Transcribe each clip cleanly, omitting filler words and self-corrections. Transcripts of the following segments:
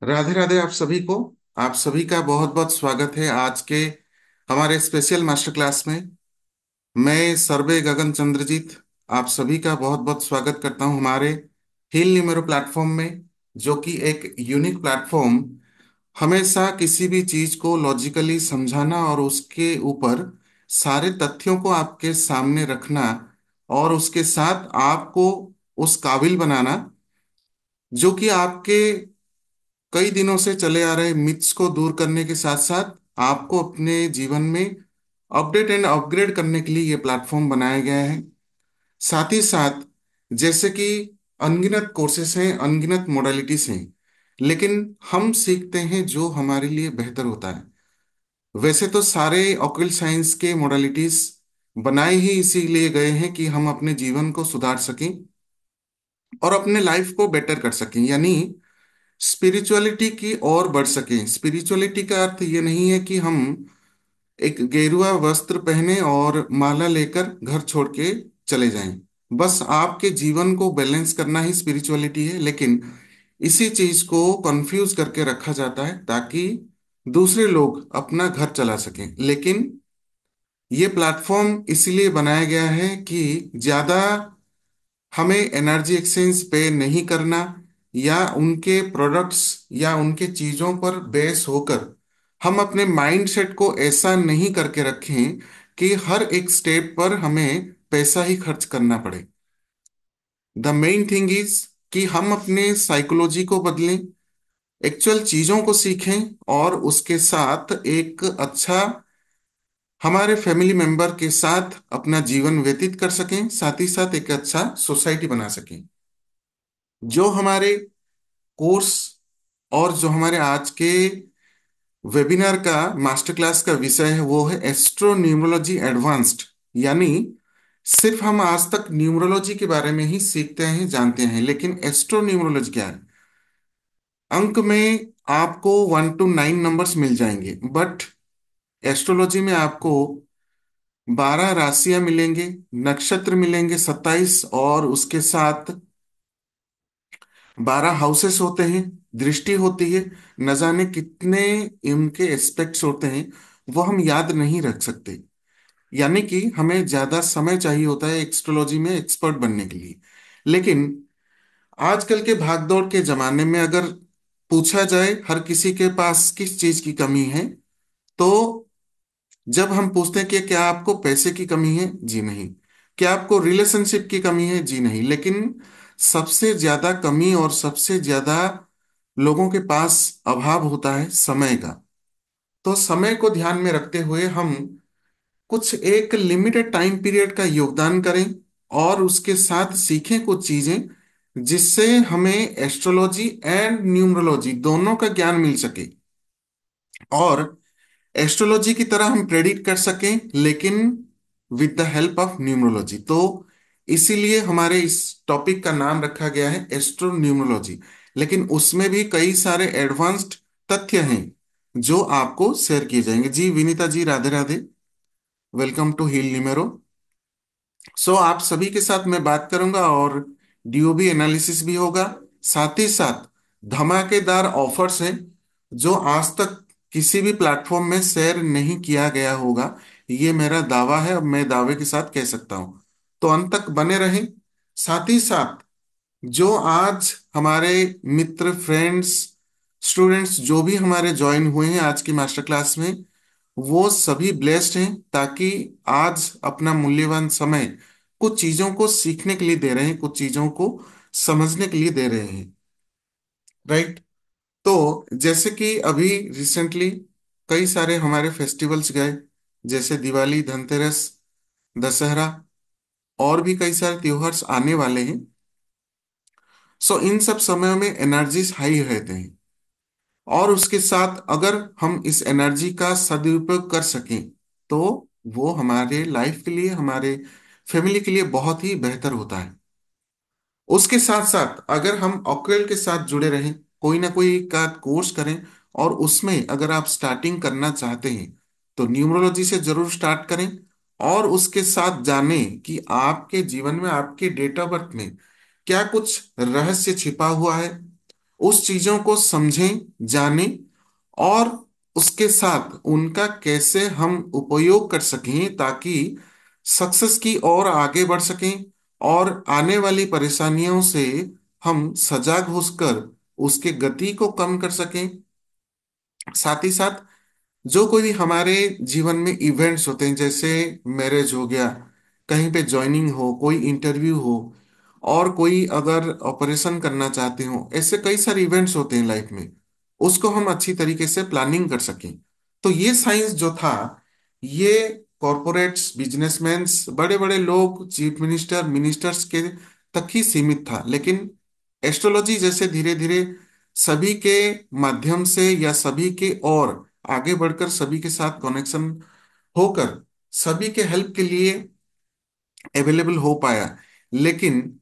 राधे राधे आप सभी को। आप सभी का बहुत बहुत स्वागत है आज के हमारे स्पेशल मास्टर क्लास में। मैं सर्वे गगन चंद्रजीत आप सभी का बहुत बहुत स्वागत करता हूं हमारे हील न्यूमेरो प्लेटफॉर्म में, जो कि एक यूनिक प्लेटफॉर्म हमेशा किसी भी चीज को लॉजिकली समझाना और उसके ऊपर सारे तथ्यों को आपके सामने रखना और उसके साथ आपको उस काबिल बनाना जो कि आपके कई दिनों से चले आ रहे मिथ्स को दूर करने के साथ साथ आपको अपने जीवन में अपडेट एंड अपग्रेड करने के लिए ये प्लेटफॉर्म बनाया गया है। साथ ही साथ जैसे कि अनगिनत कोर्सेस हैं, अनगिनत मोडालिटीज हैं, लेकिन हम सीखते हैं जो हमारे लिए बेहतर होता है। वैसे तो सारे ऑकल्ट साइंस के मोडालिटीज बनाए ही इसीलिए गए हैं कि हम अपने जीवन को सुधार सकें और अपने लाइफ को बेटर कर सकें, यानी स्पिरिचुअलिटी की ओर बढ़ सकें। स्पिरिचुअलिटी का अर्थ ये नहीं है कि हम एक गेरुआ वस्त्र पहने और माला लेकर घर छोड़ के चले जाएं। बस आपके जीवन को बैलेंस करना ही स्पिरिचुअलिटी है, लेकिन इसी चीज को कंफ्यूज करके रखा जाता है ताकि दूसरे लोग अपना घर चला सकें। लेकिन ये प्लेटफॉर्म इसीलिए बनाया गया है कि ज्यादा हमें एनर्जी एक्सचेंज पे नहीं करना या उनके प्रोडक्ट्स या उनके चीजों पर बेस होकर हम अपने माइंडसेट को ऐसा नहीं करके रखें कि हर एक स्टेप पर हमें पैसा ही खर्च करना पड़े। द मेन थिंग इज कि हम अपने साइकोलॉजी को बदलें, एक्चुअल चीजों को सीखें और उसके साथ एक अच्छा हमारे फैमिली मेंबर के साथ अपना जीवन व्यतीत कर सकें, साथ ही साथ एक अच्छा सोसाइटी बना सकें। जो हमारे कोर्स और जो हमारे आज के वेबिनार का मास्टर क्लास का विषय है वो है एस्ट्रो न्यूमरोलॉजी एडवांस्ड। यानी सिर्फ हम आज तक न्यूमरोलॉजी के बारे में ही सीखते हैं, जानते हैं, लेकिन एस्ट्रो न्यूमरोलॉजी क्या है। अंक में आपको 1 to 9 नंबर्स मिल जाएंगे, बट एस्ट्रोलॉजी में आपको 12 राशियां मिलेंगे, नक्षत्र मिलेंगे 27, और उसके साथ 12 हाउसेस होते हैं, दृष्टि होती है, न जाने कितने इनके एस्पेक्ट्स होते हैं, वो हम याद नहीं रख सकते। यानी कि हमें ज्यादा समय चाहिए होता है एस्ट्रोलॉजी में एक्सपर्ट बनने के लिए। लेकिन आजकल के भागदौड़ के जमाने में अगर पूछा जाए हर किसी के पास किस चीज की कमी है, तो जब हम पूछते हैं कि क्या आपको पैसे की कमी है, जी नहीं। क्या आपको रिलेशनशिप की कमी है, जी नहीं। लेकिन सबसे ज्यादा कमी और सबसे ज्यादा लोगों के पास अभाव होता है समय का। तो समय को ध्यान में रखते हुए हम कुछ एक लिमिटेड टाइम पीरियड का योगदान करें और उसके साथ सीखें कुछ चीजें जिससे हमें एस्ट्रोलॉजी एंड न्यूमरोलॉजी दोनों का ज्ञान मिल सके और एस्ट्रोलॉजी की तरह हम प्रेडिक्ट कर सकें, लेकिन with the help of numerology. तो इसीलिए हमारे इस टॉपिक का नाम रखा गया है एस्ट्रो न्यूमरोलॉजी। लेकिन उसमें भी कई सारे एडवांस्ड तथ्य हैं जो आपको शेयर किए जाएंगे। जी Vinita ji, Radhe Radhe. Welcome to heal numero. So आप सभी के साथ मैं बात करूंगा और डीओबी एनालिसिस भी होगा। साथ ही साथ धमाकेदार ऑफर्स हैं जो आज तक किसी भी प्लेटफॉर्म में शेयर नहीं किया गया होगा। ये मेरा दावा है, अब मैं दावे के साथ कह सकता हूं। तो अंत तक बने रहें। साथ ही साथ जो आज हमारे मित्र, फ्रेंड्स, स्टूडेंट्स जो भी हमारे ज्वाइन हुए हैं आज की मास्टर क्लास में, वो सभी ब्लेस्ड हैं ताकि आज अपना मूल्यवान समय कुछ चीजों को सीखने के लिए दे रहे हैं, कुछ चीजों को समझने के लिए दे रहे हैं। राइट। तो जैसे कि अभी रिसेंटली कई सारे हमारे फेस्टिवल्स गए, जैसे दिवाली, धनतेरस, दशहरा, और भी कई सारे त्योहार्स आने वाले हैं। सो इन सब समयों में एनर्जीज हाई रहते हैं और उसके साथ अगर हम इस एनर्जी का सदुपयोग कर सकें तो वो हमारे लाइफ के लिए, हमारे फैमिली के लिए बहुत ही बेहतर होता है। उसके साथ साथ अगर हम ऑक्यूल के साथ जुड़े रहें, कोई ना कोई का कोर्स करें, और उसमें अगर आप स्टार्टिंग करना चाहते हैं तो न्यूमरोलॉजी से जरूर स्टार्ट करें और उसके साथ जानें कि आपके जीवन में, आपके डेट ऑफ बर्थ में क्या कुछ रहस्य छिपा हुआ है। उस चीजों को समझें, जानें, और उसके साथ उनका कैसे हम उपयोग कर सकें ताकि सक्सेस की ओर आगे बढ़ सकें, और आने वाली परेशानियों से हम सजाग होकर उसके गति को कम कर सकें। साथ ही साथ जो कोई भी हमारे जीवन में इवेंट्स होते हैं, जैसे मैरिज हो गया, कहीं पे ज्वाइनिंग हो, कोई इंटरव्यू हो, और कोई अगर ऑपरेशन करना चाहते हो, ऐसे कई सारे इवेंट्स होते हैं लाइफ में, उसको हम अच्छी तरीके से प्लानिंग कर सकें। तो ये साइंस जो था, ये कॉरपोरेट्स, बिजनेसमैन्स, बड़े बड़े लोग, चीफ मिनिस्टर, मिनिस्टर्स के तक ही सीमित था। लेकिन एस्ट्रोलॉजी जैसे धीरे धीरे सभी के माध्यम से या सभी के और आगे बढ़कर सभी के साथ कनेक्शन होकर सभी के हेल्प के लिए अवेलेबल हो पाया। लेकिन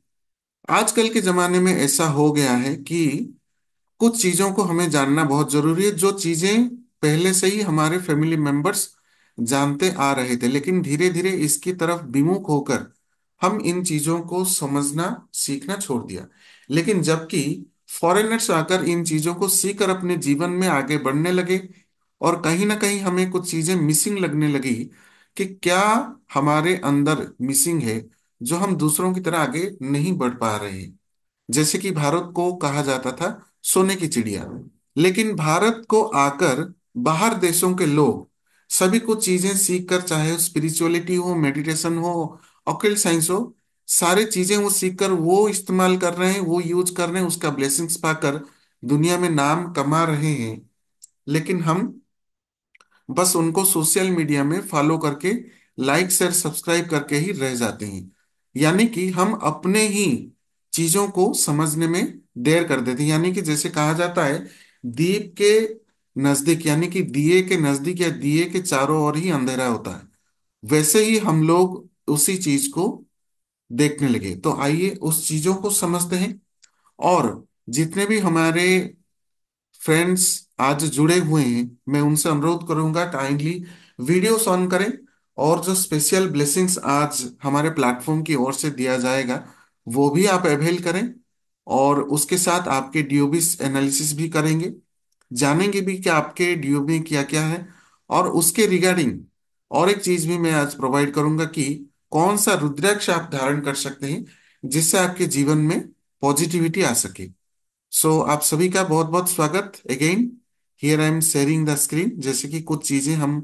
आजकल के जमाने में ऐसा हो गया है कि कुछ चीजों को हमें जानना बहुत जरूरी है, जो चीजें पहले से ही हमारे फैमिली मेंबर्स जानते आ रहे थे, लेकिन धीरे धीरे इसकी तरफ विमुख होकर हम इन चीजों को समझना, सीखना छोड़ दिया। लेकिन जबकि फॉरेनर्स आकर इन चीजों को सीखकर अपने जीवन में आगे बढ़ने लगे, और कहीं ना कहीं हमें कुछ चीजें मिसिंग लगने लगी कि क्या हमारे अंदर मिसिंग है, जो हम दूसरों की तरह आगे नहीं बढ़ पा रहे। जैसे कि भारत को कहा जाता था सोने की चिड़िया, लेकिन भारत को आकर बाहर देशों के लोग सभी कुछ चीजें सीखकर, चाहे स्पिरिचुअलिटी हो, मेडिटेशन हो, ऑकल्ट साइंस हो, सारी चीजें वो सीखकर वो इस्तेमाल कर रहे हैं, वो यूज कर रहे हैं, उसका ब्लेसिंग्स पाकर दुनिया में नाम कमा रहे हैं। लेकिन हम बस उनको सोशल मीडिया में फॉलो करके, लाइक शेयर सब्सक्राइब करके ही रह जाते हैं। यानी कि हम अपने ही चीजों को समझने में देर कर देते हैं। यानी कि जैसे कहा जाता है, दीप के नजदीक, यानी कि दिए के नजदीक या दिए के चारों ओर ही अंधेरा होता है, वैसे ही हम लोग उसी चीज को देखने लगे। तो आइए उस चीजों को समझते हैं। और जितने भी हमारे फ्रेंड्स आज जुड़े हुए हैं, मैं उनसे अनुरोध करूंगा काइंडली वीडियोस ऑन करें, और जो स्पेशल ब्लेसिंग्स आज हमारे प्लेटफॉर्म की ओर से दिया जाएगा वो भी आप अवेल करें। और उसके साथ आपके ड्यूबिस एनालिसिस भी करेंगे, जानेंगे भी कि आपके ड्यूब में क्या क्या है। और उसके रिगार्डिंग और एक चीज भी मैं आज प्रोवाइड करूंगा कि कौन सा रुद्राक्ष आप धारण कर सकते हैं जिससे आपके जीवन में पॉजिटिविटी आ सके। सो आप सभी का बहुत बहुत स्वागत again. Here I am sharing the screen. जैसे कि कुछ चीजें हम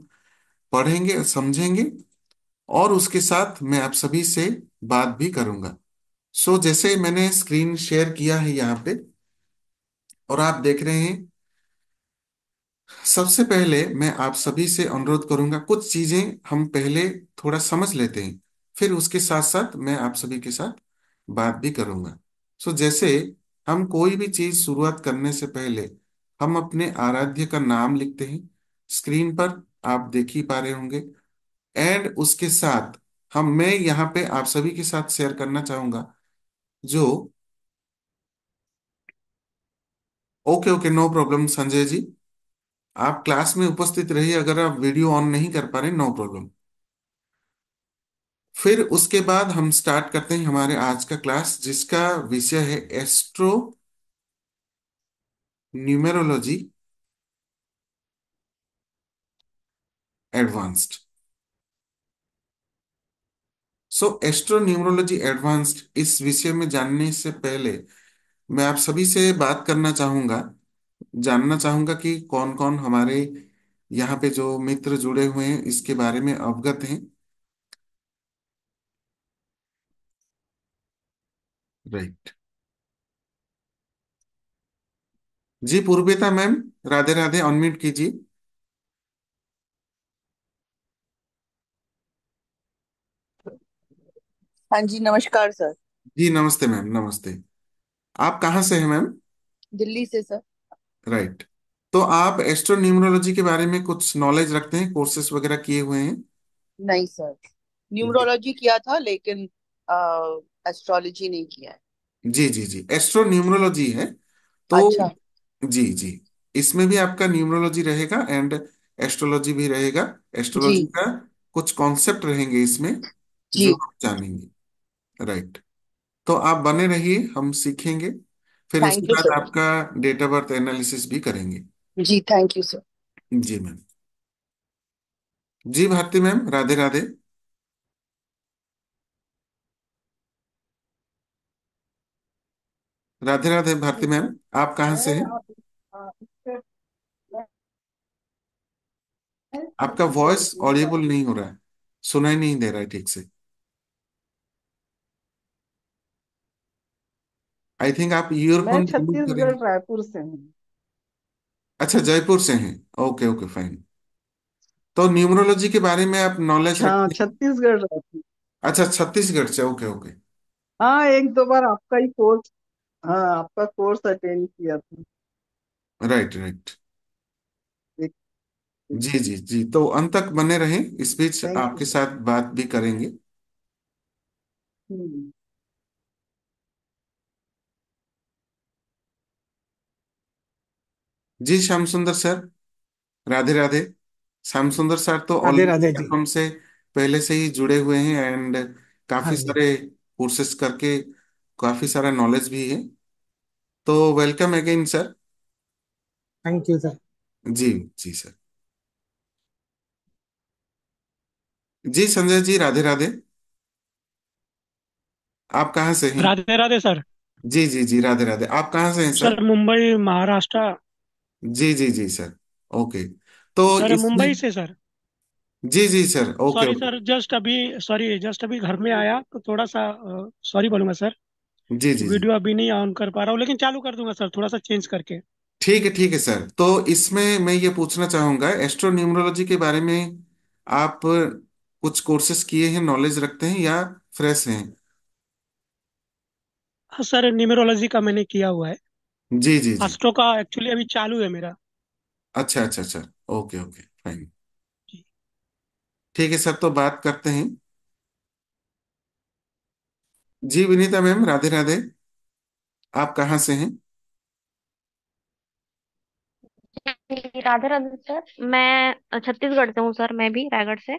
पढ़ेंगे, समझेंगे, और उसके साथ मैं आप सभी से बात भी करूंगा। सो जैसे मैंने स्क्रीन शेयर किया है यहाँ पे, और आप देख रहे हैं, सबसे पहले मैं आप सभी से अनुरोध करूंगा, कुछ चीजें हम पहले थोड़ा समझ लेते हैं, फिर उसके साथ साथ मैं आप सभी के साथ बात भी करूंगा। सो जैसे हम कोई भी चीज शुरुआत करने से पहले हम अपने आराध्य का नाम लिखते हैं, स्क्रीन पर आप देख ही पा रहे होंगे। एंड उसके साथ मैं यहाँ पे आप सभी के साथ शेयर करना चाहूंगा जो, okay okay, no problem Sanjay ji, आप क्लास में उपस्थित रहिए, अगर आप वीडियो ऑन नहीं कर पा रहे, नो प्रॉब्लम। फिर उसके बाद हम स्टार्ट करते हैं हमारे आज का क्लास, जिसका विषय है एस्ट्रो न्यूमेरोलॉजी एडवांस्ड। सो एस्ट्रो न्यूमरोलॉजी एडवांस्ड, इस विषय में जानने से पहले मैं आप सभी से बात करना चाहूंगा, जानना चाहूंगा कि कौन कौन हमारे यहाँ पे जो मित्र जुड़े हुए हैं इसके बारे में अवगत हैं। राइट। जी पूर्विता मैम, राधे राधे, अनम्यूट कीजिए। हाँ जी, नमस्कार सर। जी नमस्ते मैम, नमस्ते। आप कहाँ से हैं मैम? दिल्ली से सर। राइट। तो आप एस्ट्रो न्यूमरोलॉजी के बारे में कुछ नॉलेज रखते हैं, कोर्सेज वगैरह किए हुए हैं? नहीं सर, जी न्यूमरोलॉजी किया था लेकिन एस्ट्रोलॉजी नहीं किया है। जी जी जी, एस्ट्रो न्यूमरोलॉजी है। तो अच्छा। जी जी, इसमें भी आपका न्यूमरोलॉजी रहेगा एंड एस्ट्रोलॉजी भी रहेगा। जी। एस्ट्रोलॉजी का कुछ कॉन्सेप्ट रहेंगे इसमें जो जी। आप जानेंगे। राइट। तो आप बने रहिए, हम सीखेंगे। फिर उसके थैंक यू बाद सर। आपका डेट ऑफ बर्थ एनालिसिस भी करेंगे। जी थैंक यू सर। जी मैम। जी भारती मैम, राधे राधे। राधे राधे भारती मैम, आप कहाँ से हैं? आपका वॉइस ऑडिबल नहीं हो रहा है, सुनाई नहीं दे रहा है ठीक से। आई थिंक आप मैं ईयरफोन रिमूव छत्तीसगढ़ करेंगे। रायपुर से हूँ। अच्छा, जयपुर से हैं। Okay okay fine. तो न्यूमरोलॉजी के बारे में आप नॉलेज हाँ, रखते हैं? छत्तीसगढ़ रायपुर। अच्छा, छत्तीसगढ़ से। Okay okay. हाँ, एक दो बार आपका ही कोर्स। हाँ, आपका कोर्स अटेंड किया था। Right right. एक। जी जी जी, तो अंत तक बने रहें, इस बीच थैंक यू आपके सर। साथ बात भी करेंगे। हम्म। जी श्याम सुंदर सर, राधे राधे। श्याम सुंदर सर तो राधे ऑलरेडी राधे जी। हमसे पहले से ही जुड़े हुए हैं, एंड हाँ काफी जी। सारे कोर्सेज करके काफी सारा नॉलेज भी है। तो welcome again sir. Thank you sir. जी जी सर। जी संजय जी, राधे राधे। आप कहाँ से हैं? राधे राधे सर। जी जी जी, राधे राधे। आप कहाँ से हैं सर? सर मुंबई महाराष्ट्र। जी जी जी सर। ओके। तो सर इसमें, मुंबई से सर। जी जी sir, okay sorry okay. Sir, just अभी घर में आया तो थोड़ा सा सॉरी बोलूंगा सर। जी जी जी। वीडियो अभी नहीं ऑन कर पा रहा हूँ, लेकिन चालू कर दूंगा सर, थोड़ा सा चेंज करके। ठीक है सर। तो इसमें मैं ये पूछना चाहूंगा, एस्ट्रो न्यूमरोलॉजी के बारे में आप कुछ कोर्सेज किए हैं, नॉलेज रखते हैं, या फ्रेश हैं? हाँ सर, न्यूमेरोलॉजी का मैंने किया हुआ है। जी जी जी। एस्ट्रो का एक्चुअली अभी चालू है मेरा। अच्छा अच्छा अच्छा। Okay okay fine. जी। ठीक है सर, तो बात करते हैं। जी विनीता मैम, राधे राधे। आप कहाँ से हैं? जी, राधे राधे सर। मैं छत्तीसगढ़ से हूँ सर, मैं भी रायगढ़ से।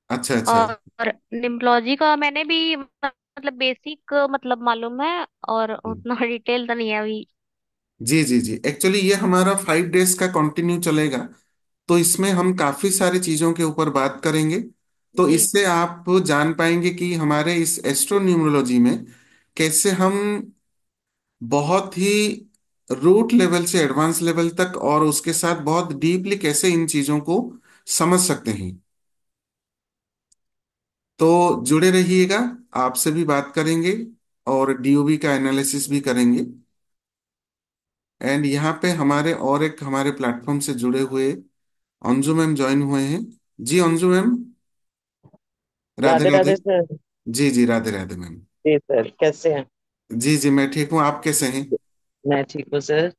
अच्छा अच्छा। और निम्बोलॉजी का मैंने भी मतलब बेसिक मतलब मालूम है, और उतना डिटेल तो नहीं है अभी। जी जी जी, एक्चुअली ये हमारा 5 डेज का कंटिन्यू चलेगा, तो इसमें हम काफी सारी चीजों के ऊपर बात करेंगे। तो जी। इससे आप जान पाएंगे कि हमारे इस एस्ट्रो न्यूमरोलॉजी में कैसे हम बहुत ही रूट लेवल से एडवांस लेवल तक, और उसके साथ बहुत डीपली कैसे इन चीजों को समझ सकते हैं। तो जुड़े रहिएगा, आपसे भी बात करेंगे और डीओबी का एनालिसिस भी करेंगे। एंड यहाँ पे हमारे और एक हमारे प्लेटफॉर्म से जुड़े हुए अंजू मैम ज्वाइन हुए हैं। जी अंजू मैम, राधे राधे राधे। राधे सर। जी जी, राधे राधे मैम। जी सर, कैसे हैं? जी जी, मैं ठीक हूँ, आप कैसे हैं? मैं ठीक हूँ सर।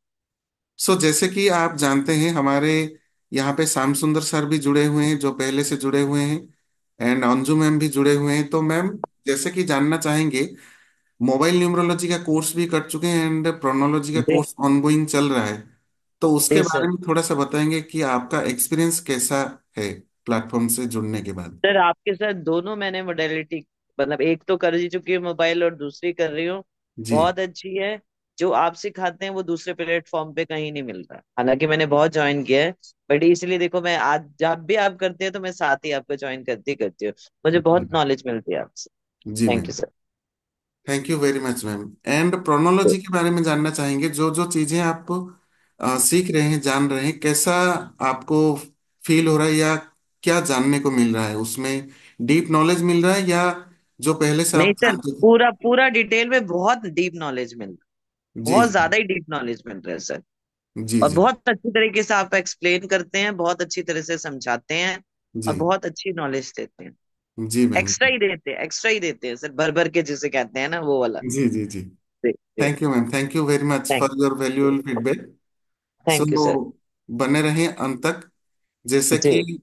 सो जैसे कि आप जानते हैं, हमारे यहाँ पे श्याम सुंदर सर भी जुड़े हुए हैं, जो पहले से जुड़े हुए हैं, एंड अंजू मैम भी जुड़े हुए हैं। तो मैम, जैसे कि जानना चाहेंगे, मोबाइल न्यूमरोलॉजी का कोर्स भी कर चुके हैं एंड प्रोनोलॉजी का जी। कोर्स ऑनगोइंग चल रहा है। तो उसके जी बारे सर। में थोड़ा सा बताएंगे कि आपका एक्सपीरियंस कैसा है प्लेटफॉर्म से जुड़ने के बाद? सर, आपके साथ दोनों मैंने मोडेलिटी, मतलब एक तो कर ही चुकी हूँ मोबाइल और दूसरी कर रही हूँ। जी बहुत अच्छी है। जो आप सिखाते हैं वो दूसरे प्लेटफॉर्म पे कहीं नहीं मिल रहा, हालांकि मैंने बहुत ज्वाइन किया है। बट इसलिए देखो, मैं आज जब भी आप करते हैं तो मैं साथ ही आपको ज्वाइन करती हूँ। मुझे बहुत जी नॉलेज मिलती है आपसे। जी thank ma'am. You sir. Thank you very much ma'am. And प्रोनोलॉजी के बारे में जानना चाहेंगे, जो जो चीजें आप सीख रहे हैं, जान रहे हैं, कैसा आपको फील हो रहा है, या क्या जानने को मिल रहा है उसमें? डीप नॉलेज मिल रहा है, या जो पहले से नहीं आप सर, जानते थे? पूरा पूरा डिटेल में बहुत डीप नॉलेज मिल रहा है, जी बहुत ज्यादा ही डीप नॉलेज मिल रहा है सर। जी और जी बहुत अच्छी तरीके से आप एक्सप्लेन करते हैं, बहुत अच्छी तरह से समझाते हैं। और जी बहुत अच्छी नॉलेज देते हैं। जी मैम। एक्स्ट्रा ही देते हैं सर, भर भर के जिसे कहते हैं ना, वो वाला। जी जी जी। जी जी। Thank you ma'am, thank you very much thank for your valuable feedback. So thank you sir. बने रहें अंत तक। जैसे कि जी।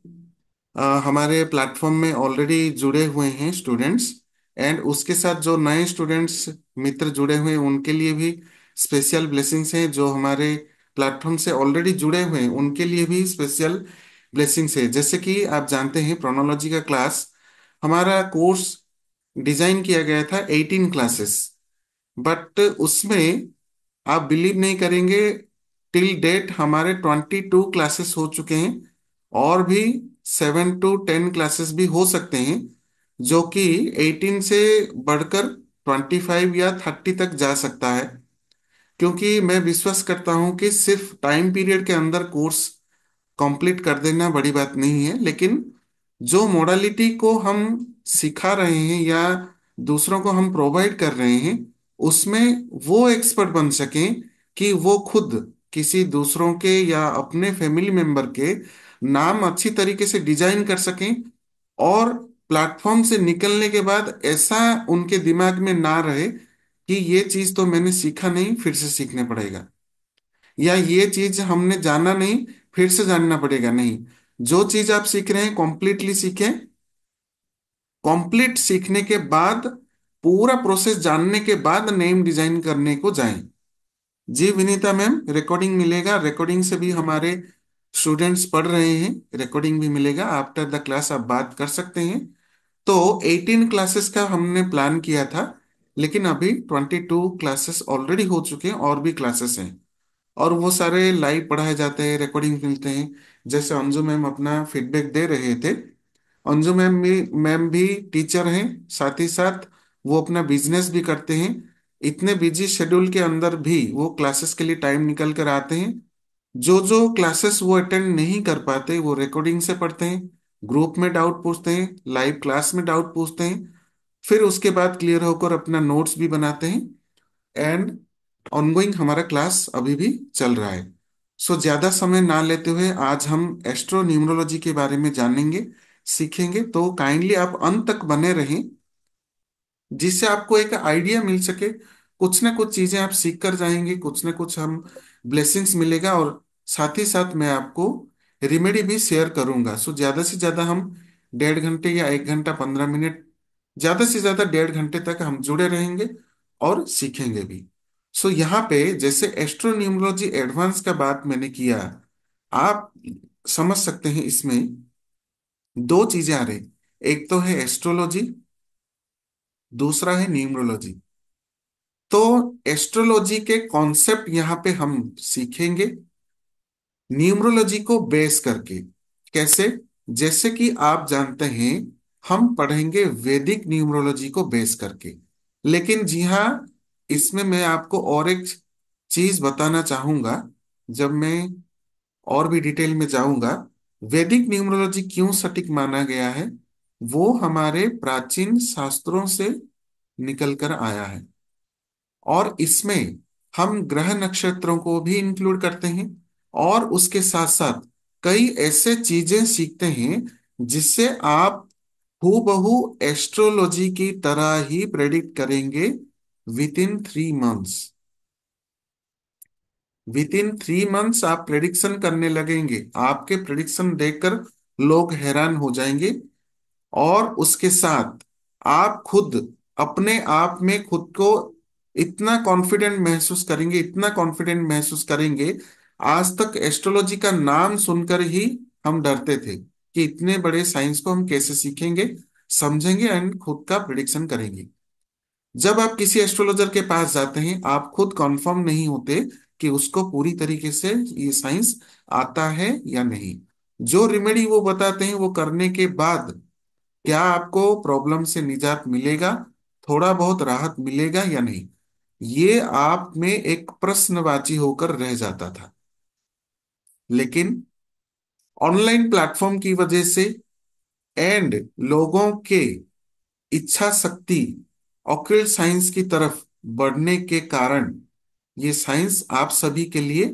हमारे प्लेटफॉर्म में ऑलरेडी जुड़े हुए हैं स्टूडेंट्स, एंड उसके साथ जो नए स्टूडेंट्स मित्र जुड़े हुए हैं उनके लिए भी स्पेशल ब्लेसिंग्स हैं। जो हमारे प्लेटफॉर्म से ऑलरेडी जुड़े हुए हैं उनके लिए भी स्पेशल ब्लेसिंग्स है। जैसे कि आप जानते हैं, प्रोनोलॉजी का क्लास, हमारा कोर्स डिजाइन किया गया था 18 क्लासेस, बट उसमें आप बिलीव नहीं करेंगे, टिल डेट हमारे 22 क्लासेस हो चुके हैं, और भी 7 to 10 क्लासेस भी हो सकते हैं, जो कि 18 से बढ़कर 25 या 30 तक जा सकता है। क्योंकि मैं विश्वास करता हूं कि सिर्फ टाइम पीरियड के अंदर कोर्स कंप्लीट कर देना बड़ी बात नहीं है, लेकिन जो मोडालिटी को हम सिखा रहे हैं या दूसरों को हम प्रोवाइड कर रहे हैं, उसमें वो एक्सपर्ट बन सकें कि वो खुद किसी दूसरों के या अपने फैमिली मेंबर के नाम अच्छी तरीके से डिजाइन कर सकें, और प्लेटफॉर्म से निकलने के बाद ऐसा उनके दिमाग में ना रहे कि ये चीज तो मैंने सीखा नहीं, फिर से सीखने पड़ेगा, या ये चीज हमने जाना नहीं, फिर से जानना पड़ेगा। नहीं, जो चीज आप सीख रहे हैं कॉम्प्लीटली सीखें। कंप्लीट सीखने के बाद, पूरा प्रोसेस जानने के बाद नेम डिजाइन करने को जाएं। जी विनीता मैम, रिकॉर्डिंग मिलेगा, रिकॉर्डिंग से भी हमारे स्टूडेंट्स पढ़ रहे हैं, रिकॉर्डिंग भी मिलेगा, आफ्टर द क्लास आप बात कर सकते हैं। तो 18 क्लासेस का हमने प्लान किया था, लेकिन अभी 22 क्लासेस ऑलरेडी हो चुके हैं, और भी क्लासेस हैं, और वो सारे लाइव पढ़ाए जाते हैं, रिकॉर्डिंग मिलते हैं। जैसे अंजू मैम अपना फीडबैक दे रहे थे, अंजू मैम भी टीचर हैं, साथ ही साथ वो अपना बिजनेस भी करते हैं। इतने बिजी शेड्यूल के अंदर भी वो क्लासेस के लिए टाइम निकल कर आते हैं। जो जो क्लासेस वो अटेंड नहीं कर पाते, वो रिकॉर्डिंग से पढ़ते हैं, ग्रुप में डाउट पूछते हैं, लाइव क्लास में डाउट पूछते हैं, फिर उसके बाद क्लियर होकर अपना नोट्स भी बनाते हैं। एंड ऑनगोइंग हमारा क्लास अभी भी चल रहा है। सो ज्यादा समय ना लेते हुए आज हम एस्ट्रो न्यूमरोलॉजी के बारे में जानेंगे, सीखेंगे। तो काइंडली आप अंत तक बने रहें, जिससे आपको एक आइडिया मिल सके। कुछ ना कुछ चीजें आप सीख कर जाएंगे, कुछ ना कुछ हम ब्लेसिंग्स मिलेगा, और साथ ही साथ मैं आपको रेमेडी भी शेयर करूंगा। सो ज्यादा से ज्यादा हम 1.5 घंटे या 1 घंटा 15 मिनट, ज्यादा से ज्यादा 1.5 घंटे तक हम जुड़े रहेंगे और सीखेंगे भी। सो यहाँ पे जैसे एस्ट्रोन्यूमरोलॉजी एडवांस का बात मैंने किया, आप समझ सकते हैं इसमें दो चीजें आ रही। एक तो है एस्ट्रोलॉजी, दूसरा है न्यूमरोलॉजी। तो एस्ट्रोलॉजी के कॉन्सेप्ट यहाँ पे हम सीखेंगे न्यूमरोलॉजी को बेस करके। कैसे? जैसे कि आप जानते हैं, हम पढ़ेंगे वैदिक न्यूमरोलॉजी को बेस करके। लेकिन जी हाँ, इसमें मैं आपको और एक चीज बताना चाहूंगा, जब मैं और भी डिटेल में जाऊंगा। वैदिक न्यूमरोलॉजी क्यों सटीक माना गया है, वो हमारे प्राचीन शास्त्रों से निकल कर आया है, और इसमें हम ग्रह नक्षत्रों को भी इंक्लूड करते हैं, और उसके साथ साथ कई ऐसे चीजें सीखते हैं जिससे आप हूबहू एस्ट्रोलॉजी की तरह ही प्रेडिक्ट करेंगे with in 3 months. With in 3 months आप प्रेडिक्शन करने लगेंगे, आपके प्रेडिक्शन देखकर लोग हैरान हो जाएंगे। और उसके साथ आप खुद अपने आप में खुद को इतना कॉन्फिडेंट महसूस करेंगे, इतना कॉन्फिडेंट महसूस करेंगे। आज तक एस्ट्रोलॉजी का नाम सुनकर ही हम डरते थे कि इतने बड़े साइंस को हम कैसे सीखेंगे, समझेंगे एंड खुद का प्रिडिक्शन करेंगे। जब आप किसी एस्ट्रोलॉजर के पास जाते हैं, आप खुद कंफर्म नहीं होते कि उसको पूरी तरीके से ये साइंस आता है या नहीं। जो रेमेडी वो बताते हैं, वो करने के बाद क्या आपको प्रॉब्लम से निजात मिलेगा, थोड़ा बहुत राहत मिलेगा या नहीं, ये आप में एक प्रश्नवाची होकर रह जाता था। लेकिन ऑनलाइन प्लेटफॉर्म की वजह से एंड लोगों के इच्छा शक्ति ऑकल्ट साइंस की तरफ बढ़ने के कारण ये साइंस आप सभी के लिए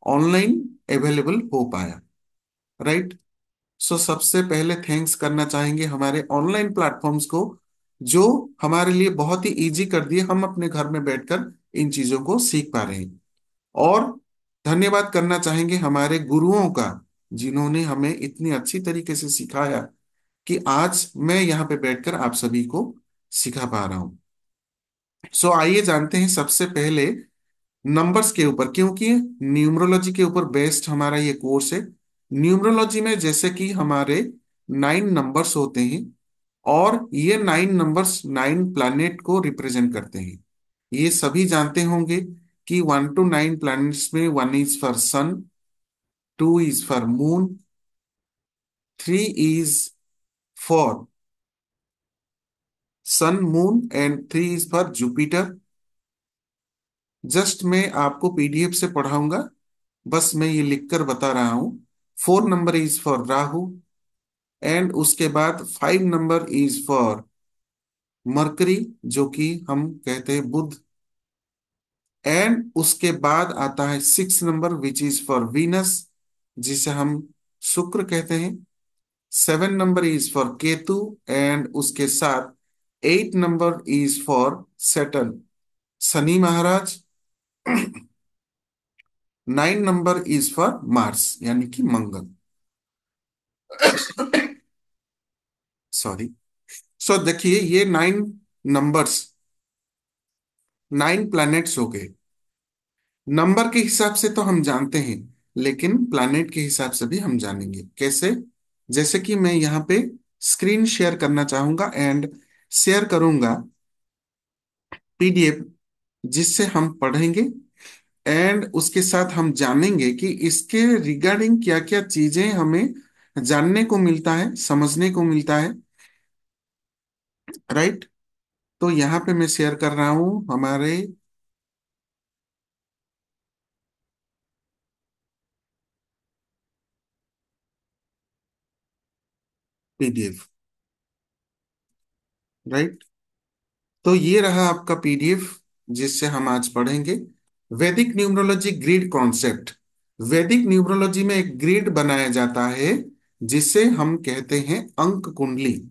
ऑनलाइन अवेलेबल हो पाया। राइट? सो सबसे पहले थैंक्स करना चाहेंगे हमारे ऑनलाइन प्लेटफॉर्म्स को, जो हमारे लिए बहुत ही इजी कर दिए, हम अपने घर में बैठकर इन चीजों को सीख पा रहे हैं। और धन्यवाद करना चाहेंगे हमारे गुरुओं का, जिन्होंने हमें इतनी अच्छी तरीके से सिखाया कि आज मैं यहाँ पे बैठकर आप सभी को सिखा पा रहा हूं। सो आइए जानते हैं सबसे पहले नंबर्स के ऊपर, क्योंकि न्यूमरोलॉजी के ऊपर बेस्ड हमारा ये कोर्स है। न्यूमरोलॉजी में जैसे कि हमारे 9 नंबर्स होते हैं, और ये 9 नंबर्स 9 प्लैनेट को रिप्रेजेंट करते हैं। ये सभी जानते होंगे कि 1 to 9 प्लैनेट्स में 1 is for sun, 2 is for moon, 3 is for sun moon and 3 is for Jupiter. Just मैं आपको पीडीएफ से पढ़ाऊंगा, बस मैं ये लिखकर बता रहा हूं। 4 number is for Rahu, and उसके बाद 5 नंबर इज फॉर मरकरी, जो कि हम कहते हैं बुध। एंड उसके बाद आता है 6 number which is for Venus, जिसे हम शुक्र कहते हैं। 7 number is for Ketu, and उसके साथ 8 number is for Saturn, Shani Maharaj. 9 number is for Mars, यानी कि मंगल। सॉरी। सो देखिए, ये 9 नंबर्स, 9 प्लैनेट्स हो गए। नंबर के हिसाब से तो हम जानते हैं, लेकिन प्लैनेट के हिसाब से भी हम जानेंगे। कैसे? जैसे कि मैं यहाँ पे स्क्रीन शेयर करना चाहूंगा एंड शेयर करूंगा पीडीएफ, जिससे हम पढ़ेंगे एंड उसके साथ हम जानेंगे कि इसके रिगार्डिंग क्या क्या चीजें हमें जानने को मिलता है, समझने को मिलता है। राइट। तो यहाँ पे मैं शेयर कर रहा हूं हमारे पीडीएफ। राइट। तो ये रहा आपका पीडीएफ, जिससे हम आज पढ़ेंगे वैदिक न्यूमरोलॉजी ग्रिड कॉन्सेप्ट। वैदिक न्यूमरोलॉजी में एक ग्रिड बनाया जाता है, जिसे हम कहते हैं अंक कुंडली।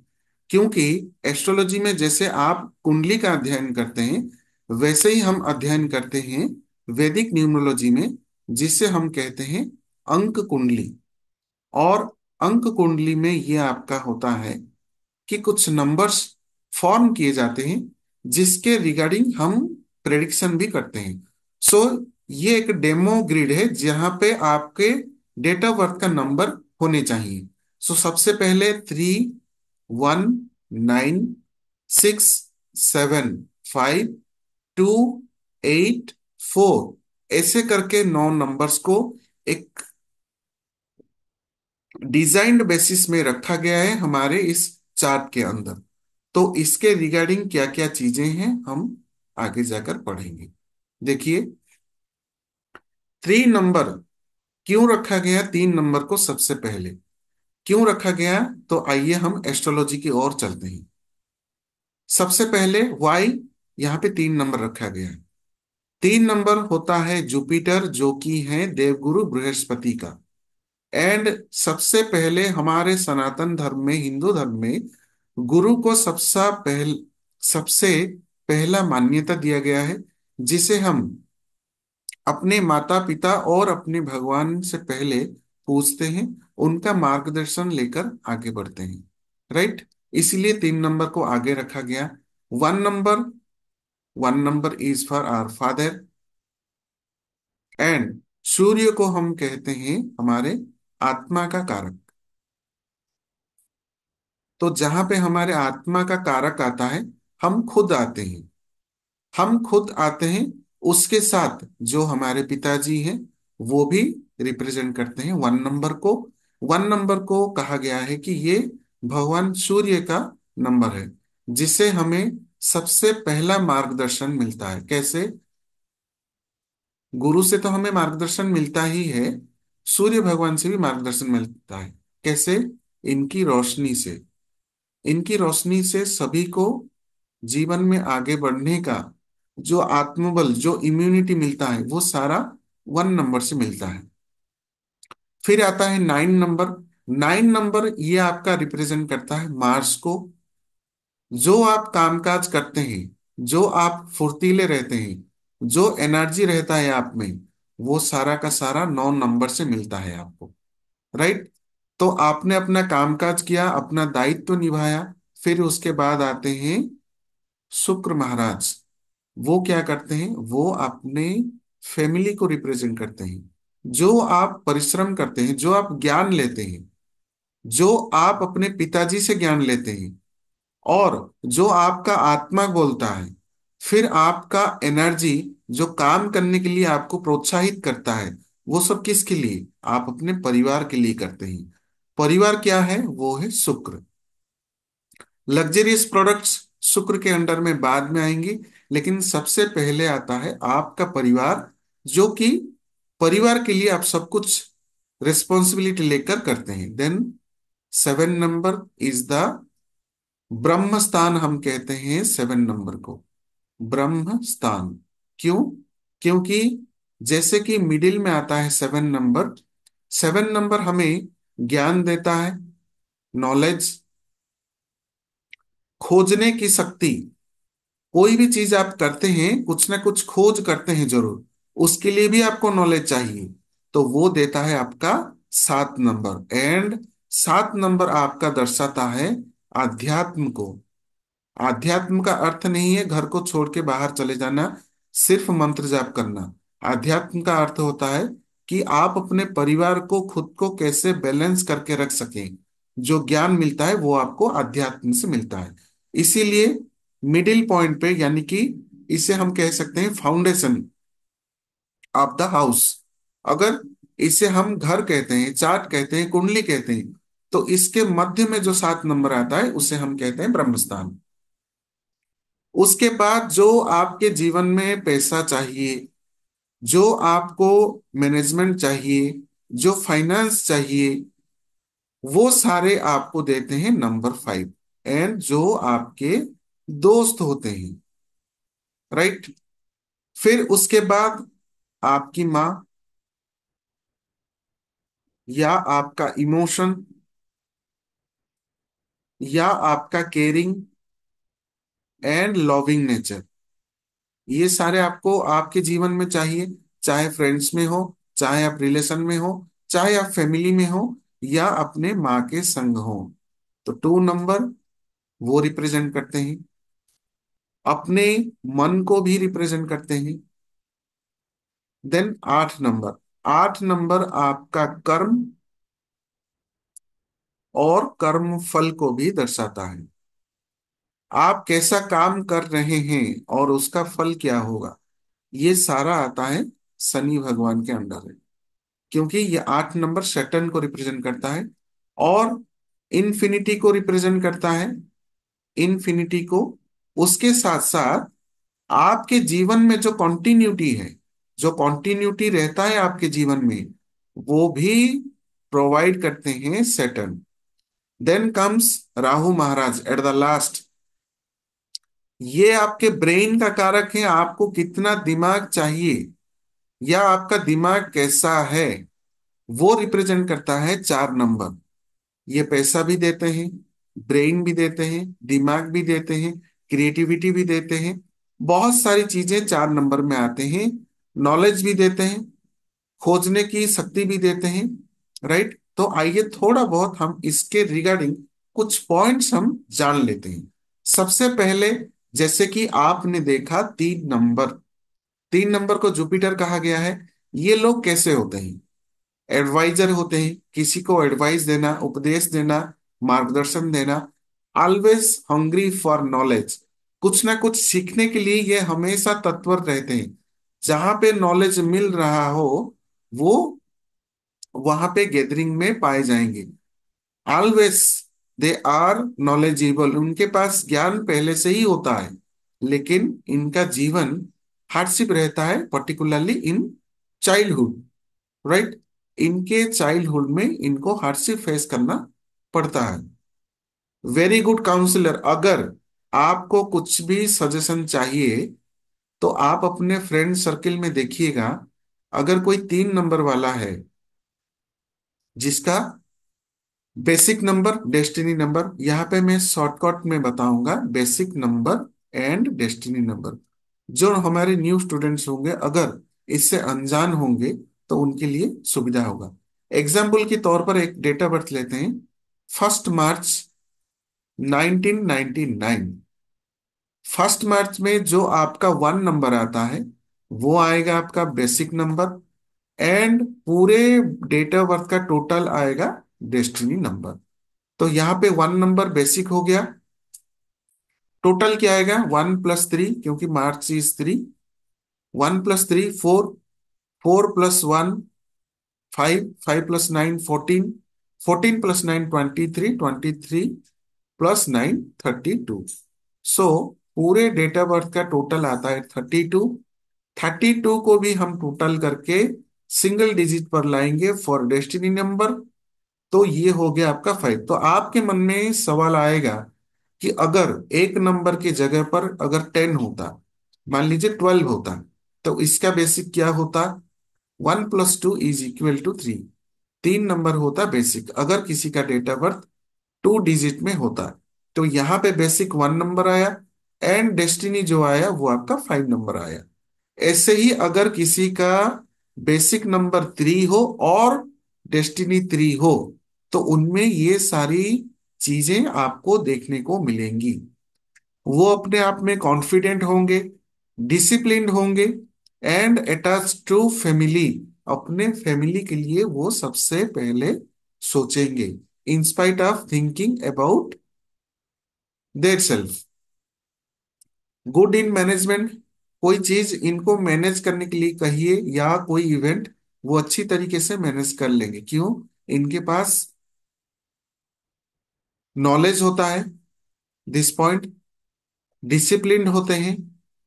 क्योंकि एस्ट्रोलॉजी में जैसे आप कुंडली का अध्ययन करते हैं, वैसे ही हम अध्ययन करते हैं वैदिक न्यूमरोलॉजी में, जिसे हम कहते हैं अंक कुंडली। और अंक कुंडली में ये आपका होता है कि कुछ नंबर्स फॉर्म किए जाते हैं, जिसके रिगार्डिंग हम प्रेडिक्शन भी करते हैं। सो ये एक डेमो ग्रिड है, जहां पे आपके डेट ऑफ बर्थ का नंबर होने चाहिए। सो सबसे पहले 3, 1, 9, 6, 7, 5, 2, 8, 4 ऐसे करके 9 नंबर्स को एक डिजाइन्ड बेसिस में रखा गया है हमारे इस चार्ट के अंदर। तो इसके रिगार्डिंग क्या क्या चीजें हैं, हम आगे जाकर पढ़ेंगे। देखिए, 3 नंबर क्यों रखा गया? 3 नंबर को सबसे पहले क्यों रखा गया? तो आइए हम एस्ट्रोलॉजी की ओर चलते हैं। सबसे पहले वाई यहाँ पे 3 नंबर रखा गया है। 3 नंबर होता है जुपिटर, जो कि है देवगुरु बृहस्पति का। एंड सबसे पहले हमारे सनातन धर्म में, हिंदू धर्म में, गुरु को सबसे पहला मान्यता दिया गया है, जिसे हम अपने माता पिता और अपने भगवान से पहले पूछते हैं, उनका मार्गदर्शन लेकर आगे बढ़ते हैं। राइट। इसलिए 3 नंबर को आगे रखा गया। 1 number, 1 number is for our father. And सूर्य को हम कहते हैं हमारे आत्मा का कारक। तो जहां पे हमारे आत्मा का कारक आता है, हम खुद आते हैं। हम खुद आते हैं, उसके साथ जो हमारे पिताजी हैं, वो भी रिप्रेजेंट करते हैं 1 नंबर को। 1 नंबर को कहा गया है कि ये भगवान सूर्य का नंबर है, जिसे हमें सबसे पहला मार्गदर्शन मिलता है। कैसे? गुरु से तो हमें मार्गदर्शन मिलता ही है, सूर्य भगवान से भी मार्गदर्शन मिलता है। कैसे? इनकी रोशनी से। इनकी रोशनी से सभी को जीवन में आगे बढ़ने का जो आत्मबल, जो इम्यूनिटी मिलता है, वो सारा 1 नंबर से मिलता है। फिर आता है 9 नंबर। 9 नंबर ये आपका रिप्रेजेंट करता है मार्स को। जो आप कामकाज करते हैं, जो आप फुर्तीले रहते हैं, जो एनर्जी रहता है आप में, वो सारा का सारा 9 नंबर से मिलता है आपको। राइट। तो आपने अपना कामकाज किया, अपना दायित्व निभाया, फिर उसके बाद आते हैं शुक्र महाराज। वो क्या करते हैं? वो अपने फैमिली को रिप्रेजेंट करते हैं। जो आप परिश्रम करते हैं, जो आप ज्ञान लेते हैं, जो आप अपने पिताजी से ज्ञान लेते हैं, और जो आपका आत्मा बोलता है, फिर आपका एनर्जी जो काम करने के लिए आपको प्रोत्साहित करता है, वो सब किसके लिए? आप अपने परिवार के लिए करते हैं। परिवार क्या है? वो है शुक्र। लग्जरियस प्रोडक्ट्स शुक्र के अंडर में बाद में आएंगी, लेकिन सबसे पहले आता है आपका परिवार, जो कि परिवार के लिए आप सब कुछ रिस्पॉन्सिबिलिटी लेकर करते हैं। देन 7 नंबर इज द ब्रह्म स्थान, हम कहते हैं 7 नंबर को ब्रह्म स्थान। क्यों? क्योंकि जैसे कि मिडिल में आता है 7 नंबर, 7 नंबर हमें ज्ञान देता है, नॉलेज, खोजने की शक्ति। कोई भी चीज आप करते हैं, कुछ ना कुछ खोज करते हैं जरूर, उसके लिए भी आपको नॉलेज चाहिए, तो वो देता है आपका 7 नंबर। एंड 7 नंबर आपका दर्शाता है आध्यात्म को। आध्यात्म का अर्थ नहीं है घर को छोड़ के बाहर चले जाना, सिर्फ मंत्र जाप करना। आध्यात्म का अर्थ होता है कि आप अपने परिवार को, खुद को कैसे बैलेंस करके रख सकें। जो ज्ञान मिलता है वो आपको अध्यात्म से मिलता है। इसीलिए मिडिल पॉइंट पे, यानी कि इसे हम कह सकते हैं फाउंडेशन ऑफ द हाउस। अगर इसे हम घर कहते हैं, चार्ट कहते हैं, कुंडली कहते हैं, तो इसके मध्य में जो 7 नंबर आता है उसे हम कहते हैं ब्रह्मस्थान। उसके बाद जो आपके जीवन में पैसा चाहिए, जो आपको मैनेजमेंट चाहिए, जो फाइनेंस चाहिए, वो सारे आपको देते हैं नंबर 5। एंड जो आपके दोस्त होते हैं, राइट। फिर उसके बाद आपकी माँ, या आपका इमोशन, या आपका केयरिंग एंड लविंग नेचर, ये सारे आपको आपके जीवन में चाहिए। चाहे फ्रेंड्स में हो, चाहे आप रिलेशन में हो, चाहे आप फैमिली में हो, या अपने माँ के संग हो। तो 2 नंबर वो रिप्रेजेंट करते हैं, अपने मन को भी रिप्रेजेंट करते हैं। देन 8 नंबर, 8 नंबर आपका कर्म और कर्म फल को भी दर्शाता है। आप कैसा काम कर रहे हैं और उसका फल क्या होगा, ये सारा आता है शनि भगवान के अंडर है। क्योंकि ये 8 नंबर सैटर्न को रिप्रेजेंट करता है और इन्फिनिटी को रिप्रेजेंट करता है। इन्फिनिटी को, उसके साथ साथ आपके जीवन में जो कॉन्टिन्यूटी है, जो कॉन्टिन्यूटी रहता है आपके जीवन में, वो भी प्रोवाइड करते हैं Saturn. Then comes Rahu Maharaj at the last. ये आपके ब्रेन का कारक है, आपको कितना दिमाग चाहिए या आपका दिमाग कैसा है, वो रिप्रेजेंट करता है 4 नंबर। ये पैसा भी देते हैं, ब्रेन भी देते हैं, दिमाग भी देते हैं, क्रिएटिविटी भी देते हैं, बहुत सारी चीजें 4 नंबर में आते हैं। नॉलेज भी देते हैं, खोजने की शक्ति भी देते हैं, राइट। तो आइए थोड़ा बहुत हम इसके रिगार्डिंग कुछ पॉइंट्स हम जान लेते हैं। सबसे पहले, जैसे कि आपने देखा 3 नंबर, 3 नंबर को जुपिटर कहा गया है। ये लोग कैसे होते हैं? एडवाइजर होते हैं, किसी को एडवाइस देना, उपदेश देना, मार्गदर्शन देना। ऑलवेज हंग्री फॉर नॉलेज, कुछ ना कुछ सीखने के लिए ये हमेशा तत्पर रहते हैं। जहां पे नॉलेज मिल रहा हो, वो वहां पे गैदरिंग में पाए जाएंगे। ऑलवेज दे आर नॉलेजेबल, उनके पास ज्ञान पहले से ही होता है, लेकिन इनका जीवन हार्डशिप रहता है, पर्टिकुलरली इन चाइल्डहुड, राइट। इनके चाइल्डहुड में इनको हार्डशिप फेस करना पड़ता है। वेरी गुड काउंसलर, अगर आपको कुछ भी सजेशन चाहिए तो आप अपने फ्रेंड सर्किल में देखिएगा। अगर कोई 3 नंबर वाला है जिसका बेसिक नंबर, डेस्टिनी नंबर, यहाँ पे मैं शॉर्टकट में बताऊंगा basic number and destiny number. जो हमारे न्यू स्टूडेंट्स होंगे, अगर इससे अनजान होंगे, तो उनके लिए सुविधा होगा। एग्जाम्पल के तौर पर एक डेट ऑफ बर्थ लेते हैं, 1 मार्च 1999। 1 मार्च में जो आपका 1 नंबर आता है, वो आएगा आपका बेसिक नंबर, एंड पूरे डेट ऑफ बर्थ का टोटल आएगा डेस्टिनी नंबर। तो यहाँ पे 1 नंबर बेसिक हो गया, टोटल क्या आएगा? 1+3, क्योंकि मार्च इज 3। 1+3 4, 4+1 5, 5+9 14, 14+9 23, 23+9 32। सो पूरे डेट ऑफ बर्थ का टोटल आता है 32। 32 को भी हम टोटल करके सिंगल डिजिट पर लाएंगे फॉर डेस्टिनी नंबर। तो ये हो गया आपका 5। तो आपके मन में सवाल आएगा कि अगर एक नंबर की जगह पर अगर 10 होता, मान लीजिए 12 होता, तो इसका बेसिक क्या होता? 1+2 = 3। 3 नंबर होता बेसिक, अगर किसी का डेट ऑफ बर्थ 2 डिजिट में होता। तो यहाँ पे बेसिक 1 नंबर आया, एंड डेस्टिनी जो आया वो आपका 5 नंबर आया। ऐसे ही अगर किसी का बेसिक नंबर 3 हो और डेस्टिनी 3 हो, तो उनमें ये सारी चीजें आपको देखने को मिलेंगी। वो अपने आप में कॉन्फिडेंट होंगे, डिसिप्लिन्ड होंगे, एंड अटैच टू फैमिली। अपने फैमिली के लिए वो सबसे पहले सोचेंगे, in spite of thinking about their self. Good in management, कोई चीज इनको मैनेज करने के लिए कहिए या कोई इवेंट, वो अच्छी तरीके से मैनेज कर लेंगे। क्यों? इनके पास नॉलेज होता है, दिस पॉइंट, डिसिप्लिन्ड होते हैं,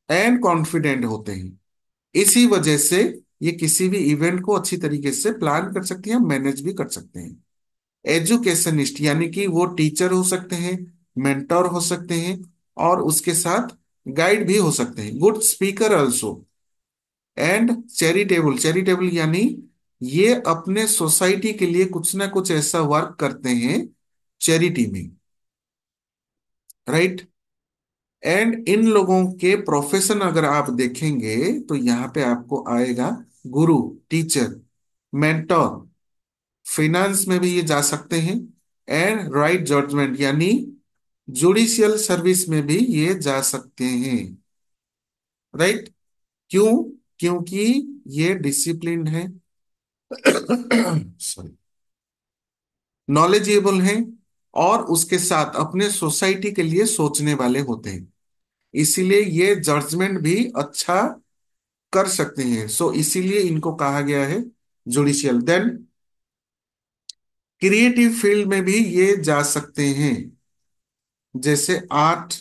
एंड कॉन्फिडेंट होते हैं। इसी वजह से ये किसी भी इवेंट को अच्छी तरीके से प्लान कर सकते हैं, मैनेज भी कर सकते हैं। एजुकेशनिस्ट, यानी कि वो टीचर हो सकते हैं, मेंटर हो सकते हैं, और उसके साथ गाइड भी हो सकते हैं। Good speaker also, and charitable. Charitable यानी ये अपने सोसाइटी के लिए कुछ ना कुछ ऐसा वर्क करते हैं चैरिटी में, राइट। एंड इन लोगों के प्रोफेशन अगर आप देखेंगे तो यहाँ पे आपको आएगा गुरु, टीचर, मेंटोर। फाइनेंस में भी ये जा सकते हैं, एंड राइट जजमेंट यानी जुडिशियल सर्विस में भी ये जा सकते हैं, राइट। क्यों? क्योंकि ये डिसिप्लिन है, सॉरी, नॉलेजेबल हैं, और उसके साथ अपने सोसाइटी के लिए सोचने वाले होते हैं। इसीलिए ये जजमेंट भी अच्छा कर सकते हैं। सो इसीलिए इनको कहा गया है जुडिशियल। देन क्रिएटिव फील्ड में भी ये जा सकते हैं, जैसे आर्ट,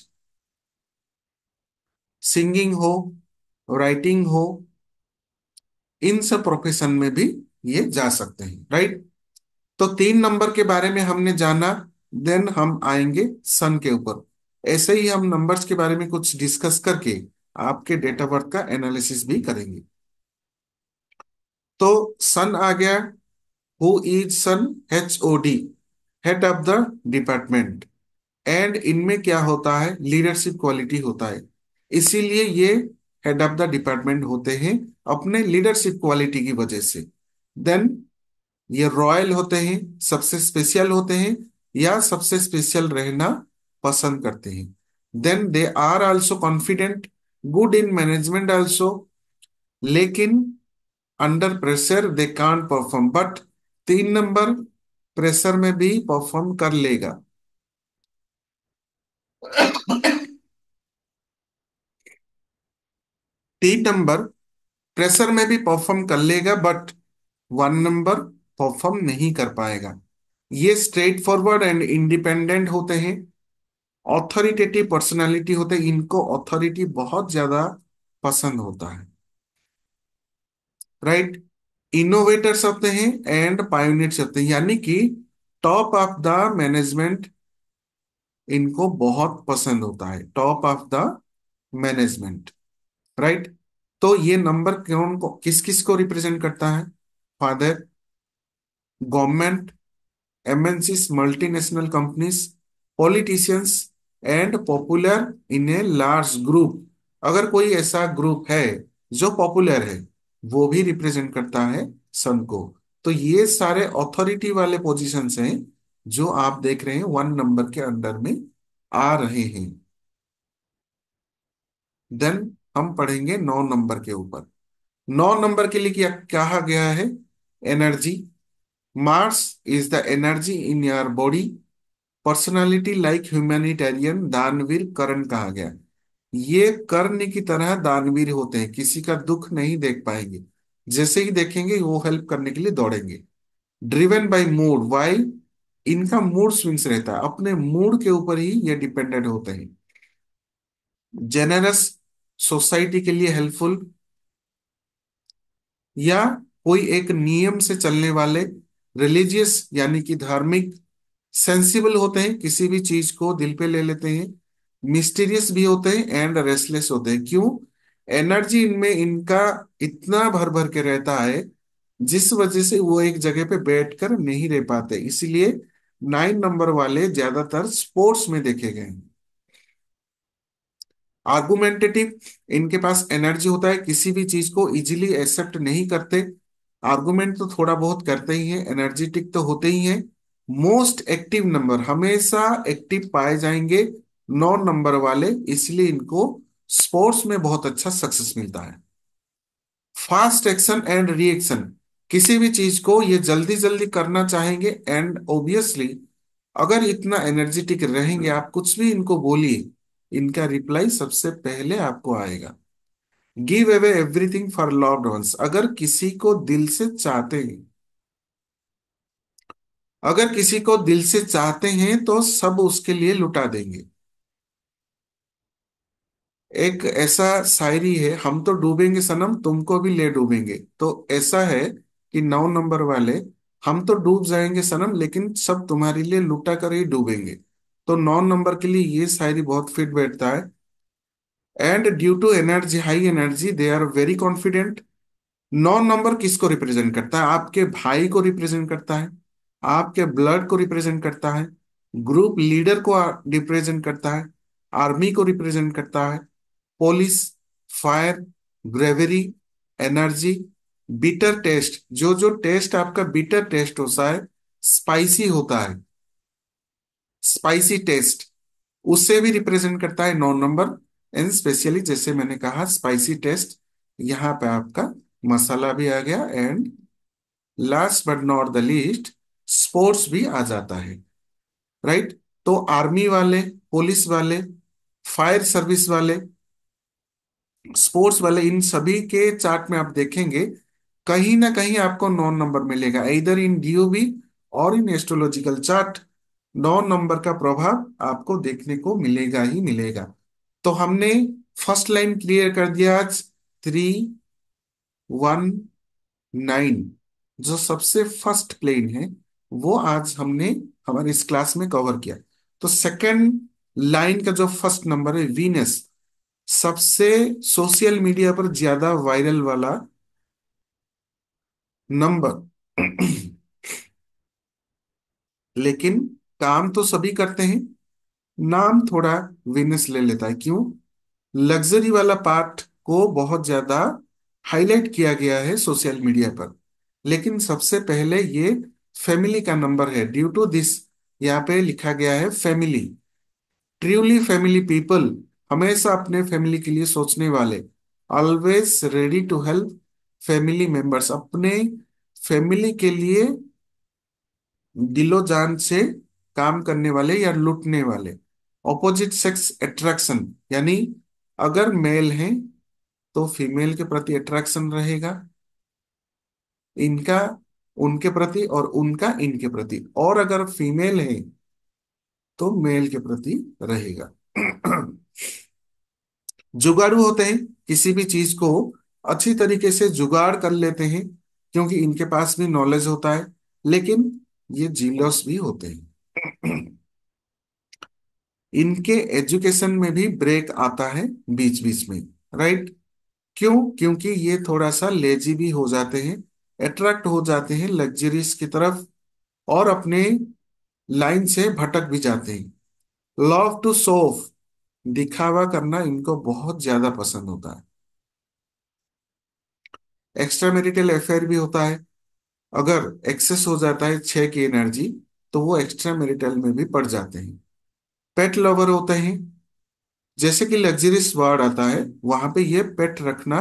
सिंगिंग हो, राइटिंग हो, इन सब प्रोफेशन में भी ये जा सकते हैं, राइट। तो 3 नंबर के बारे में हमने जाना। देन हम आएंगे सन के ऊपर। ऐसे ही हम नंबर्स के बारे में कुछ डिस्कस करके आपके डेट ऑफ बर्थ का एनालिसिस भी करेंगे। तो सन आ गया। Who is sun? HOD, head of the department. And इनमें क्या होता है? लीडरशिप क्वालिटी होता है। इसीलिए ये हेड ऑफ द डिपार्टमेंट होते हैं, अपने लीडरशिप क्वालिटी की वजह से। देन ये रॉयल होते हैं, सबसे स्पेशल होते हैं, या सबसे स्पेशल रहना पसंद करते हैं। Then they are also confident, good in management also, लेकिन under pressure they can't perform. But 3 number pressure में भी परफॉर्म कर लेगा। 3 नंबर प्रेशर में भी परफॉर्म कर लेगा, बट 1 नंबर परफॉर्म नहीं कर पाएगा। ये स्ट्रेट फॉरवर्ड एंड इंडिपेंडेंट होते हैं, ऑथोरिटेटिव पर्सनालिटी होते हैं, इनको ऑथोरिटी बहुत ज्यादा पसंद होता है, राइट। इनोवेटर्स होते हैं एंड पायोनियर्स होते हैं, यानी कि टॉप ऑफ द मैनेजमेंट इनको बहुत पसंद होता है, top of the management, right. तो ये नंबर कौन को, किस किस को रिप्रेजेंट करता है? Father, government, MNCs, multinational companies, politicians, and popular in a large group. अगर कोई ऐसा ग्रुप है जो पॉपुलर है, वो भी रिप्रेजेंट करता है सन को। तो ये सारे अथॉरिटी वाले पोजीशंस हैं जो आप देख रहे हैं 1 नंबर के अंडर में आ रहे हैं। देन हम पढ़ेंगे 9 नंबर के ऊपर। 9 नंबर के लिए क्या कहा गया है? Energy. Mars is the energy in your body, personality like humanitarian, दानवीर, कर्ण कहा गया। ये कर्ण की तरह दानवीर होते हैं, किसी का दुख नहीं देख पाएंगे, जैसे ही देखेंगे वो हेल्प करने के लिए दौड़ेंगे। ड्रिवन बाय मूड, वाई, इनका मूड स्विंग्स रहता है, अपने मूड के ऊपर ही ये डिपेंडेंट होते हैं। जेनरस, सोसाइटी के लिए हेल्पफुल, या कोई एक नियम से चलने वाले। रिलीजियस यानी कि धार्मिक। सेंसिबल होते हैं, किसी भी चीज को दिल पे ले लेते हैं। मिस्टीरियस भी होते हैं एंड रेस्टलेस होते हैं। क्यों? एनर्जी इनमें इनका इतना भर भर के रहता है, जिस वजह से वो एक जगह पे बैठकर नहीं रह पाते, इसीलिए 9 नंबर वाले ज्यादातर स्पोर्ट्स में देखे गए हैं। आर्गुमेंटेटिव, इनके पास एनर्जी होता है, किसी भी चीज को इजीली एक्सेप्ट नहीं करते। आर्गुमेंट तो थोड़ा बहुत करते ही हैं, एनर्जेटिक तो होते ही हैं। मोस्ट एक्टिव नंबर, हमेशा एक्टिव पाए जाएंगे 9 नंबर वाले, इसलिए इनको स्पोर्ट्स में बहुत अच्छा सक्सेस मिलता है। फास्ट एक्शन एंड रिएक्शन, किसी भी चीज को ये जल्दी जल्दी करना चाहेंगे, एंड ऑब्वियसली अगर इतना एनर्जेटिक रहेंगे, आप कुछ भी इनको बोलिए, इनका रिप्लाई सबसे पहले आपको आएगा। Give away everything for loved ones, अगर किसी को दिल से चाहते हैं, अगर किसी को दिल से चाहते हैं तो सब उसके लिए लुटा देंगे। एक ऐसा शायरी है, हम तो डूबेंगे सनम तुमको भी ले डूबेंगे, तो ऐसा है कि 9 नंबर वाले, हम तो डूब जाएंगे सनम लेकिन सब तुम्हारे लिए लुटा कर ही डूबेंगे। तो 9 नंबर के लिए ये शायरी बहुत फिट बैठता है। And due to energy, high energy, they are very confident. 9 number किसको रिप्रेजेंट करता है? आपके भाई को रिप्रेजेंट करता है, आपके ब्लड को रिप्रेजेंट करता है, ग्रुप लीडर को रिप्रेजेंट करता है, आर्मी को रिप्रेजेंट करता है, police, fire, bravery, energy, bitter taste, जो जो टेस्ट आपका बिटर टेस्ट होता है, स्पाइसी होता है, स्पाइसी टेस्ट, उससे भी रिप्रेजेंट करता है 9 नंबर। एंड स्पेशली जैसे मैंने कहा स्पाइसी टेस्ट, यहाँ पे आपका मसाला भी आ गया, and last but not the least sports भी आ जाता है। राइट? तो आर्मी वाले, पुलिस वाले, फायर सर्विस वाले, स्पोर्ट्स वाले, इन सभी के चार्ट में आप देखेंगे कहीं ना कहीं आपको 9 नंबर मिलेगा, इधर इन डीओबी और इन एस्ट्रोलॉजिकल चार्ट। 9 नंबर का प्रभाव आपको देखने को मिलेगा ही मिलेगा। तो हमने फर्स्ट लाइन क्लियर कर दिया आज। 3, 1, 9 जो सबसे फर्स्ट प्लेन है, वो आज हमने हमारे इस क्लास में कवर किया। तो सेकंड लाइन का जो फर्स्ट नंबर है वीनस, सबसे सोशल मीडिया पर ज्यादा वायरल वाला नंबर लेकिन काम तो सभी करते हैं, नाम थोड़ा वीनस ले लेता है। क्यों? लग्जरी वाला पार्ट को बहुत ज्यादा हाईलाइट किया गया है सोशल मीडिया पर, लेकिन सबसे पहले ये फैमिली का नंबर है। ड्यू टू दिस यहाँ पे लिखा गया है फैमिली। ट्रूली फैमिली पीपल, हमेशा अपने फैमिली के लिए सोचने वाले, always ready to help family members, अपने फैमिली के लिए दिलो जान से काम करने वाले या लूटने वाले। ऑपोजिट सेक्स अट्रैक्शन, यानी अगर मेल हैं तो फीमेल के प्रति अट्रैक्शन रहेगा इनका उनके प्रति, और उनका इनके प्रति, और अगर फीमेल है तो मेल के प्रति रहेगा। जुगाड़ू होते हैं, किसी भी चीज को अच्छी तरीके से जुगाड़ कर लेते हैं, क्योंकि इनके पास भी नॉलेज होता है, लेकिन ये जीलस भी होते हैं। इनके एजुकेशन में भी ब्रेक आता है बीच बीच में। राइट? क्यों? क्योंकि ये थोड़ा सा लेजी भी हो जाते हैं, अट्रैक्ट हो जाते हैं लग्जरीज की तरफ, और अपने लाइन से भटक भी जाते हैं। लव टू शो ऑफ, दिखावा करना इनको बहुत ज्यादा पसंद होता है। एक्स्ट्रा मैरिटल अफेयर भी होता है, अगर एक्सेस हो जाता है 6 की एनर्जी, तो वो एक्स्ट्रा मैरिटल में भी पड़ जाते हैं। पेट लवर होते हैं, जैसे कि लग्जरियस वर्ड आता है वहां पे ये पेट रखना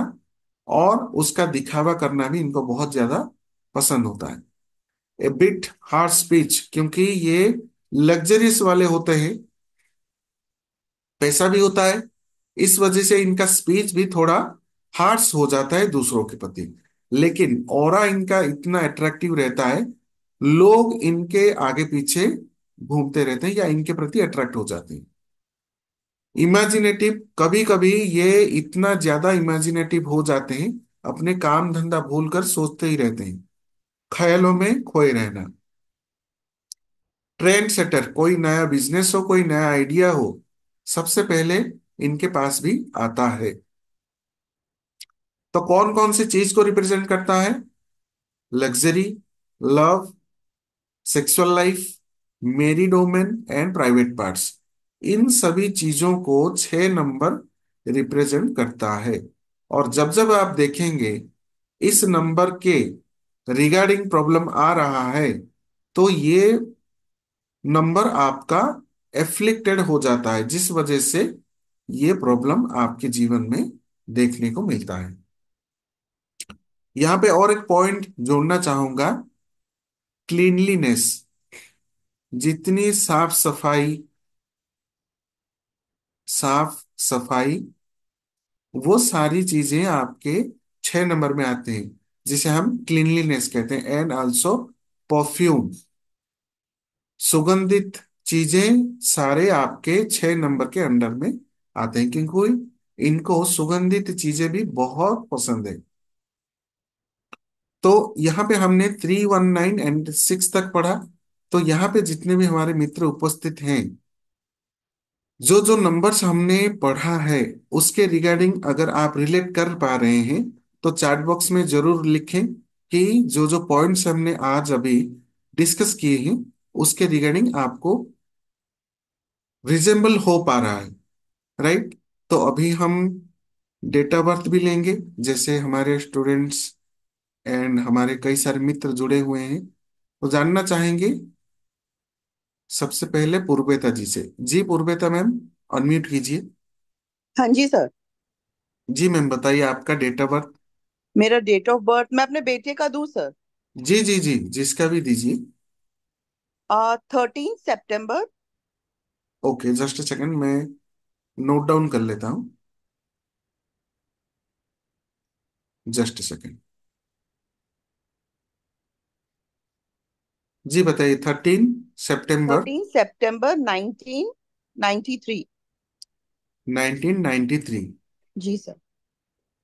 और उसका दिखावा करना भी इनको बहुत ज्यादा पसंद होता है। ए बिट हार्श स्पीच, क्योंकि ये लग्जरियस वाले होते हैं, पैसा भी होता है, इस वजह से इनका स्पीच भी थोड़ा हार्श हो जाता है दूसरों के प्रति। लेकिन ऑरा इनका इतना अट्रैक्टिव रहता है, लोग इनके आगे पीछे घूमते रहते हैं या इनके प्रति अट्रैक्ट हो जाते हैं। इमेजिनेटिव, कभी कभी ये इतना ज्यादा इमेजिनेटिव हो जाते हैं, अपने काम धंधा भूलकर सोचते ही रहते हैं, ख्यालों में खोए रहना। ट्रेंड सेटर, कोई नया बिजनेस हो, कोई नया आइडिया हो, सबसे पहले इनके पास भी आता है। तो कौन कौन सी चीज को रिप्रेजेंट करता है? लग्जरी, लव, सेक्सुअल लाइफ, मेरी डोमेन एंड प्राइवेट पार्ट्स। इन सभी चीजों को 6 नंबर रिप्रेजेंट करता है। और जब जब आप देखेंगे इस नंबर के रिगार्डिंग प्रॉब्लम आ रहा है, तो ये नंबर आपका एफ्लिक्टेड हो जाता है, जिस वजह से ये प्रॉब्लम आपके जीवन में देखने को मिलता है। यहां पे और एक पॉइंट जोड़ना चाहूंगा, क्लीनलीनेस। जितनी साफ सफाई, साफ सफाई, वो सारी चीजें आपके 6 नंबर में आते हैं, जिसे हम क्लीनलीनेस कहते हैं। एंड आल्सो परफ्यूम, सुगंधित चीजें सारे आपके 6 नंबर के अंडर में आते हैं, क्योंकि इनको सुगंधित चीजें भी बहुत पसंद है। तो यहाँ पे हमने 3, 1, 9 एंड 6 तक पढ़ा। तो यहाँ पे जितने भी हमारे मित्र उपस्थित हैं, जो जो नंबर्स हमने पढ़ा है उसके रिगार्डिंग अगर आप रिलेट कर पा रहे हैं, तो चैट बॉक्स में जरूर लिखें कि जो जो पॉइंट्स हमने आज अभी डिस्कस किए हैं उसके रिगार्डिंग आपको रिजेंबल हो पा रहा है, राइट। तो अभी हम डेट ऑफ बर्थ भी लेंगे, जैसे हमारे स्टूडेंट्स एंड हमारे कई सारे मित्र जुड़े हुए हैं, तो जानना चाहेंगे सबसे पहले पूर्वेता जी से। जी पूर्वेता मैम, अनम्यूट कीजिए। हाँ जी सर। जी मैम, बताइए आपका डेट ऑफ बर्थ। मेरा डेट ऑफ बर्थ मैं अपने बेटे का दूं सर? जी जी जी, जिसका भी दीजिए। 13 सितंबर। ओके, जस्ट सेकंड, मैं नोट डाउन कर लेता हूँ। Just second. जी बताइए, 13 सितंबर 13 सितंबर 1993। 1993। जी सर।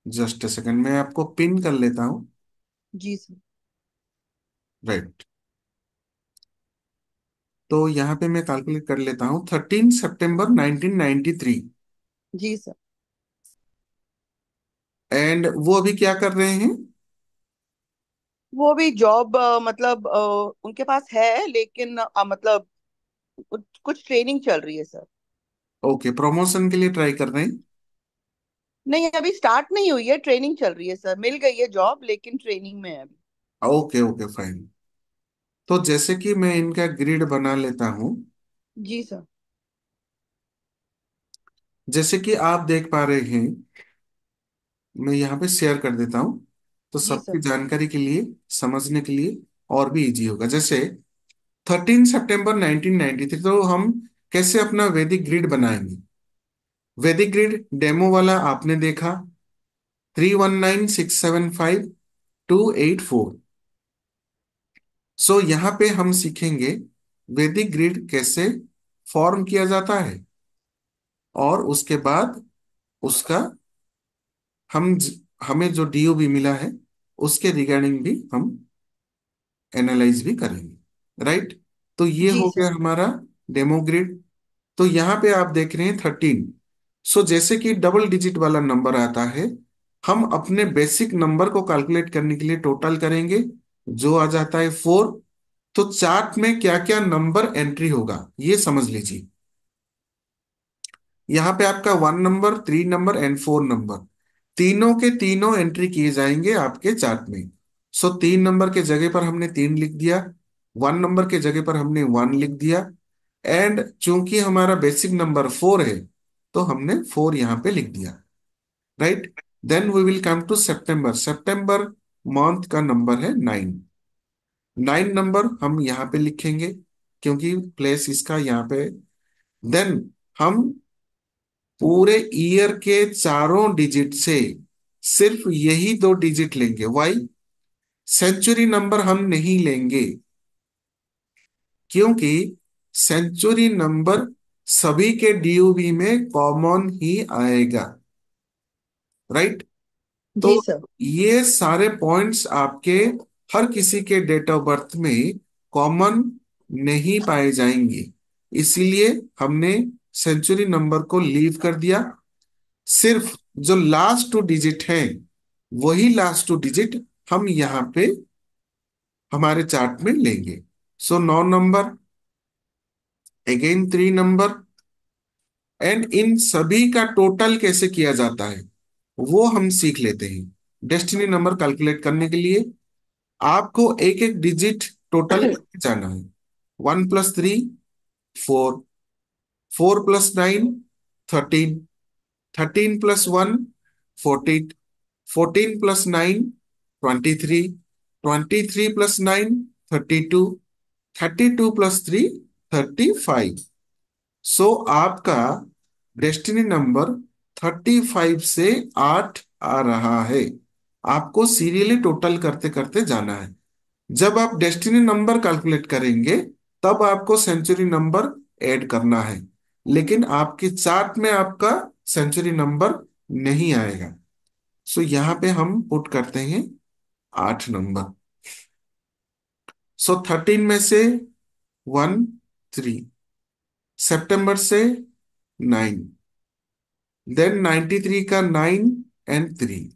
जस्ट सेकंड, मैं आपको पिन कर लेता हूँ। जी सर। राइट। तो यहाँ पे मैं कैलकुलेट कर लेता हूँ, 13 सितंबर 1993। जी सर। एंड वो अभी क्या कर रहे हैं? वो भी जॉब मतलब उनके पास है, लेकिन मतलब कुछ ट्रेनिंग चल रही है सर। ओके, प्रमोशन के लिए ट्राई कर रहे हैं। नहीं, अभी स्टार्ट नहीं हुई है, ट्रेनिंग चल रही है सर। मिल गई है जॉब, लेकिन ट्रेनिंग में है अभी। Okay okay fine. तो जैसे कि मैं इनका ग्रिड बना लेता हूँ, जी सर। जैसे कि आप देख पा रहे हैं, मैं यहाँ पे शेयर कर देता हूँ, तो जी सबकी सर। जानकारी के लिए, समझने के लिए और भी इजी होगा। जैसे 13 सितंबर 1993, तो हम कैसे अपना वैदिक ग्रिड बनाएंगे? वैदिक ग्रिड डेमो वाला आपने देखा, 3, 1, 9, 6, 7, 5, 2, 8, 4। सो यहाँ पे हम सीखेंगे वैदिक ग्रिड कैसे फॉर्म किया जाता है, और उसके बाद उसका हम हमें जो डीओबी मिला है उसके रिगार्डिंग भी हम एनालाइज भी करेंगे, राइट। तो ये जी हो गया सर। हमारा डेमो ग्रिड। तो यहाँ पे आप देख रहे हैं 13। सो जैसे कि डबल डिजिट वाला नंबर आता है, हम अपने बेसिक नंबर को कैलकुलेट करने के लिए टोटल करेंगे, जो आ जाता है 4। तो चार्ट में क्या क्या नंबर एंट्री होगा ये समझ लीजिए। यहाँ पे आपका 1 नंबर, 3 नंबर एंड 4 नंबर, तीनों के तीनों एंट्री किए जाएंगे आपके चार्ट में। सो 3 नंबर के जगह पर हमने 3 लिख दिया, 1 नंबर के जगह पर हमने 1 लिख दिया, एंड चूंकि हमारा बेसिक नंबर 4 है, तो हमने 4 यहाँ पे लिख दिया, right. Then we will come to September. सितंबर मंथ का नंबर है 9। 9 नंबर हम यहाँ पे लिखेंगे, क्योंकि प्लेस इसका यहाँ पे। देन हम पूरे ईयर के चारों डिजिट से सिर्फ यही दो डिजिट लेंगे। वाई? सेंचुरी नंबर हम नहीं लेंगे, क्योंकि सेंचुरी नंबर सभी के डीयूबी में कॉमन ही आएगा। राइट? तो जी सर। ये सारे पॉइंट्स आपके हर किसी के डेट ऑफ बर्थ में कॉमन नहीं पाए जाएंगे, इसीलिए हमने सेंचुरी नंबर को लीव कर दिया। सिर्फ जो लास्ट टू डिजिट है, वही लास्ट टू डिजिट हम यहाँ पे हमारे चार्ट में लेंगे। सो 9 number, again 3 number, and in सभी का टोटल कैसे किया जाता है वो हम सीख लेते हैं। डेस्टिनी नंबर कैलकुलेट करने के लिए आपको एक एक डिजिट टोटल करके जाना है। 1 + 3 4, 4 + 9 13, 13 + 1 14, 14 + 9 23, 23 + 9 32, 32 + 3 35। सो आपका डेस्टिनी नंबर 35 से 8 आ रहा है। आपको सीरियली टोटल करते करते जाना है। जब आप डेस्टिनी नंबर कैलकुलेट करेंगे तब आपको सेंचुरी नंबर ऐड करना है, लेकिन आपके चार्ट में आपका सेंचुरी नंबर नहीं आएगा। सो यहां पे हम पुट करते हैं 8 नंबर। सो 13 में से 1 3, सितंबर से 9, देन 93 का 9 और 3,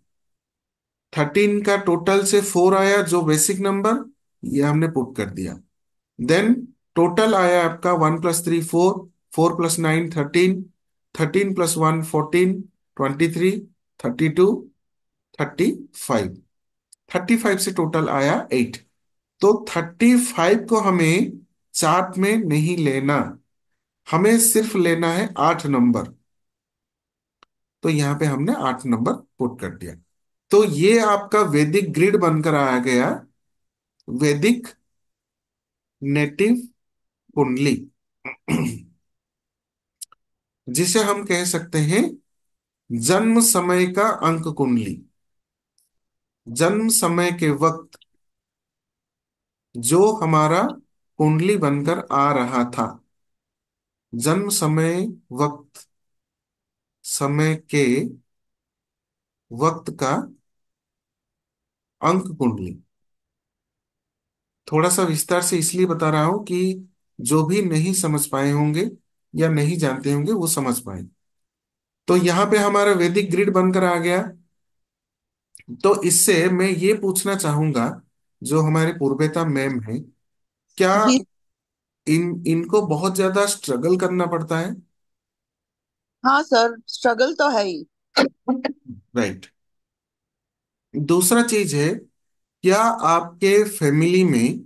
13 का टोटल से 4 आया जो बेसिक नंबर, ये हमने पुट कर दिया। देन टोटल आया आपका 1 + 3 4, 4 + 9 13, 13 + 1 14, 23, 32, 35, 35 से टोटल आया 8। तो 35 को हमें चार्ट में नहीं लेना, हमें सिर्फ लेना है 8 नंबर। तो यहां पे हमने 8 नंबर पुट कर दिया। तो ये आपका वैदिक ग्रिड बनकर आ गया, वैदिक नेटिव कुंडली, जिसे हम कह सकते हैं जन्म समय का अंक कुंडली। जन्म समय के वक्त जो हमारा कुंडली बनकर आ रहा था, जन्म समय वक्त, समय के वक्त का अंक कुंडली। थोड़ा सा विस्तार से इसलिए बता रहा हूं कि जो भी नहीं समझ पाए होंगे या नहीं जानते होंगे वो समझ पाए। तो यहाँ पे हमारा वैदिक ग्रिड बनकर आ गया। तो इससे मैं ये पूछना चाहूंगा, जो हमारे पूर्वेता मैम है, क्या जी। इनको बहुत ज्यादा स्ट्रगल करना पड़ता है? हाँ सर, स्ट्रगल तो है ही। राइट। दूसरा चीज है, क्या आपके फैमिली में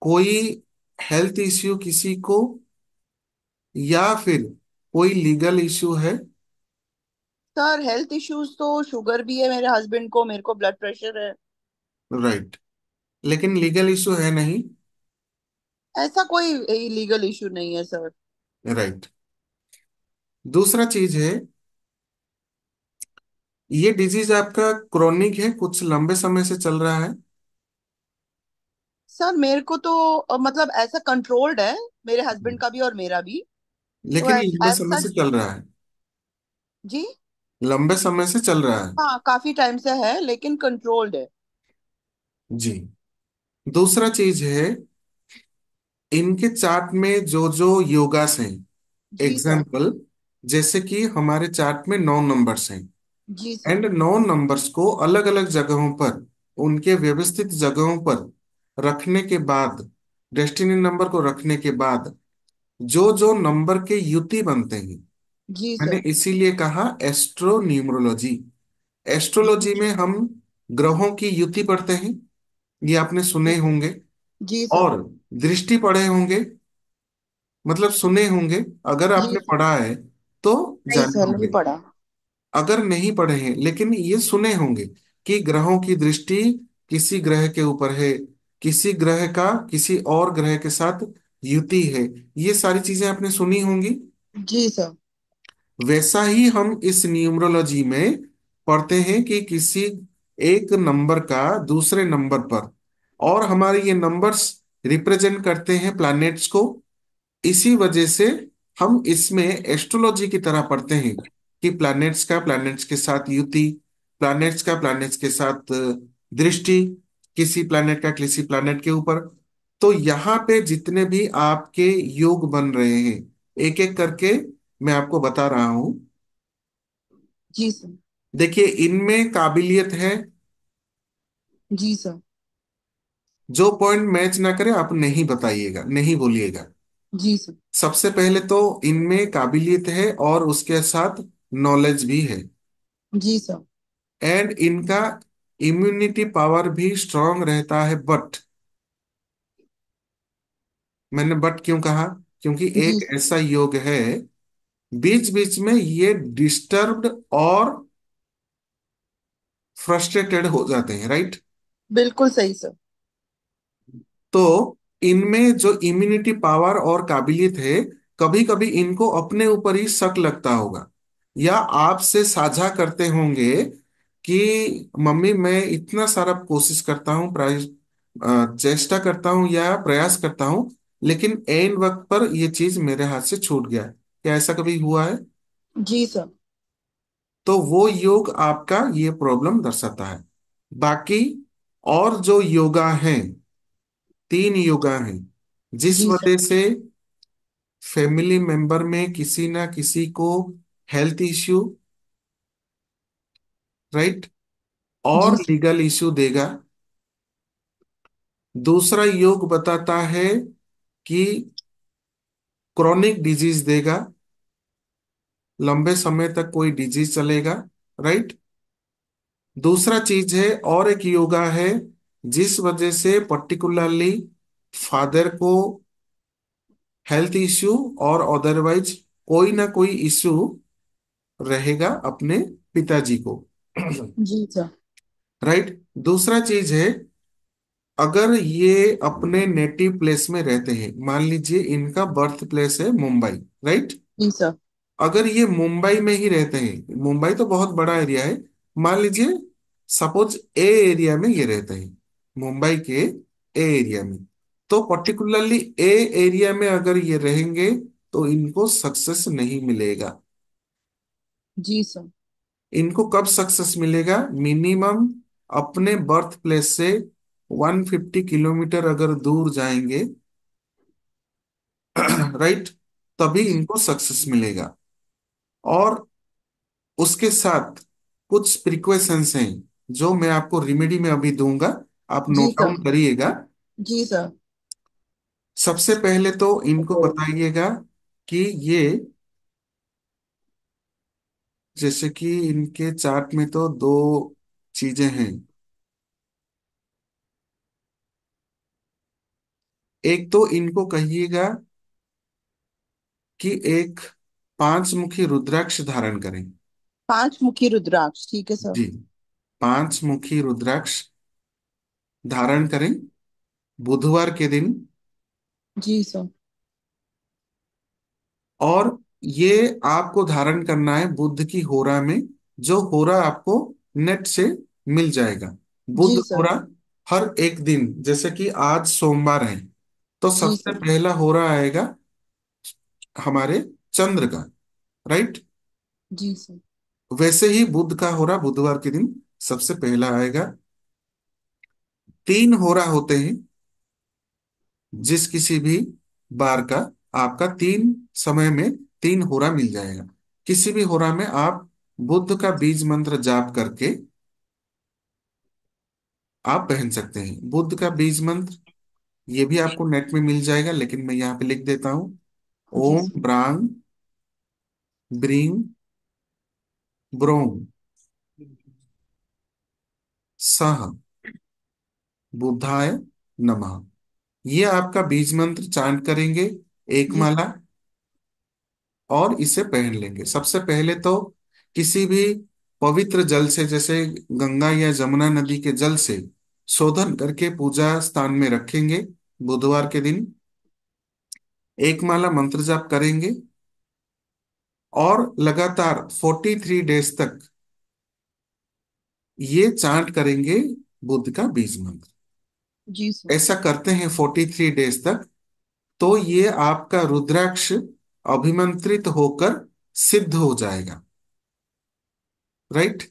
कोई हेल्थ इश्यू किसी को, या फिर कोई लीगल इश्यू है? सर हेल्थ इश्यूज तो शुगर भी है मेरे हस्बैंड को, मेरे को ब्लड प्रेशर है। राइट। लेकिन लीगल इश्यू है नहीं? ऐसा कोई लीगल इशू नहीं है सर। राइट। दूसरा चीज है, ये डिजीज आपका क्रोनिक है, कुछ लंबे समय से चल रहा है? सर मेरे को तो मतलब ऐसा कंट्रोल्ड है, मेरे हस्बैंड का भी और मेरा भी। तो लेकिन एज लंबे समय से सच। चल रहा है? जी। लंबे समय से चल रहा है। हाँ काफी टाइम से है लेकिन कंट्रोल्ड है। जी। दूसरा चीज है, इनके चार्ट में जो जो योगास हैं, जी सर। एग्जाम्पल, जैसे कि हमारे चार्ट में 9 नंबर्स हैं, जी सर। एंड 9 नंबर्स को अलग अलग जगहों पर, उनके व्यवस्थित जगहों पर रखने के बाद, डेस्टिनी नंबर को रखने के बाद जो जो नंबर के युति बनते हैं, जी मैंने सर। इसीलिए कहा एस्ट्रो न्यूमरोलॉजी। एस्ट्रोलॉजी में हम ग्रहों की युति पढ़ते हैं, ये आपने सुने होंगे, जी सर। और दृष्टि पढ़े होंगे, मतलब सुने होंगे। अगर जी आपने सर। पढ़ा है तो नहीं जाने सर, नहीं होंगे, पढ़ा। अगर नहीं पढ़े हैं लेकिन ये सुने होंगे कि ग्रहों की दृष्टि किसी ग्रह के ऊपर है, किसी ग्रह का किसी और ग्रह के साथ युति है। ये सारी चीजें आपने सुनी होंगी। जी सर। वैसा ही हम इस न्यूमरोलॉजी में पढ़ते हैं कि किसी एक नंबर का दूसरे नंबर पर, और हमारे ये नंबर्स रिप्रेजेंट करते हैं प्लैनेट्स को। इसी वजह से हम इसमें एस्ट्रोलॉजी की तरह पढ़ते हैं कि प्लैनेट्स का प्लैनेट्स के साथ युति, प्लैनेट्स का प्लैनेट्स के साथ दृष्टि, किसी प्लैनेट का किसी प्लैनेट के ऊपर। तो यहाँ पे जितने भी आपके योग बन रहे हैं, एक एक करके मैं आपको बता रहा हूं। जी सर। देखिए, इनमें काबिलियत है। जी सर। जो पॉइंट मैच ना करे आप नहीं बताइएगा, नहीं बोलिएगा। जी सर। सबसे पहले तो इनमें काबिलियत है और उसके साथ नॉलेज भी है। जी सर। एंड इनका इम्यूनिटी पावर भी स्ट्रांग रहता है। बट मैंने बट क्यों कहा? क्योंकि जी एक सर। ऐसा योग है, बीच बीच में ये डिस्टर्ब्ड और फ्रस्ट्रेटेड हो जाते हैं, राइट? बिल्कुल सही सर। तो इनमें जो इम्यूनिटी पावर और काबिलियत है, कभी कभी इनको अपने ऊपर ही शक लगता होगा, या आपसे साझा करते होंगे कि मम्मी मैं इतना सारा कोशिश करता हूँ, चेष्टा करता हूँ या प्रयास करता हूँ, लेकिन ऐन वक्त पर ये चीज मेरे हाथ से छूट गया। क्या ऐसा कभी हुआ है? जी सर। तो वो योग आपका ये प्रॉब्लम दर्शाता है। बाकी और जो योगा हैं, 3 योगा हैं, जिस जी सर। वजह से फैमिली मेंबर में किसी ना किसी को हेल्थ इश्यू, राइट, जी और सर। लीगल इश्यू देगा। दूसरा योग बताता है कि क्रॉनिक डिजीज देगा, लंबे समय तक कोई डिजीज चलेगा, राइट। दूसरा चीज है, और एक योगा है जिस वजह से पर्टिकुलरली फादर को हेल्थ इश्यू और अदरवाइज कोई ना कोई इश्यू रहेगा अपने पिताजी को। जी सर। राइट। दूसरा चीज है, अगर ये अपने नेटिव प्लेस में रहते हैं, मान लीजिए इनका बर्थ प्लेस है मुंबई, राइट। जी सर। अगर ये मुंबई में ही रहते हैं, मुंबई तो बहुत बड़ा एरिया है, मान लीजिए सपोज ए एरिया में ये रहते हैं, मुंबई के ए एरिया में, तो पर्टिकुलरली ए एरिया में अगर ये रहेंगे तो इनको सक्सेस नहीं मिलेगा। जी सर। इनको कब सक्सेस मिलेगा? मिनिमम अपने बर्थ प्लेस से 150 किलोमीटर अगर दूर जाएंगे, राइट, तभी जी। इनको सक्सेस मिलेगा। और उसके साथ कुछ प्रिकॉशंस हैं जो मैं आपको रेमेडी में अभी दूंगा, आप जी नोट सर। डाउन करिएगा। जी सर। सबसे पहले तो इनको बताइएगा कि ये, जैसे कि इनके चार्ट में तो 2 चीजें हैं। एक तो इनको कहिएगा कि एक 5 मुखी रुद्राक्ष धारण करें। 5 मुखी रुद्राक्ष, ठीक है सर। जी, 5 मुखी रुद्राक्ष धारण करें बुधवार के दिन। जी सर। और ये आपको धारण करना है बुध की होरा में, जो होरा आपको नेट से मिल जाएगा। बुध जी सर। होरा हर एक दिन, जैसे कि आज सोमवार है, तो जी सबसे सर। पहला होरा आएगा हमारे चंद्र का, राइट। जी सर। वैसे ही बुध का होरा बुधवार के दिन सबसे पहला आएगा। 3 होरा होते हैं, जिस किसी भी बार का आपका 3 समय में 3 होरा मिल जाएगा। किसी भी होरा में आप बुद्ध का बीज मंत्र जाप करके आप पहन सकते हैं। बुद्ध का बीज मंत्र ये भी आपको नेट में मिल जाएगा, लेकिन मैं यहाँ पे लिख देता हूँ। जी ओम सर। ब्रांग ब्रींग ब्रोंग सह बुद्धाय नमः। ये आपका बीज मंत्र चांट करेंगे, एक जी। माला, और इसे पहन लेंगे। सबसे पहले तो किसी भी पवित्र जल से, जैसे गंगा या जमुना नदी के जल से शोधन करके पूजा स्थान में रखेंगे। बुधवार के दिन एक माला मंत्र जाप करेंगे और लगातार 43 डेज तक ये चांट करेंगे बुद्ध का बीज मंत्र। जी सर। ऐसा करते हैं 43 डेज तक, तो ये आपका रुद्राक्ष अभिमंत्रित होकर सिद्ध हो जाएगा। राइट।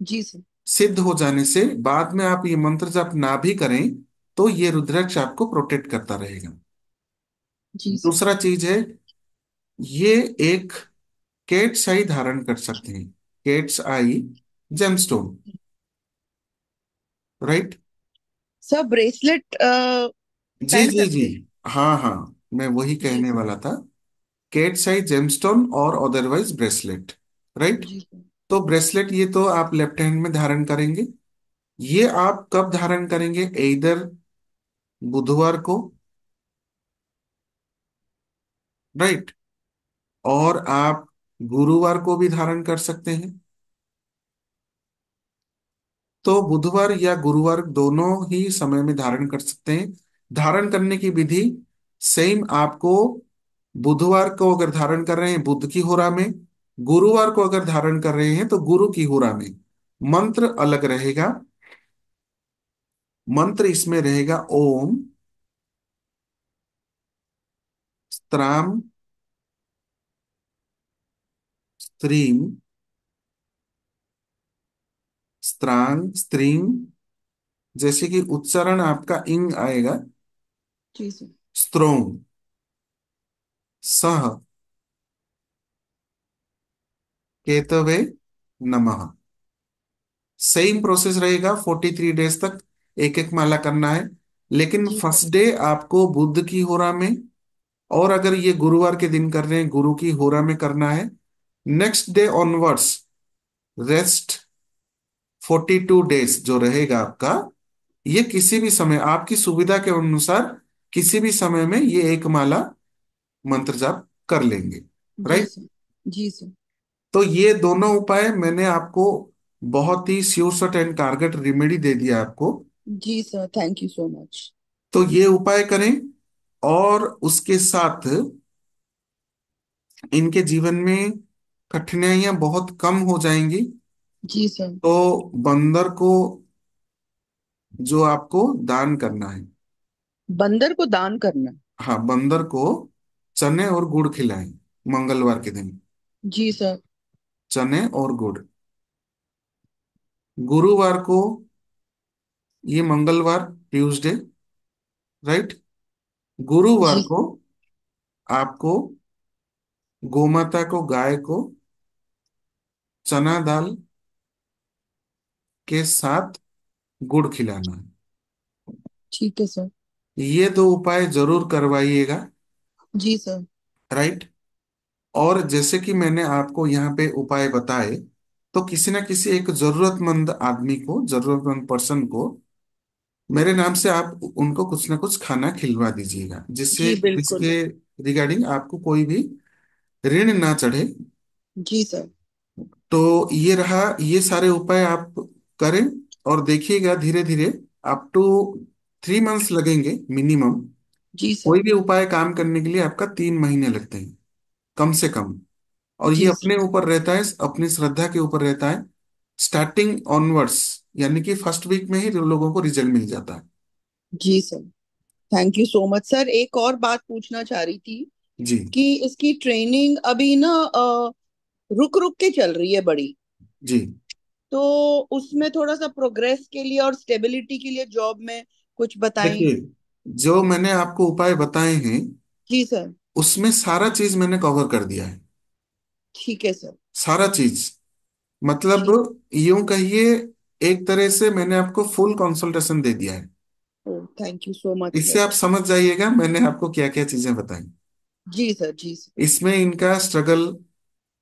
जी सर। सिद्ध हो जाने से बाद में आप ये मंत्र जाप ना भी करें तो ये रुद्राक्ष आपको प्रोटेक्ट करता रहेगा। जी सर। दूसरा चीज है, ये एक केट्स आई धारण कर सकते हैं। केट्स आई जेमस्टोन। राइट। सर ब्रेसलेट जी पहन जी जी। सकते हैं? हाँ हाँ, मैं वही जी कहने सर। वाला था। केट्स आई जेमस्टोन और अदरवाइज ब्रेसलेट। राइट। जी सर। तो ब्रेसलेट ये तो आप लेफ्ट हैंड में धारण करेंगे। ये आप कब धारण करेंगे? इधर बुधवार को। राइट। और आप गुरुवार को भी धारण कर सकते हैं। तो बुधवार या गुरुवार दोनों ही समय में धारण कर सकते हैं। धारण करने की विधि सेम आपको, बुधवार को अगर धारण कर रहे हैं बुध की होरा में, गुरुवार को अगर धारण कर रहे हैं तो गुरु की होरा में। मंत्र अलग रहेगा। मंत्र इसमें रहेगा ओम स्त्राम स्त्रीम स्त्रांग स्त्रीम। जैसे कि उच्चारण आपका इंग आएगा, जी सर। स्त्रोम सह केतवे नमः। सेम प्रोसेस रहेगा 43 डेज तक, एक एक माला करना है। लेकिन जी सर। फर्स्ट डे आपको बुध की होरा में, और अगर ये गुरुवार के दिन कर रहे हैं गुरु की होरा में करना है। Next day onwards rest 42 days जो रहेगा आपका, ये किसी भी समय आपकी सुविधा के अनुसार किसी भी समय में ये एक माला मंत्र जाप कर लेंगे। जी राइट। सर। जी सर। तो ये दोनों उपाय मैंने आपको बहुत ही श्योर शॉट एंड कारगर रेमेडी दे दिया आपको। जी sir, thank you so much. तो ये उपाय करें और उसके साथ इनके जीवन में कठिनाइयां बहुत कम हो जाएंगी। जी सर। तो बंदर को जो आपको दान करना है, बंदर को दान करना? हाँ बंदर को चने और गुड़ खिलाएं मंगलवार के दिन। जी सर। चने और गुड़। गुरुवार को, ये मंगलवार ट्यूसडे, राइट, गुरुवार जी। को आपको गोमाता को, गाय को चना दाल के साथ गुड़ खिलाना है। ठीक है सर। ये दो उपाय जरूर करवाइएगा। जी सर। राइट। और जैसे कि मैंने आपको यहाँ पे उपाय बताए, तो किसी ना किसी एक जरूरतमंद आदमी को, जरूरतमंद पर्सन को मेरे नाम से आप उनको कुछ ना कुछ खाना खिलवा दीजिएगा, जिससे जी बिल्कुल। जिसके रिगार्डिंग आपको कोई भी ऋण ना चढ़े। जी सर। तो ये रहा, ये सारे उपाय आप करें और देखिएगा धीरे धीरे अप टू 3 मंथ्स लगेंगे मिनिमम। जी कोई सर। भी उपाय काम करने के लिए आपका 3 महीने लगते हैं कम से कम। और ये जी अपने सर। ऊपर रहता है, अपनी श्रद्धा के ऊपर रहता है। स्टार्टिंग ऑनवर्ड्स यानी कि फर्स्ट वीक में ही लोगों को रिजल्ट मिल जाता है। जी sir, thank you so much sir. एक और बात पूछना चाह रही थी जी कि इसकी ट्रेनिंग अभी ना रुक रुक के चल रही है बड़ी। जी। तो उसमें थोड़ा सा प्रोग्रेस के लिए और स्टेबिलिटी के लिए जॉब में कुछ बताएं। देखिए, जो मैंने आपको उपाय बताए हैं जी सर। उसमें सारा चीज मैंने कवर कर दिया है। ठीक है सर। सारा चीज, मतलब जी। यूं कहिए, एक तरह से मैंने आपको फुल कंसल्टेशन दे दिया है। थैंक यू सो मच इससे सर। आप समझ जाइएगा मैंने आपको क्या क्या चीजें बताई। जी सर। जी सर। इसमें इनका स्ट्रगल,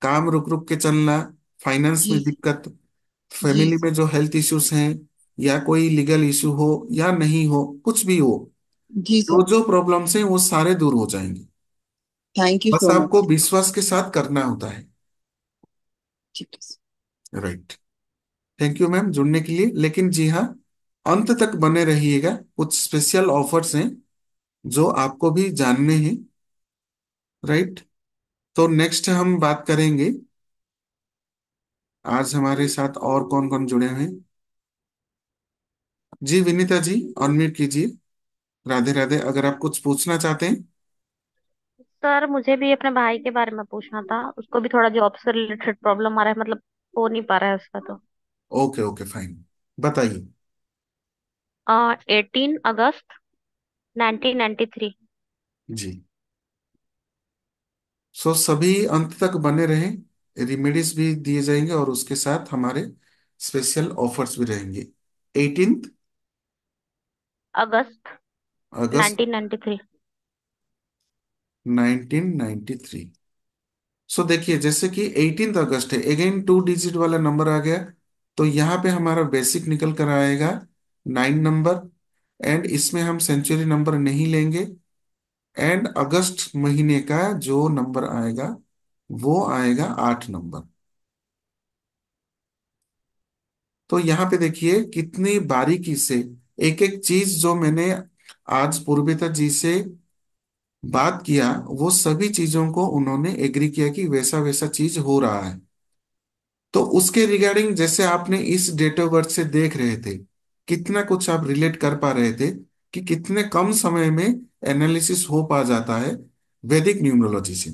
काम रुक रुक के चलना, फाइनेंस जी में दिक्कत, जी फैमिली में जो हेल्थ इश्यूज हैं, या कोई लीगल इशू हो या नहीं हो, कुछ भी हो, जी जो सर। जो प्रॉब्लम्स हैं वो सारे दूर हो जाएंगे। थैंक यू बस सो आपको मच। विश्वास के साथ करना होता है। ठीक है sir. Right. Thank you ma'am जुड़ने के लिए। लेकिन जी हाँ, अंत तक बने रहिएगा, कुछ स्पेशल ऑफर्स हैं जो आपको भी जानने हैं। राइट। तो नेक्स्ट हम बात करेंगे, आज हमारे साथ और कौन कौन जुड़े हुए हैं। जी विनीता जी, अनम्यूट कीजिए। राधे राधे, अगर आप कुछ पूछना चाहते हैं। सर मुझे भी अपने भाई के बारे में पूछना था, उसको भी थोड़ा जॉब से रिलेटेड प्रॉब्लम आ रहा है, मतलब हो नहीं पा रहा है उसका। तो ओके ओके फाइन, बताइए। 18 अगस्त 1993। जी, सो सभी अंत तक बने रहें, रिमेडीज भी दिए जाएंगे और उसके साथ हमारे स्पेशल ऑफर्स भी रहेंगे। 18 अगस्त अगस्त 1993। 1993। सो देखिए, जैसे कि 18 अगस्त है, अगेन 2 डिजिट वाला नंबर आ गया, तो यहाँ पे हमारा बेसिक निकल कर आएगा 9 नंबर। एंड इसमें हम सेंचुरी नंबर नहीं लेंगे। एंड अगस्त महीने का जो नंबर आएगा वो आएगा 8 नंबर। तो यहाँ पे देखिए कितनी बारीकी से एक एक चीज जो मैंने आज पूर्विता जी से बात किया, वो सभी चीजों को उन्होंने एग्री किया कि वैसा वैसा चीज हो रहा है। तो उसके रिगार्डिंग जैसे आपने इस डेट ऑफ बर्थ से देख रहे थे, कितना कुछ आप रिलेट कर पा रहे थे कि कितने कम समय में एनालिसिस हो पा जाता है वैदिक न्यूमरोलॉजी से।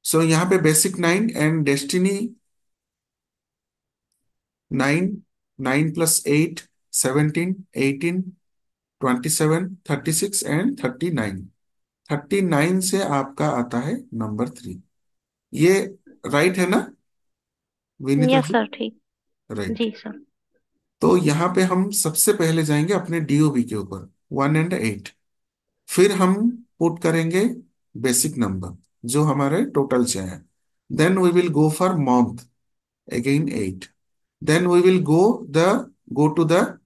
सो यहाँ पे बेसिक 9 एंड डेस्टिनी 9, 9 + 8 17, 18, 27, 36 एंड 39। 39 से आपका आता है नंबर 3। ये राइट है ना विनीता यस जी? सर, ठीक। राइट। जी सर। तो यहाँ पे हम सबसे पहले जाएंगे अपने डीओबी के ऊपर, 1 और 8। फिर हम पुट करेंगे बेसिक नंबर जो हमारे टोटल से है। Then we will go for month, again 8। Then we will go to the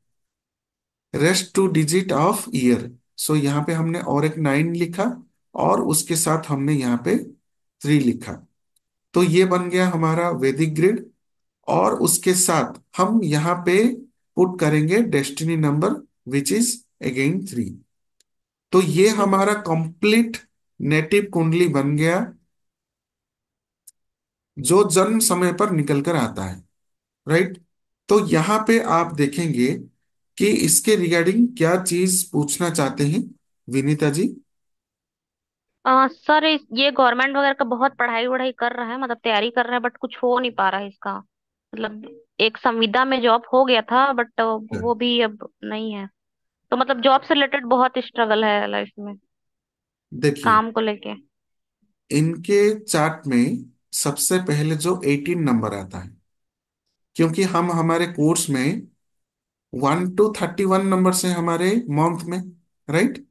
rest 2 digit of year. So यहाँ पे हमने और एक 9 लिखा, और उसके साथ हमने यहाँ पे 3 लिखा। तो ये बन गया हमारा वैदिक ग्रिड। और उसके साथ हम यहाँ पे पुट करेंगे destiny number, which is again 3। तो ये ठीक है। हमारा कंप्लीट नेटिव कुंडली बन गया, जो जन्म समय पर निकल कर आता है। राइट। तो यहाँ पे आप देखेंगे कि इसके रिगार्डिंग क्या चीज पूछना चाहते हैं विनीता जी। सर ये गवर्नमेंट वगैरह का बहुत पढ़ाई वढ़ाई कर रहा है, मतलब तैयारी कर रहा है, बट कुछ हो नहीं पा रहा है इसका। मतलब एक संविदा में जॉब हो गया था, बट वो भी अब नहीं है। तो मतलब जॉब से रिलेटेड बहुत स्ट्रगल है लाइफ में, देखिए, काम को लेके। इनके चार्ट में सबसे पहले जो 18 नंबर आता है, क्योंकि हम हमारे कोर्स में 1 to 31 नंबर से हमारे मंथ में। राइट।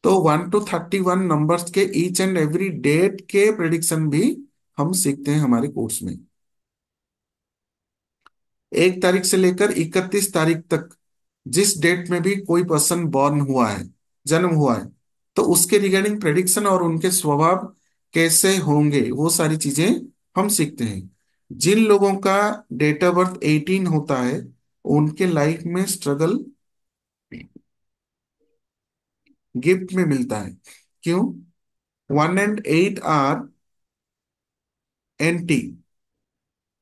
तो 1 to 31 नंबर्स के ईच एंड एवरी डेट के प्रिडिक्शन भी हम सीखते हैं हमारे कोर्स में। 1 तारीख से लेकर 31 तारीख तक जिस डेट में भी कोई पर्सन बॉर्न हुआ है, जन्म हुआ है, तो उसके रिगार्डिंग प्रेडिक्शन और उनके स्वभाव कैसे होंगे वो सारी चीजें हम सीखते हैं। जिन लोगों का डेट ऑफ बर्थ 18 होता है, उनके लाइफ में स्ट्रगल गिफ्ट में मिलता है। क्यों? 1 and 8 आर एंटी,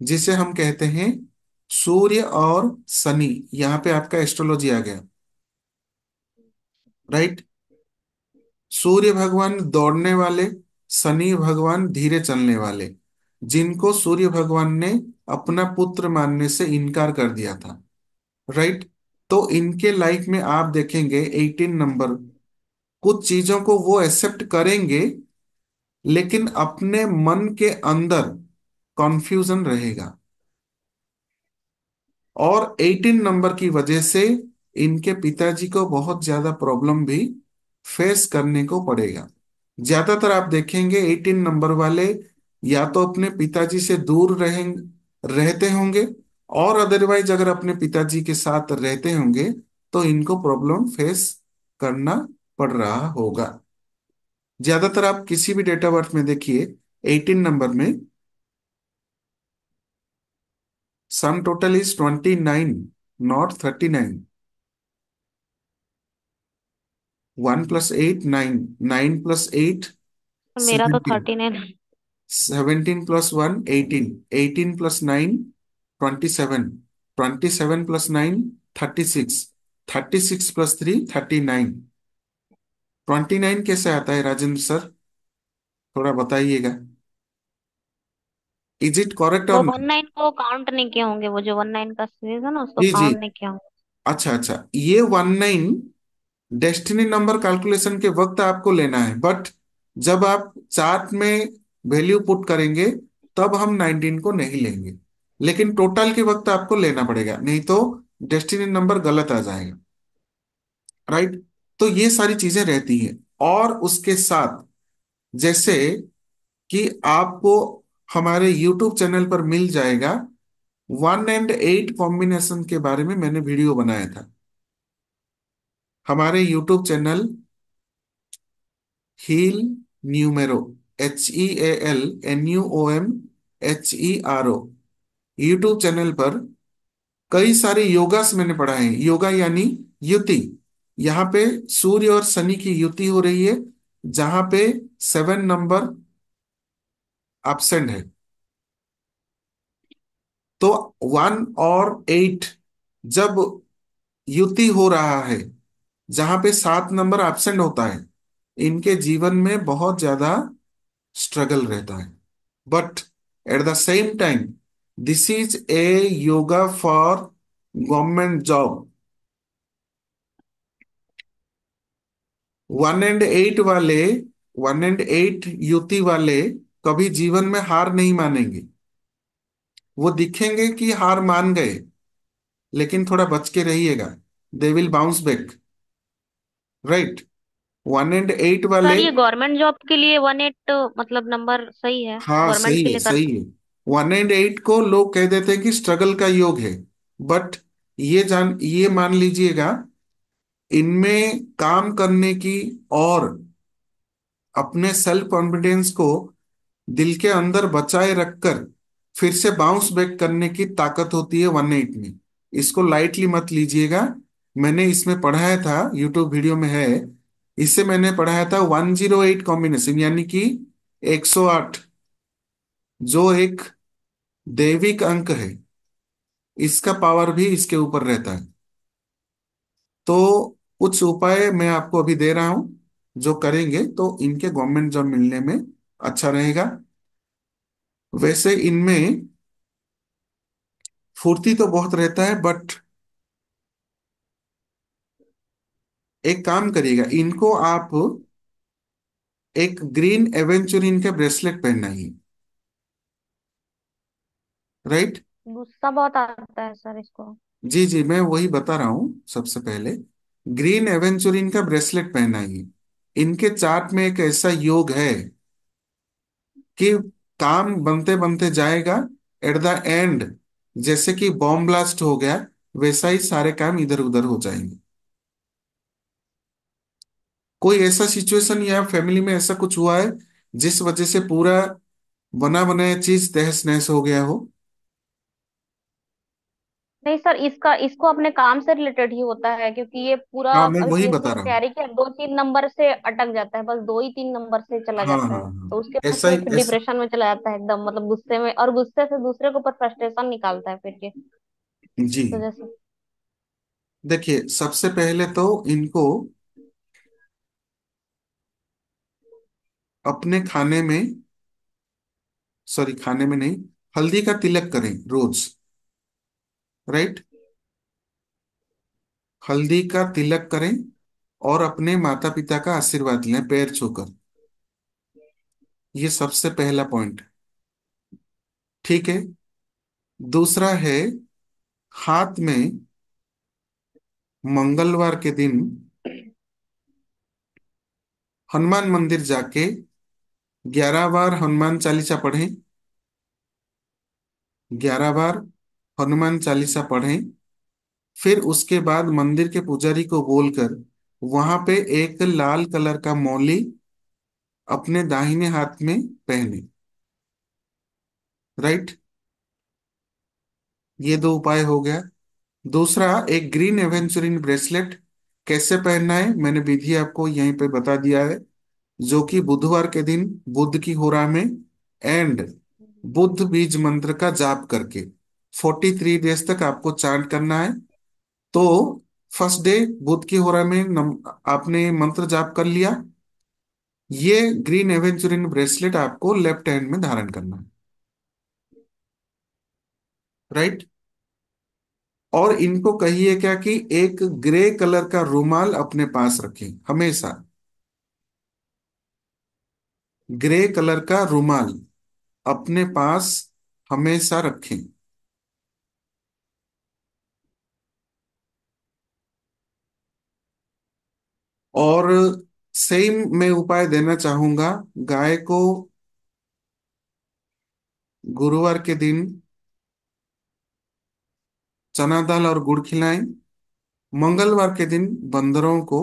जिसे हम कहते हैं सूर्य और शनि। यहाँ पे आपका एस्ट्रोलॉजी आ गया। राइट। सूर्य भगवान दौड़ने वाले, शनि भगवान धीरे चलने वाले, जिनको सूर्य भगवान ने अपना पुत्र मानने से इनकार कर दिया था। राइट। तो इनके लाइफ में आप देखेंगे 18 नंबर, कुछ चीजों को वो एक्सेप्ट करेंगे, लेकिन अपने मन के अंदर कॉन्फ्यूजन रहेगा। और 18 नंबर की वजह से इनके पिताजी को बहुत ज्यादा प्रॉब्लम भी फेस करने को पड़ेगा। ज्यादातर आप देखेंगे 18 नंबर वाले या तो अपने पिताजी से दूर रहते होंगे, और अदरवाइज अगर अपने पिताजी के साथ रहते होंगे तो इनको प्रॉब्लम फेस करना पड़ रहा होगा। ज्यादातर आप किसी भी डेट ऑफ बर्थ में देखिए 18 नंबर में सम टोटल इज 29, नॉट 39। 1 + 8 9, 9 + 8 मेरा तो 17, 39। 17 + 1 18, 18 + 9 27, 27 + 9 36, 36 + 3 39। 29 कैसे आता है राजेंद्र सर, थोड़ा बताइएगा। इज इट करेक्ट और वो वन नहीं? नाइन को काउंट नहीं किए होंगे, वो जो 19 का सीरीज है ना उसको जी जी। काउंट नहीं किया होंगे। अच्छा अच्छा, ये 19 डेस्टिनी नंबर कैलकुलेशन के वक्त आपको लेना है, बट जब आप चार्ट में वैल्यू पुट करेंगे तब हम 19 को नहीं लेंगे, लेकिन टोटल के वक्त आपको लेना पड़ेगा, नहीं तो डेस्टिनी नंबर गलत आ जाएगा। राइट। तो ये सारी चीजें रहती हैं। और उसके साथ जैसे कि आपको हमारे यूट्यूब चैनल पर मिल जाएगा, 1 and 8 कॉम्बिनेशन के बारे में मैंने वीडियो बनाया था। हमारे YouTube channel heal numero, HEALNUOMHERO YouTube channel पर कई सारे योगास मैंने पढ़ाए हैं। योगा यानी युति। यहाँ पे सूर्य और शनि की युति हो रही है, जहां पे 7 नंबर एब्सेंट है। तो 1 और 8 जब युति हो रहा है, जहां पे 7 नंबर एब्सेंट होता है, इनके जीवन में बहुत ज्यादा स्ट्रगल रहता है। But at the same time this is a yoga for government job. 1 and 8 वाले, 1 and 8 युति वाले कभी जीवन में हार नहीं मानेंगे। वो दिखेंगे कि हार मान गए, लेकिन थोड़ा बच के रहिएगा, they will bounce back. Right. 1 and 8 sir वाले, ये गवर्नमेंट जॉब के लिए 18 मतलब नंबर सही है, हाँ गवर्नमेंट सही के है लिए कर। सही है। 1 and 8 को लोग कह देते हैं कि स्ट्रगल का योग है, बट ये मान लीजिएगा, इनमें काम करने की और अपने सेल्फ कॉन्फिडेंस को दिल के अंदर बचाए रखकर फिर से बाउंस बैक करने की ताकत होती है 1 8 में। इसको लाइटली मत लीजिएगा। मैंने इसमें पढ़ाया था, यूट्यूब वीडियो में है। इससे मैंने पढ़ाया था 108 कॉम्बिनेशन, यानी कि 108, जो एक दैविक अंक है, इसका पावर भी इसके ऊपर रहता है। तो कुछ उपाय मैं आपको अभी दे रहा हूं, जो करेंगे तो इनके गवर्नमेंट जॉब मिलने में अच्छा रहेगा। वैसे इनमें फुर्ती तो बहुत रहता है, बट एक काम करिएगा, इनको आप एक ग्रीन एवेंचुरिन का ब्रेसलेट पहनाइए। राइट। गुस्सा बहुत आता है सर इसको। जी जी, मैं वही बता रहा हूं। सबसे पहले ग्रीन एवेंचुरिन का ब्रेसलेट पहनाइए। इनके चार्ट में एक ऐसा योग है कि काम बनते बनते जाएगा, एट द एंड जैसे कि बॉम्ब ब्लास्ट हो गया, वैसा ही सारे काम इधर उधर हो जाएंगे। कोई ऐसा सिचुएशन या फैमिली में ऐसा कुछ हुआ है जिस वजह से पूरा बना बनाया चीज तहस नहस हो गया हो? नहीं सर, इसका इसको अपने काम से रिलेटेड ही होता है, क्योंकि ये पूरा हाँ, मैं अभी वही पीएससी बता की रहा हूँ। तैयारी किया, 2-3 नंबर से अटक जाता है, बस 2 ही 3 नंबर से चला हाँ जाता हाँ है, हाँ, तो उसके बाद ऐसा ही फिर ऐसा। डिप्रेशन में चला जाता है एकदम, मतलब गुस्से में, और गुस्से से दूसरे के ऊपर फ्रस्ट्रेशन निकालता है फिर ये, जी। इस वजह से। देखिए, सबसे पहले तो इनको अपने खाने में, सॉरी खाने में नहीं, हल्दी का तिलक करें रोज। राइट। हल्दी का तिलक करें और अपने माता पिता का आशीर्वाद लें पैर छूकर। ये सबसे पहला पॉइंट। ठीक है। दूसरा है, हाथ में मंगलवार के दिन हनुमान मंदिर जाके 11 बार हनुमान चालीसा पढ़ें। 11 बार हनुमान चालीसा पढ़ें। फिर उसके बाद मंदिर के पुजारी को बोलकर वहां पे एक लाल कलर का मौली अपने दाहिने हाथ में पहने। राइट। ये दो उपाय हो गया। दूसरा, एक ग्रीन एवेंचुरिन ब्रेसलेट कैसे पहनना है, मैंने विधि आपको यहीं पे बता दिया है। जो कि बुधवार के दिन बुध की होरा में एंड बुध बीज मंत्र का जाप करके 43 डेज तक आपको चांट करना है। तो फर्स्ट डे बुध की होरा में आपने मंत्र जाप कर लिया। ये ग्रीन एवेंचुरिन ब्रेसलेट आपको लेफ्ट हैंड में धारण करना है, राइट। और इनको कहिए क्या कि एक ग्रे कलर का रुमाल अपने पास रखें हमेशा। ग्रे कलर का रुमाल अपने पास हमेशा रखें। और सेम मैं उपाय देना चाहूंगा, गाय को गुरुवार के दिन चना दाल और गुड़ खिलाएं। मंगलवार के दिन बंदरों को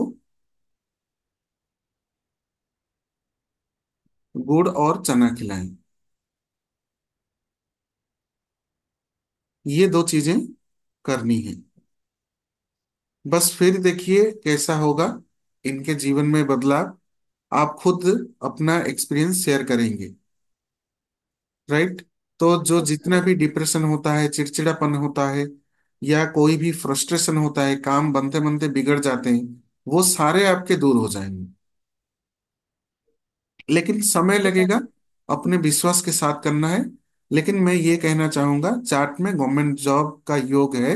गुड़ और चना खिलाएं। ये दो चीजें करनी है। बस फिर देखिए कैसा होगा इनके जीवन में बदलाव। आप खुद अपना एक्सपीरियंस शेयर करेंगे, राइट। तो जो ओके। जितना भी डिप्रेशन होता है, चिड़चिड़ापन होता है, या कोई भी फ्रस्ट्रेशन होता है, काम बनते बनते बिगड़ जाते हैं, वो सारे आपके दूर हो जाएंगे। लेकिन समय ओके सर। लगेगा, अपने विश्वास के साथ करना है। लेकिन मैं ये कहना चाहूंगा, चार्ट में गवर्नमेंट जॉब का योग है।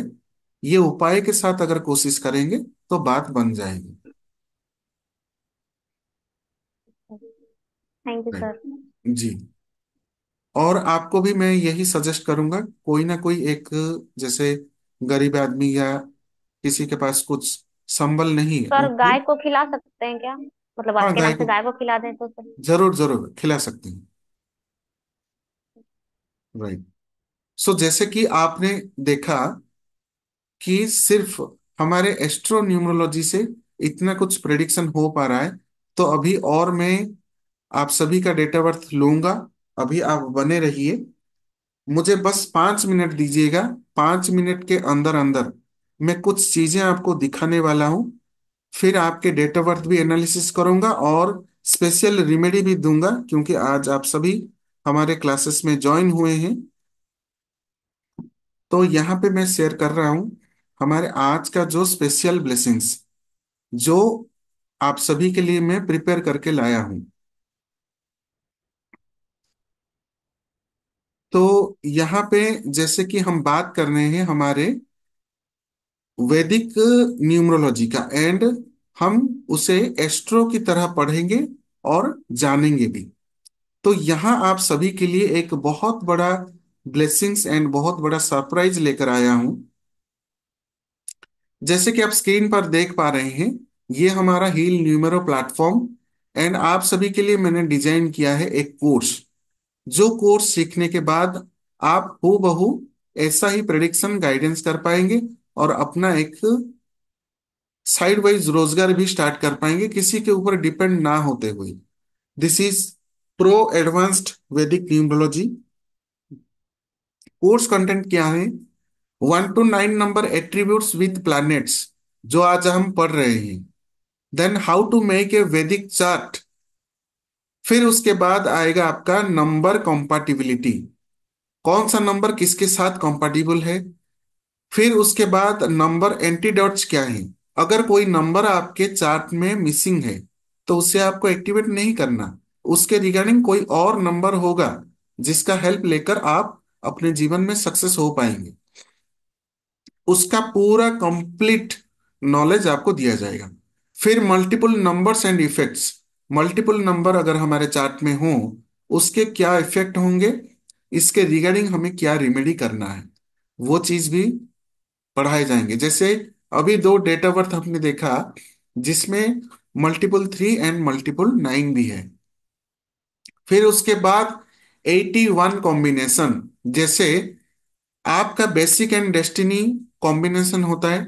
ये उपाय के साथ अगर कोशिश करेंगे तो बात बन जाएगी। Thank you right. सर। जी। और आपको भी मैं यही सजेस्ट करूंगा, कोई ना कोई एक, जैसे गरीब आदमी या किसी के पास कुछ संबल नहीं है सर उनको। गाय को खिला सकते हैं क्या, मतलब हाँ, आपके गाय नाम को से गाय को खिला दें तो सर। जरूर जरूर खिला सकते हैं, राइट। सो जैसे कि आपने देखा कि सिर्फ हमारे एस्ट्रो न्यूमरोलॉजी से इतना कुछ प्रेडिक्शन हो पा रहा है। तो अभी और मैं आप सभी का डेट ऑफ बर्थ लूंगा। अभी आप बने रहिए, मुझे बस 5 मिनट दीजिएगा। 5 मिनट के अंदर अंदर मैं कुछ चीजें आपको दिखाने वाला हूं। फिर आपके डेट ऑफ बर्थ भी एनालिसिस करूंगा और स्पेशल रिमेडी भी दूंगा, क्योंकि आज आप सभी हमारे क्लासेस में ज्वाइन हुए हैं। तो यहाँ पे मैं शेयर कर रहा हूँ हमारे आज का जो स्पेशल ब्लेसिंग्स, जो आप सभी के लिए मैं प्रिपेयर करके लाया हूँ। तो यहाँ पे जैसे कि हम बात कर रहे हैं हमारे वैदिक न्यूमरोलॉजी का, एंड हम उसे एस्ट्रो की तरह पढ़ेंगे और जानेंगे भी। तो यहाँ आप सभी के लिए एक बहुत बड़ा ब्लेसिंग्स एंड बहुत बड़ा सरप्राइज लेकर आया हूँ। जैसे कि आप स्क्रीन पर देख पा रहे हैं, ये हमारा हील न्यूमेरो प्लेटफॉर्म, एंड आप सभी के लिए मैंने डिजाइन किया है एक कोर्स। जो कोर्स सीखने के बाद आप हूबहू ऐसा ही प्रेडिक्शन गाइडेंस कर पाएंगे और अपना एक साइड वाइज रोजगार भी स्टार्ट कर पाएंगे, किसी के ऊपर डिपेंड ना होते हुए। This is pro advanced Vedic numerology. Course content क्या है? 1 to 9 number attributes with planets, जो आज हम पढ़ रहे हैं। Then how to make a Vedic chart. फिर उसके बाद आएगा आपका नंबर कंपैटिबिलिटी, कौन सा नंबर किसके साथ कंपैटिबल है। फिर उसके बाद नंबर एंटीडॉट्स क्या है। अगर कोई नंबर आपके चार्ट में मिसिंग है तो उसे आपको एक्टिवेट नहीं करना, उसके रिगार्डिंग कोई और नंबर होगा जिसका हेल्प लेकर आप अपने जीवन में सक्सेस हो पाएंगे। उसका पूरा कंप्लीट नॉलेज आपको दिया जाएगा। फिर multiple numbers and effects, multiple number अगर हमारे चार्ट में हो उसके क्या इफेक्ट होंगे, इसके रिगार्डिंग हमें क्या रिमेडी करना है, वो चीज भी पढ़ाए जाएंगे। जैसे अभी दो डेट ऑफ बर्थ हमने देखा जिसमें मल्टीपल 3 एंड मल्टीपल 9 भी है। फिर उसके बाद 81 कॉम्बिनेशन, जैसे आपका बेसिक एंड डेस्टिनी कॉम्बिनेशन होता है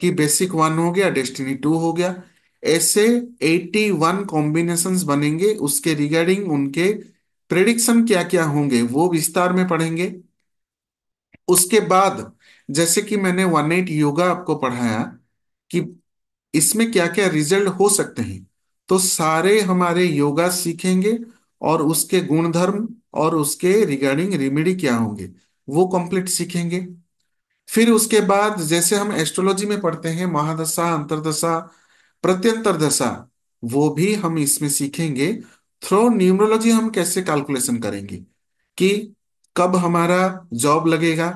कि बेसिक 1 हो गया, डेस्टिनी 2 हो गया। ऐसे 81 कॉम्बिनेशंस बनेंगे, उसके रिगार्डिंग उनके प्रेडिक्शन क्या क्या होंगे वो विस्तार में पढ़ेंगे। उसके बाद जैसे कि मैंने 18 योगा आपको पढ़ाया कि इसमें क्या क्या रिजल्ट हो सकते हैं, तो सारे हमारे योगा सीखेंगे और उसके गुणधर्म और उसके रिगार्डिंग रेमेडी क्या होंगे वो कंप्लीट सीखेंगे। फिर उसके बाद जैसे हम एस्ट्रोलॉजी में पढ़ते हैं महादशा अंतरदशा प्रत्यंतर दशा, वो भी हम इसमें सीखेंगे। थ्रो न्यूमरोलॉजी हम कैसे कैलकुलेशन करेंगे कि कब हमारा जॉब लगेगा,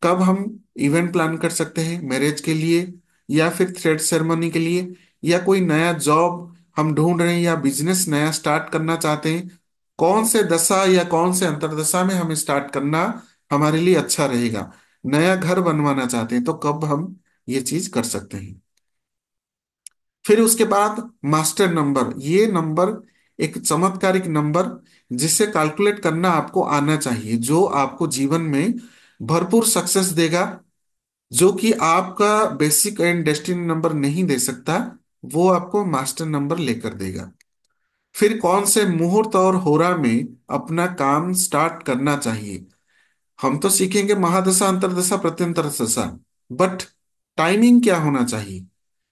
कब हम इवेंट प्लान कर सकते हैं मैरिज के लिए या फिर थ्रेड सेरेमनी के लिए, या कोई नया जॉब हम ढूंढ रहे हैं या बिजनेस नया स्टार्ट करना चाहते हैं, कौन से दशा या कौन से अंतरदशा में हमें स्टार्ट करना हमारे लिए अच्छा रहेगा, नया घर बनवाना चाहते हैं तो कब हम ये चीज कर सकते हैं। फिर उसके बाद मास्टर नंबर, ये नंबर एक चमत्कारिक नंबर जिसे कैलकुलेट करना आपको आना चाहिए, जो आपको जीवन में भरपूर सक्सेस देगा, जो कि आपका बेसिक एंड डेस्टिनी नंबर नहीं दे सकता, वो आपको मास्टर नंबर लेकर देगा। फिर कौन से मुहूर्त और होरा में अपना काम स्टार्ट करना चाहिए, हम तो सीखेंगे महादशा अंतरदशा प्रत्यंतर दशा, बट टाइमिंग क्या होना चाहिए,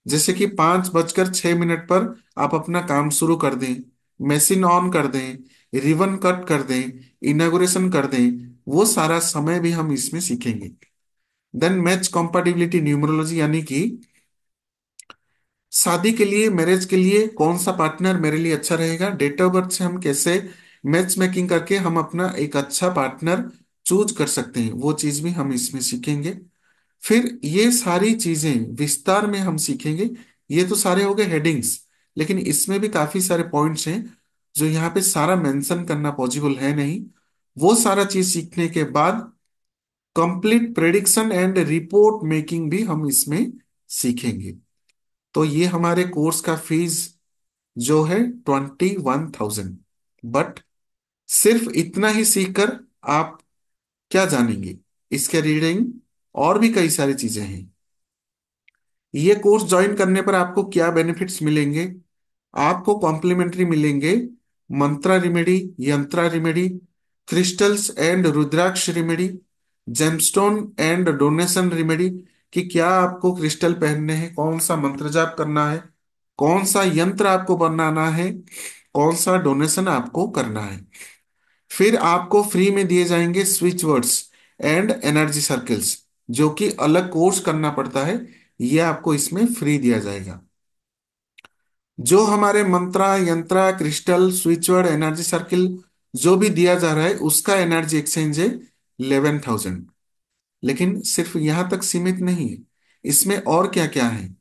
जैसे कि 5:06 पर आप अपना काम शुरू कर दें, मशीन ऑन कर दें, रिबन कट कर दें, इनागुरेशन कर दें, वो सारा समय भी हम इसमें सीखेंगे। देन मैच कंपैटिबिलिटी न्यूमरोलॉजी, यानी कि शादी के लिए मैरिज के लिए कौन सा पार्टनर मेरे लिए अच्छा रहेगा, डेट ऑफ बर्थ से हम कैसे मैच मेकिंग करके हम अपना एक अच्छा पार्टनर चूज कर सकते हैं, वो चीज भी हम इसमें सीखेंगे। फिर ये सारी चीजें विस्तार में हम सीखेंगे। ये तो सारे हो गए हेडिंग्स, लेकिन इसमें भी काफी सारे पॉइंट्स हैं जो यहाँ पे सारा मेंशन करना पॉसिबल है नहीं। वो सारा चीज सीखने के बाद complete prediction and report making भी हम इसमें सीखेंगे। तो ये हमारे कोर्स का फीस जो है 21,000। बट सिर्फ इतना ही सीखकर आप क्या जानेंगे, इसके रीडिंग और भी कई सारी चीजें हैं। ये कोर्स ज्वाइन करने पर आपको क्या बेनिफिट्स मिलेंगे, आपको कॉम्प्लीमेंट्री मिलेंगे mantra remedy, yantra remedy, crystals and rudraksha remedy, gemstone and donation remedy, कि क्या आपको क्रिस्टल पहनने हैं, कौन सा मंत्र जाप करना है, कौन सा यंत्र आपको बनाना है, कौन सा डोनेशन आपको करना है। फिर आपको फ्री में दिए जाएंगे switch words and energy circles, जो कि अलग कोर्स करना पड़ता है, ये आपको इसमें फ्री दिया जाएगा। जो हमारे मंत्रा yantra crystal switch word energy circle जो भी दिया जा रहा है उसका एनर्जी एक्सचेंज है 11,000। लेकिन सिर्फ यहां तक सीमित नहीं है, इसमें और क्या क्या है।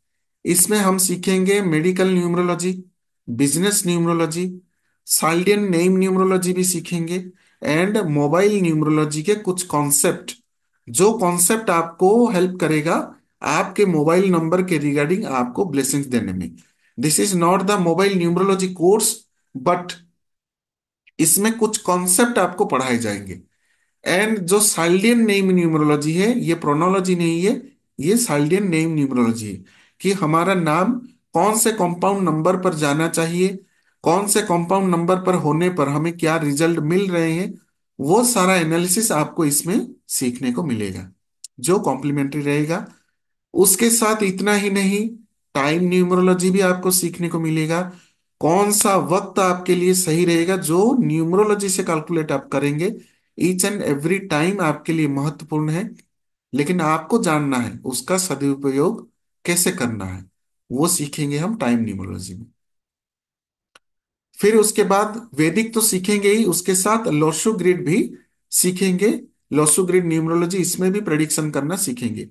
इसमें हम सीखेंगे medical numerology, business numerology, Chaldean name numerology भी सीखेंगे, एंड मोबाइल न्यूमरोलॉजी के कुछ कॉन्सेप्ट, जो कॉन्सेप्ट आपको हेल्प करेगा आपके मोबाइल नंबर के रिगार्डिंग आपको ब्लेसिंग्स देने में। This is not the mobile numerology course, but इसमें कुछ कॉन्सेप्ट आपको पढ़ाए जाएंगे। एंड जो साल्डियन नेम न्यूमरोलॉजी है ये प्रोनोलॉजी नहीं है, ये साल्डियन नेम न्यूमरोलॉजी है कि हमारा नाम कौन से कंपाउंड नंबर पर जाना चाहिए, कौन से कंपाउंड नंबर पर होने पर हमें क्या रिजल्ट मिल रहे हैं, वो सारा एनालिसिस आपको इसमें सीखने को मिलेगा जो कॉम्प्लीमेंट्री रहेगा। उसके साथ इतना ही नहीं, टाइम न्यूमरोलॉजी भी आपको सीखने को मिलेगा, कौन सा वक्त आपके लिए सही रहेगा जो न्यूमरोलॉजी से कैलकुलेट आप करेंगे। ईच एंड एवरी टाइम आपके लिए महत्वपूर्ण है, लेकिन आपको जानना है उसका सदुपयोग कैसे करना है, वो सीखेंगे हम टाइम न्यूमरोलॉजी में। फिर उसके बाद वैदिक तो सीखेंगे ही, उसके साथ लोशो ग्रिड भी सीखेंगे। लोशो ग्रिड न्यूमरोलॉजी, इसमें भी प्रेडिक्शन करना सीखेंगे।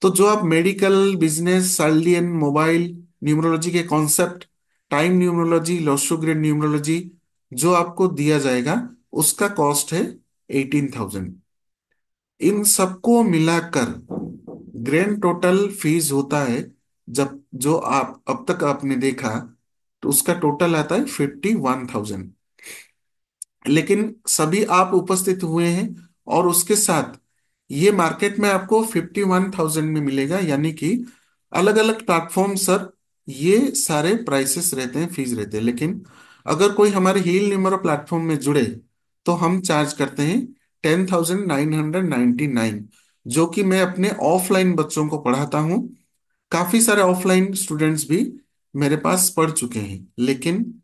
तो जो आप medical business Chaldean mobile numerology के concept, time numerology Lo Shu grid numerology जो आपको दिया जाएगा उसका कॉस्ट है 18,000। इन सबको मिलाकर ग्रैंड टोटल फीस होता है, जब जो आप अब तक आपने देखा तो उसका टोटल आता है 51,000। लेकिन सभी आप उपस्थित हुए हैं और उसके साथ ये मार्केट में आपको 51,000 में मिलेगा, यानी कि अलग अलग प्लेटफॉर्म सर ये सारे प्राइसेस रहते हैं, फीस रहते हैं। लेकिन अगर कोई हमारे हील न्यूमरो प्लेटफॉर्म में जुड़े तो हम चार्ज करते हैं 10,999। जो कि मैं अपने ऑफलाइन बच्चों को पढ़ाता हूँ। काफी सारे ऑफलाइन स्टूडेंट्स भी मेरे पास पढ़ चुके हैं, लेकिन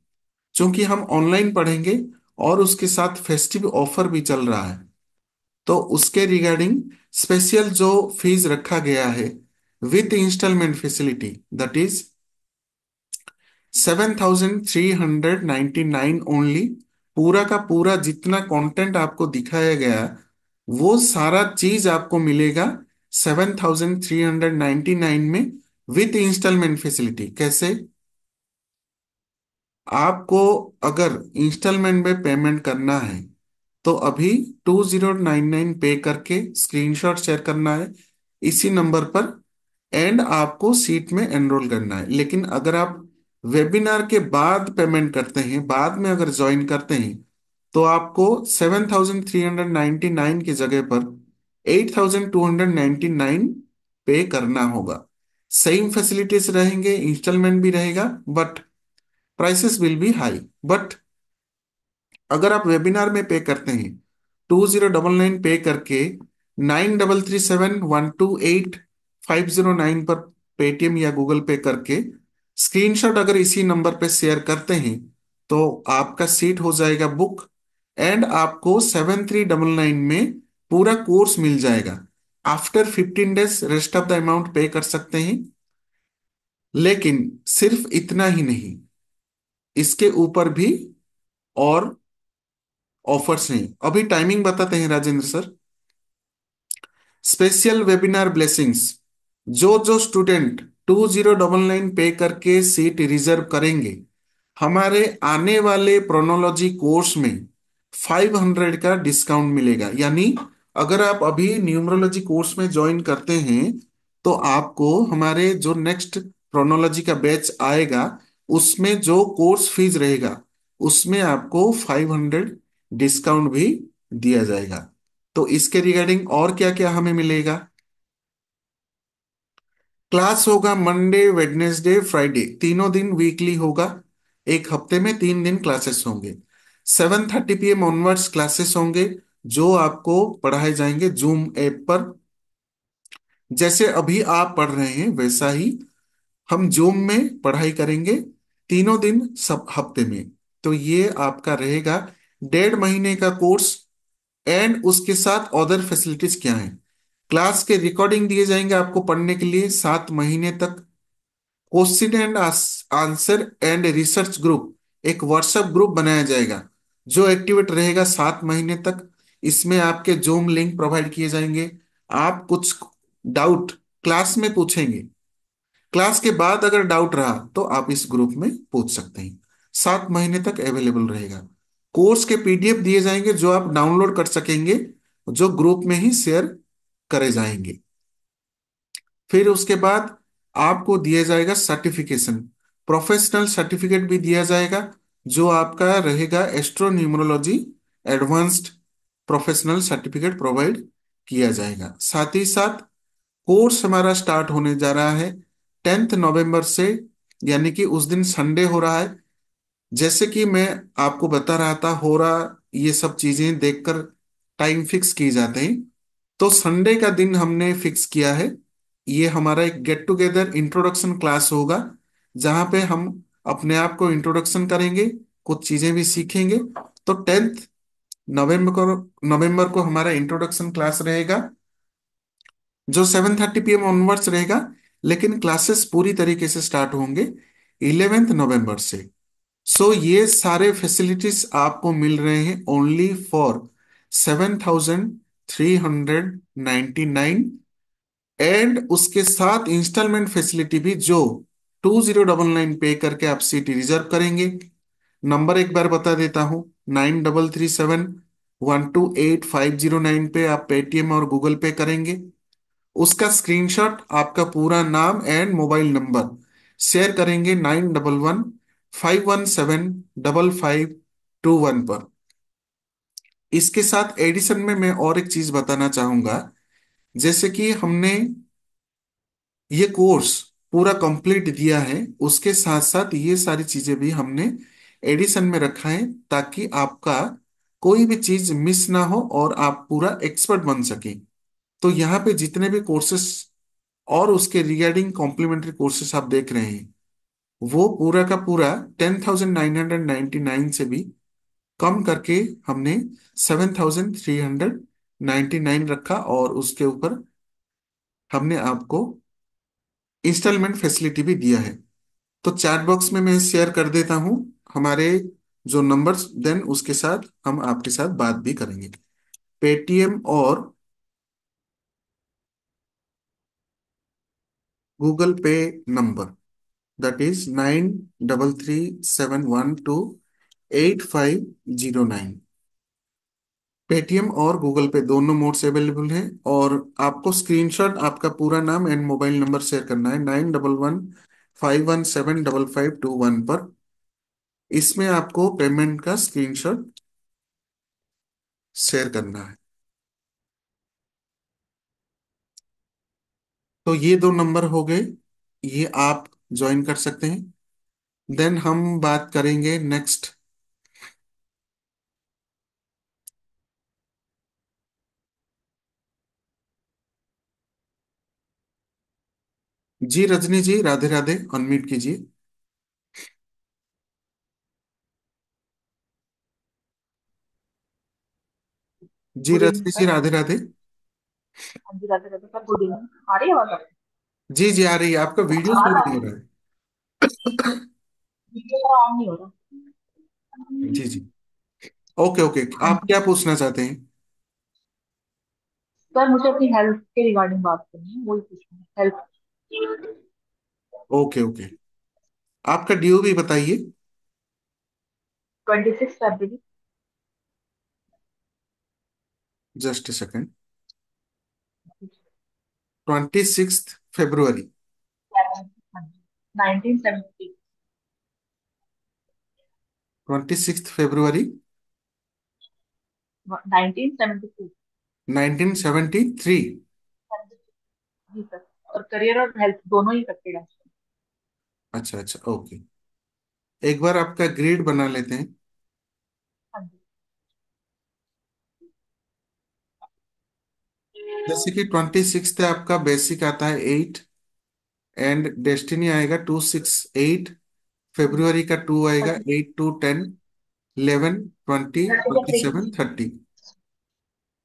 चूंकि हम ऑनलाइन पढ़ेंगे और उसके साथ फेस्टिव ऑफर भी चल रहा है, तो उसके रिगार्डिंग स्पेशल जो फीस रखा गया है with instalment facility, that is 7,399 only. पूरा का पूरा जितना कंटेंट आपको दिखाया गया वो सारा चीज आपको मिलेगा 7,399 में, विथ इंस्टॉलमेंट फैसिलिटी। कैसे? आपको अगर इंस्टॉलमेंट में पेमेंट करना है तो अभी 2099 पे करके स्क्रीनशॉट शेयर करना है इसी नंबर पर, एंड आपको सीट में एनरोल करना है। लेकिन अगर आप वेबिनार के बाद पेमेंट करते हैं, बाद में अगर ज्वाइन करते हैं, तो आपको 7,399 की जगह पर 8,299 पे करना होगा। सेम फैसिलिटीज रहेंगे, इंस्टॉलमेंट भी रहेगा, but prices will be high. But अगर आप वेबिनार में पे करते हैं 2099 पे करके 9337128509 पर पेटीएम या गूगल पे करके स्क्रीनशॉट अगर इसी नंबर पे शेयर करते हैं, तो आपका सीट हो जाएगा बुक, एंड आपको 7399 में पूरा कोर्स मिल जाएगा। After 15 days rest of the amount पे कर सकते हैं। लेकिन सिर्फ इतना ही नहीं, इसके ऊपर भी और ऑफर्स हैं। अभी टाइमिंग बताते हैं Rajendra sir. Special webinar blessings, जो जो स्टूडेंट 2099 पे करके सीट रिजर्व करेंगे, हमारे आने वाले प्रोनोलॉजी कोर्स में 500 का डिस्काउंट मिलेगा। यानी अगर आप अभी न्यूमरोलॉजी कोर्स में ज्वाइन करते हैं, तो आपको हमारे जो नेक्स्ट प्रोनोलॉजी का बैच आएगा उसमें जो कोर्स फीस रहेगा उसमें आपको 500 डिस्काउंट भी दिया जाएगा। तो इसके रिगार्डिंग और क्या क्या हमें मिलेगा? क्लास होगा मंडे वेडनेसडे फ्राइडे, तीनों दिन वीकली होगा। एक हफ्ते में 3 दिन क्लासेस होंगे। 7:30 PM ऑनवर्ड्स क्लासेस होंगे, जो आपको पढ़ाए जाएंगे जूम ऐप पर। जैसे अभी आप पढ़ रहे हैं वैसा ही हम जूम में पढ़ाई करेंगे, तीनों दिन सब हफ्ते में। तो ये आपका रहेगा 1.5 महीने का कोर्स, एंड उसके साथ अदर फैसिलिटीज क्या हैं? क्लास के रिकॉर्डिंग दिए जाएंगे आपको पढ़ने के लिए 7 महीने तक। Question and answer and research group, एक व्हाट्सएप ग्रुप बनाया जाएगा जो एक्टिवेट रहेगा 7 महीने तक। इसमें आपके जूम लिंक प्रोवाइड किए जाएंगे। आप कुछ डाउट क्लास में पूछेंगे, क्लास के बाद अगर डाउट रहा तो आप इस ग्रुप में पूछ सकते हैं। 7 महीने तक अवेलेबल रहेगा। कोर्स के पीडीएफ दिए जाएंगे जो आप डाउनलोड कर सकेंगे, जो ग्रुप में ही शेयर करे जाएंगे। फिर उसके बाद आपको दिया जाएगा सर्टिफिकेशन, प्रोफेशनल सर्टिफिकेट भी दिया जाएगा, जो आपका रहेगा एस्ट्रोन्यूमरोलॉजी एडवांस्ड प्रोफेशनल सर्टिफिकेट प्रोवाइड किया जाएगा। साथ ही साथ कोर्स हमारा स्टार्ट होने जा रहा है 10 नवंबर से, यानी कि उस दिन संडे हो रहा है। जैसे कि मैं आपको बता रहा था, हो रहा ये सब चीजें देखकर टाइम फिक्स किए जाते हैं। तो संडे का दिन हमने फिक्स किया है। ये हमारा एक गेट टुगेदर इंट्रोडक्शन क्लास होगा, जहां पे हम अपने आप को इंट्रोडक्शन करेंगे, कुछ चीजें भी सीखेंगे। तो 10 नवंबर को हमारा इंट्रोडक्शन क्लास रहेगा, जो 7:30 PM ऑनवर्ड्स रहेगा। लेकिन क्लासेस पूरी तरीके से स्टार्ट होंगे 11 नवंबर से। सो ये सारे फैसिलिटीज आपको मिल रहे हैं ओनली फॉर 7,399, एंड उसके साथ इंस्टॉलमेंट फैसिलिटी भी, जो 2099 पे करके आप सीट रिजर्व करेंगे। नंबर एक बार बता देता हूं, 9337128509 पे आप पेटीएम और गूगल पे करेंगे। उसका स्क्रीनशॉट आपका पूरा नाम एंड मोबाइल नंबर शेयर करेंगे 9111517551 पर। इसके साथ एडिशन में मैं और एक चीज बताना चाहूंगा। जैसे कि हमने ये कोर्स पूरा कंप्लीट दिया है, उसके साथ साथ ये सारी चीजें भी हमने एडिशन में रखा है, ताकि आपका कोई भी चीज मिस ना हो और आप पूरा एक्सपर्ट बन सके। तो यहाँ पे जितने भी कोर्सेस और उसके रिगार्डिंग कॉम्प्लीमेंट्री कोर्सेस आप देख रहे हैं, वो पूरा का पूरा 10,999 से भी कम करके हमने 7,399 रखा, और उसके ऊपर हमने आपको इंस्टॉलमेंट फैसिलिटी भी दिया है। तो चैट बॉक्स में मैं शेयर कर देता हूं हमारे जो नंबर्स, देन उसके साथ हम आपके साथ बात भी करेंगे। पेटीएम और गूगल पे नंबर, दैट इज 9337128509। पेटीएम और गूगल पे दोनों मोड्स अवेलेबल हैं, और आपको स्क्रीनशॉट आपका पूरा नाम एंड मोबाइल नंबर शेयर करना है 9115175521 पर। इसमें आपको पेमेंट का स्क्रीनशॉट शेयर करना है। तो ये दो नंबर हो गए, ये आप ज्वाइन कर सकते हैं। देन हम बात करेंगे नेक्स्ट। जी रजनी जी, राधे राधे, अनम्यूट कीजिए। जी good evening Rajni ji, sir. Radhe Radhe. हाँ जी, Radhe Radhe sir, good evening. आ रही है आवाज आपको? जी जी आ रही है, आपका वीडियो आवाज क्यों आ नहीं रही हो है? रहा है? वीडियो का ऑन नहीं हो रहा। जी जी, ओके ओके, हाँ आप जी क्या पूछना चाहते हैं? सर, मुझे अपनी हेल्थ के रिगार्डिंग बात करनी है, वही पूछना है, हेल्थ। ओके ओके, आपका ड्यू भी बताइए। 26 फरवरी। Just a second. 26 फरवरी। हाँ जी, 1973। 26 फरवरी 1973। 1973। जी सर। और करियर और हेल्थ दोनों ही इफेक्टेड है। अच्छा अच्छा, ओके। एक बार आपका ग्रेड बना लेते हैं। हाँ जी। जैसे कि 26 है आपका, बेसिक आता है 8, एंड डेस्टिनी आएगा 268। फरवरी का 2 आएगा, 8 2 10 11 20 30 का 3। 27 30।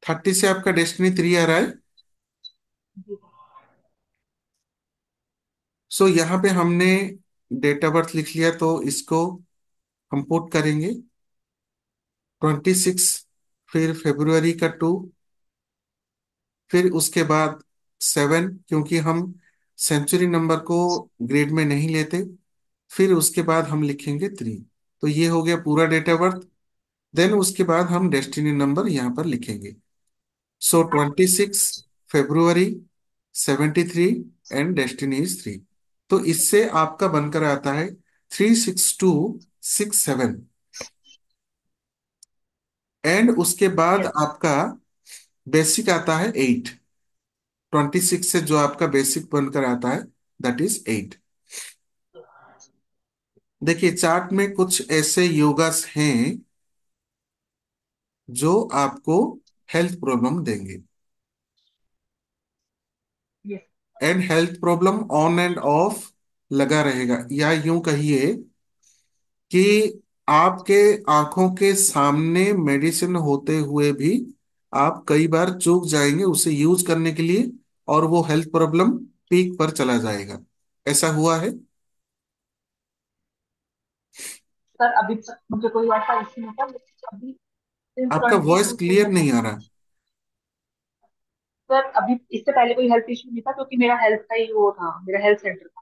30 से आपका डेस्टिनी 3 आ रहा है। जी सो यहाँ पे हमने डेट ऑफ बर्थ लिख लिया, तो इसको हम पुट करेंगे 26, फिर फरवरी का 2, फिर उसके बाद 7, क्योंकि हम सेंचुरी नंबर को ग्रेड में नहीं लेते। फिर उसके बाद हम लिखेंगे 3। तो ये हो गया पूरा डेट ऑफ बर्थ। देन उसके बाद हम डेस्टिनी नंबर यहाँ पर लिखेंगे। सो 26 फरवरी 73, एंड डेस्टिनी इज 3। तो इससे आपका बनकर आता है 36267, एंड उसके बाद यस। आपका बेसिक आता है 8। 26 से जो आपका बेसिक बनकर आता है, दैट इज 8। देखिए चार्ट में कुछ ऐसे योगास हैं जो आपको हेल्थ प्रॉब्लम देंगे, yes and health problem on end of लगा रहेगा, या यूं कहिए कि आपके आंखों के सामने मेडिसिन होते हुए भी आप कई बार चूक जाएंगे उसे यूज करने के लिए, और वो हेल्थ प्रॉब्लम पीक पर चला जाएगा। ऐसा हुआ है? सर, अभी तक मुझे कोई ऐसा इश्यू नहीं था, लेकिन अभी सिंस आपका ट्वेंटी वॉइस टू से क्लियर मतलब। नहीं आ रहा। सर, अभी इससे पहले कोई हेल्थ इशू नहीं था, क्योंकि मेरा हेल्थ का ही वो था, मेरा हेल्थ सेंटर था।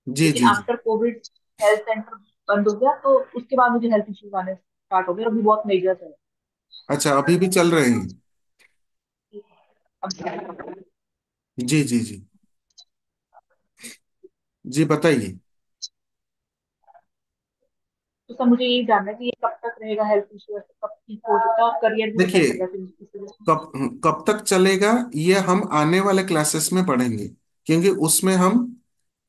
जी लेकिन जी जी। आफ्टर कोविड हेल्थ सेंटर बंद हो गया, तो उसके बाद मुझे हेल्थ इश्यूज आने स्टार्ट हो गए, और अभी बहुत मेजर है। अच्छा, अभी भी चल रहे हैं? अब जी जी जी। जी बताइए। तो सर, मुझे यही जानना है कि ये कब तक रहेगा हेल्थ इशू, ऐसे कब ठीक हो सकता है, और करियर भी देखिए, अफेक्ट कर रहा है फिर इस वजह से। कब कब तक चलेगा ये हम आने वाले क्लासेस में पढ़ेंगे, क्योंकि उसमें हम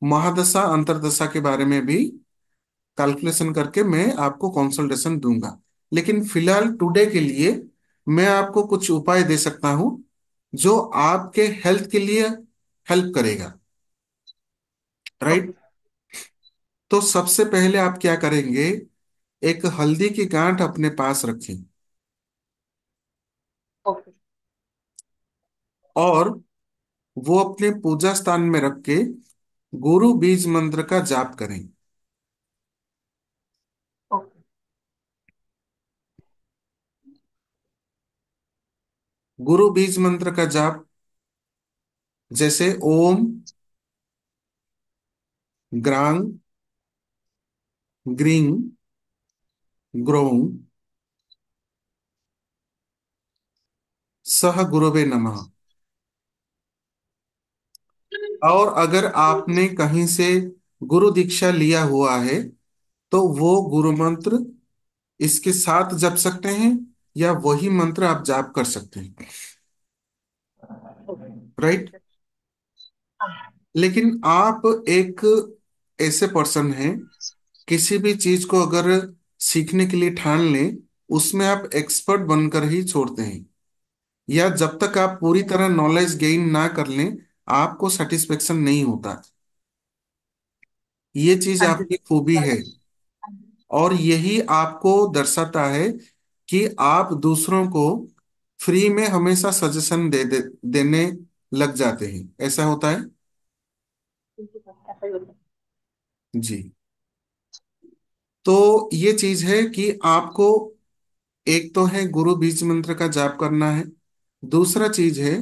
महादशा अंतरदशा के बारे में भी कैलकुलेशन करके मैं आपको कंसल्टेशन दूंगा। लेकिन फिलहाल टुडे के लिए मैं आपको कुछ उपाय दे सकता हूं, जो आपके हेल्थ के लिए हेल्प करेगा। ओके। राइट। तो सबसे पहले आप क्या करेंगे, एक हल्दी की गांठ अपने पास रखें ओके। और वो अपने पूजा स्थान में रख के गुरु बीज मंत्र का जाप करें। ओके। गुरु बीज मंत्र का जाप जैसे ओम ग्रांग ग्रीं ग्रों सह गुरुवे नमः। और अगर आपने कहीं से गुरु दीक्षा लिया हुआ है तो वो गुरु मंत्र इसके साथ जप सकते हैं या वही मंत्र आप जाप कर सकते हैं। ओके। राइट। ठीक है। हाँ। लेकिन आप एक ऐसे पर्सन हैं, किसी भी चीज को अगर सीखने के लिए ठान लें, उसमें आप एक्सपर्ट बनकर ही छोड़ते हैं, या जब तक आप पूरी नहीं। तरह नॉलेज गेन ना कर लें आपको सेटिस्फेक्शन नहीं होता। ये चीज हाँ जी आपकी सर। खूबी है करेक्ट। हाँ जी। और यही आपको दर्शाता है कि आप दूसरों को फ्री में हमेशा सजेशन देने लग जाते हैं। ऐसा होता है। ठीक है सर, ऐसा ही होता है। जी। तो ये चीज है कि आपको एक तो है गुरु बीज मंत्र का जाप करना है, दूसरा चीज है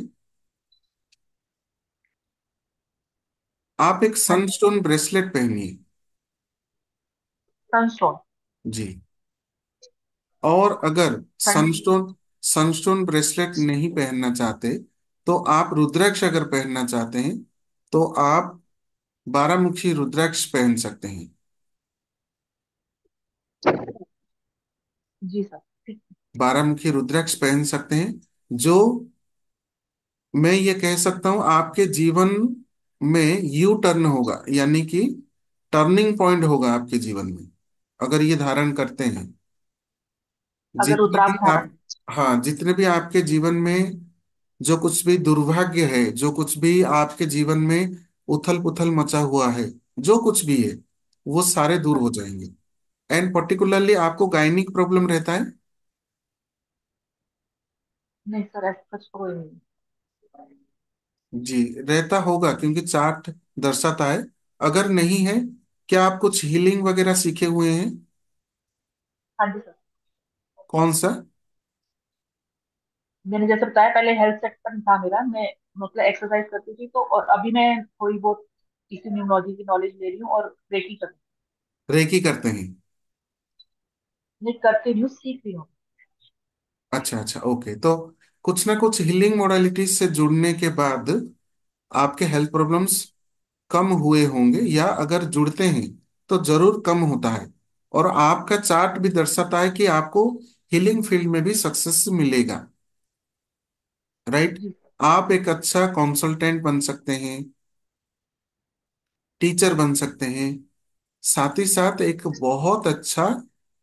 आप एक हाँ जी। सनस्टोन ब्रेसलेट पहनिए। सनस्टोन। जी। और अगर सन। सनस्टोन सनस्टोन ब्रेसलेट नहीं पहनना चाहते तो आप रुद्राक्ष अगर पहनना चाहते हैं तो आप 12 मुखी रुद्राक्ष पहन सकते हैं। जी सर। ठीक। 12 मुखी रुद्राक्ष पहन सकते हैं, जो मैं ये कह सकता हूं आपके जीवन में यू टर्न होगा, यानी कि टर्निंग पॉइंट होगा आपके जीवन में अगर ये धारण करते हैं। अगर जितने भी रुद्राक्ष है ना। आप, हाँ, जितने भी आपके जीवन में जो कुछ भी दुर्भाग्य है, जो कुछ भी आपके जीवन में उथल पुथल मचा हुआ है, जो कुछ भी है, वो सारे दूर हाँ हो जी। जाएंगे। एंड पर्टिकुलरली आपको गायनिक प्रॉब्लम रहता है। नहीं सर, ऐसा कुछ तो कोई नहीं। जी, रहता होगा क्योंकि चार्ट दर्शाता है। अगर नहीं है, क्या आप कुछ हीलिंग वगैरह सीखे हुए हैं? हाँ जी सर। कौन सा? मैंने जैसे बताया, पहले हेल्थ सेक्टर था मेरा, मैं मतलब एक्सरसाइज करती थी तो, और अभी मैं थोड़ी बहुत इसी न्यूमरोलॉजी की नॉलेज ले रही हूँ और रेकी करती हूँ। रेकी करते हैं? नहीं करती नहीं हूँ, सीख रही हूँ। अच्छा अच्छा, ओके। तो कुछ ना कुछ हीलिंग मोडालिटीज से जुड़ने के बाद आपके हेल्थ प्रॉब्लम्स कम हुए होंगे, या अगर जुड़ते हैं तो जरूर कम होता है। और आपका चार्ट भी दर्शाता है कि आपको हीलिंग फील्ड में भी सक्सेस मिलेगा। राइट। जी सर। आप एक अच्छा कंसल्टेंट बन सकते हैं, टीचर बन सकते हैं, साथ ही साथ एक बहुत अच्छा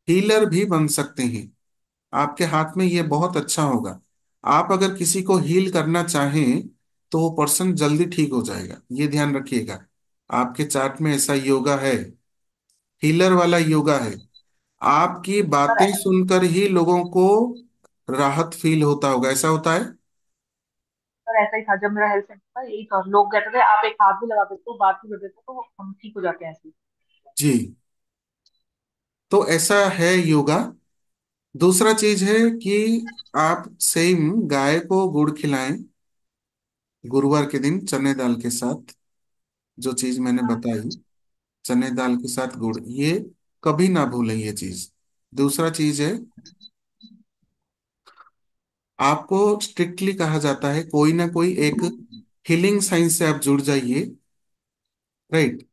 हीलर भी बन सकते हैं। आपके हाथ में ये बहुत अच्छा होगा। आप अगर किसी को हील करना चाहें तो वो पर्सन जल्दी ठीक हो जाएगा, ये ध्यान रखिएगा। आपके चार्ट में ऐसा योगा है, हीलर वाला योगा है। आपकी सर बातें सुनकर ही लोगों को राहत फील होता होगा। ऐसा होता है। सर ऐसा ही था जब मेरा हेल्थ सेंटर था, यही था, लोग कहते थे आप एक हाथ भी लगा देते हो, बात भी कर देते हो, तो हम ठीक हो जाते हैं ऐसे ही। जी। तो ऐसा है योगा। दूसरा चीज है कि आप सेम गाय को गुड़ खिलाएं गुरुवार के दिन चने दाल के साथ। जो चीज मैंने बताई, चने दाल के साथ गुड़, ये कभी ना भूलें ये चीज। दूसरा चीज है, आपको स्ट्रिक्टली कहा जाता है कोई ना कोई एक हीलिंग साइंस से आप जुड़ जाइए। राइट।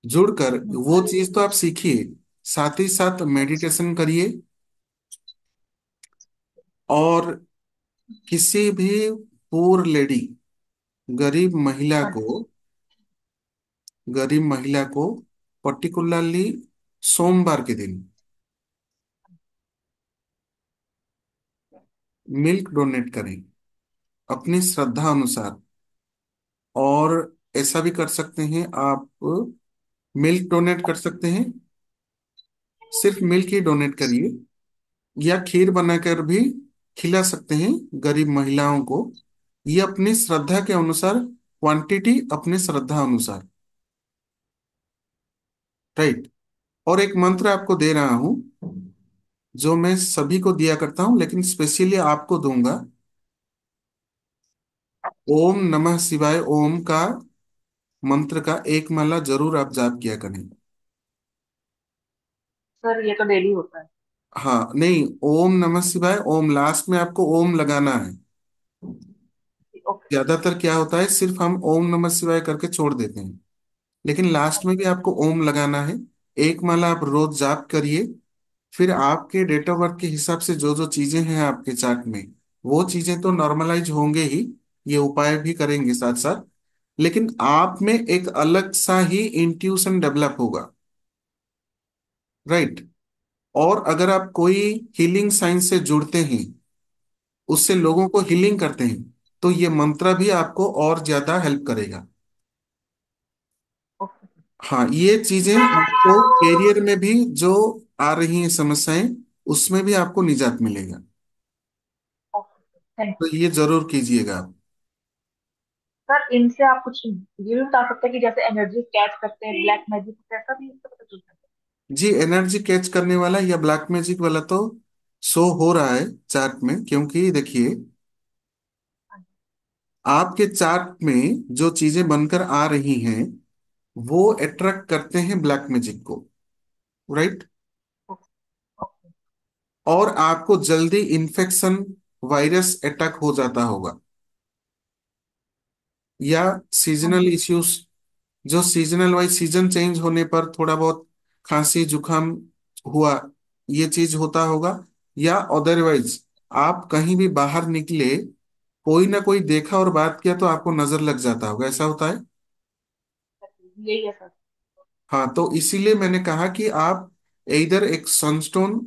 जुड़कर वो चीज तो आप सीखिए, साथ ही साथ मेडिटेशन करिए। और किसी भी पुअर लेडी, गरीब महिला हाँ को, जी। गरीब महिला को पर्टिकुलरली सोमवार के दिन मिल्क डोनेट करें। अपनी श्रद्धा अनुसार। और ऐसा भी कर सकते हैं आप, मिल्क डोनेट कर सकते हैं, सिर्फ मिल्क ही डोनेट करिए, या खीर बनाकर भी खिला सकते हैं गरीब महिलाओं को। ये अपनी श्रद्धा के अनुसार, क्वांटिटी अपने श्रद्धा अनुसार। राइट। और एक मंत्र आपको दे रहा हूं, जो मैं सभी को दिया करता हूं लेकिन स्पेशली आपको दूंगा। ओम नमः शिवाय ओम का मंत्र का एक माला जरूर आप जाप किया करें। सर ये तो डेली होता है। हाँ नहीं, ओम नमः शिवाय ओम लास्ट में आपको ओम लगाना है। ओके। ज्यादातर क्या होता है, सिर्फ हम ओम नमः शिवाय करके छोड़ देते हैं, लेकिन लास्ट में भी आपको ओम लगाना है। एक माला आप रोज जाप करिए। फिर आपके डेट ऑफ बर्थ के हिसाब से जो जो चीजें हैं आपके चार्ट में, वो चीजें तो नॉर्मलाइज होंगे ही, ये उपाय भी करेंगे साथ साथ, लेकिन आप में एक अलग सा ही इंट्यूशन डेवलप होगा। राइट। और अगर आप कोई हीलिंग साइंस से जुड़ते हैं, उससे लोगों को हीलिंग करते हैं, तो ये मंत्र भी आपको और ज्यादा हेल्प करेगा। ओके। हाँ, ये चीजें आपको कैरियर में भी जो आ रही हैं समस्याएं, उसमें भी आपको निजात मिलेगा। ओके थैंक तो यू। ये जरूर कीजिएगा आप। सर इनसे आप कुछ ये भी बता सकते हैं कि जैसे एनर्जी कैच करते हैं ब्लैक मैजिक कैसा भी इससे पता चल सकता जी, एनर्जी कैच करने वाला या ब्लैक मैजिक वाला तो शो हो रहा है चार्ट में, क्योंकि देखिए है? आपके चार्ट में जो चीजें बनकर आ रही हैं, वो अट्रैक्ट करते हैं ब्लैक मैजिक को। राइट। ओके। ओके। और आपको जल्दी इन्फेक्शन, वायरस अटैक हो जाता होगा, या हाँ सीजनल जी। इश्यूज, जो सीजनल वाइज सीजन चेंज होने पर थोड़ा बहुत खांसी जुकाम हुआ, ये चीज होता होगा। या अदरवाइज आप कहीं भी बाहर निकले, कोई ना कोई देखा और बात किया तो आपको नजर लग जाता होगा, ऐसा होता है। यही है सर। हाँ, तो इसीलिए मैंने कहा कि आप इधर एक सनस्टोन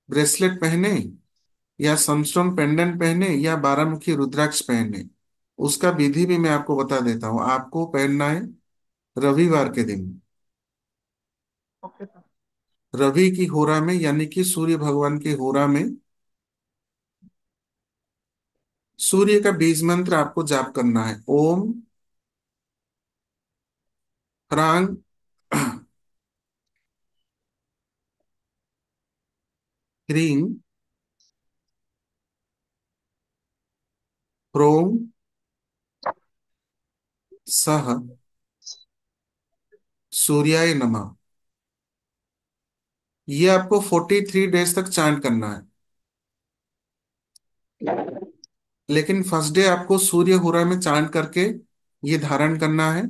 ब्रेसलेट पहने, या सनस्टोन पेंडेंट पहने, या बारामुखी रुद्राक्ष पहने। उसका विधि भी मैं आपको बता देता हूँ। आपको पहनना है रविवार के दिन, ओके सर। रवि की होरा में, यानी कि सूर्य भगवान की होरा में सूर्य का बीज मंत्र आपको जाप करना है। ओम ह्रांग ह्रीं ह्रों सह सूर्याय नमः। ये आपको 43 डेज तक चांट करना है, लेकिन फर्स्ट डे आपको सूर्य होरा में चांट करके ये धारण करना है।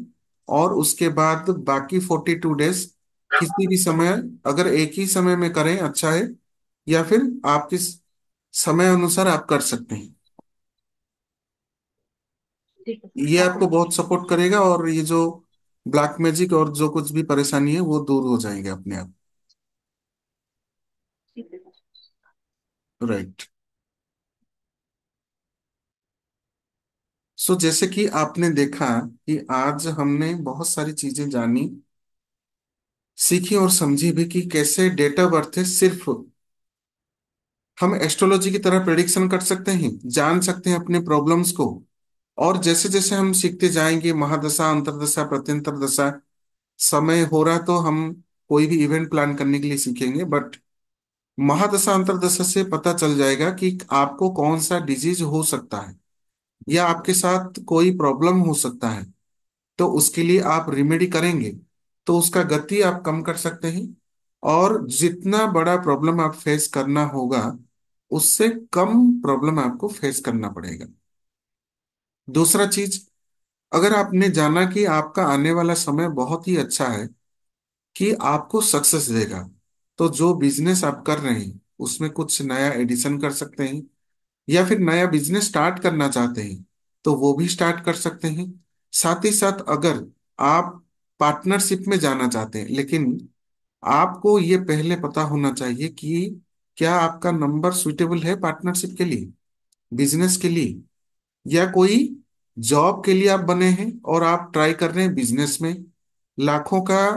और उसके बाद बाकी 42 डेज किसी भी समय, अगर एक ही समय में करें अच्छा है, या फिर आपके समय अनुसार आप कर सकते हैं। ठीक है ये सर ओके। आपको बहुत सपोर्ट करेगा, और ये जो ब्लैक मैजिक और जो कुछ भी परेशानी है वो दूर हो जाएंगे अपने आप। ठीक है सर। राइट। सो जैसे कि आपने देखा कि आज हमने बहुत सारी चीजें जानी, सीखी और समझी भी, कि कैसे डेट ऑफ बर्थ है सिर्फ हम एस्ट्रोलॉजी की तरह प्रेडिक्शन कर सकते हैं, जान सकते हैं अपने प्रॉब्लम्स को। और जैसे जैसे हम सीखते जाएंगे, महादशा अंतरदशा प्रत्यंतर दशा समय हो रहा, तो हम कोई भी इवेंट प्लान करने के लिए सीखेंगे। बट महादशा अंतरदशा से पता चल जाएगा कि आपको कौन सा डिजीज हो सकता है, या आपके साथ कोई प्रॉब्लम हो सकता है। तो उसके लिए आप रिमेडी करेंगे, तो उसका गति आप कम कर सकते हैं। और जितना बड़ा प्रॉब्लम आप फेस करना होगा, उससे कम प्रॉब्लम आपको फेस करना पड़ेगा। दूसरा चीज, अगर आपने जाना कि आपका आने वाला समय बहुत ही अच्छा है, कि आपको सक्सेस देगा, तो जो बिजनेस आप कर रहे हैं उसमें कुछ नया एडिशन कर सकते हैं, या फिर नया बिजनेस स्टार्ट करना चाहते हैं तो वो भी स्टार्ट कर सकते हैं। साथ ही साथ अगर आप पार्टनरशिप में जाना चाहते हैं, लेकिन आपको ये पहले पता होना चाहिए कि क्या आपका नंबर सुइटेबल है पार्टनरशिप के लिए, बिजनेस के लिए। या कोई जॉब के लिए आप बने हैं और आप ट्राई कर रहे हैं बिजनेस में, लाखों का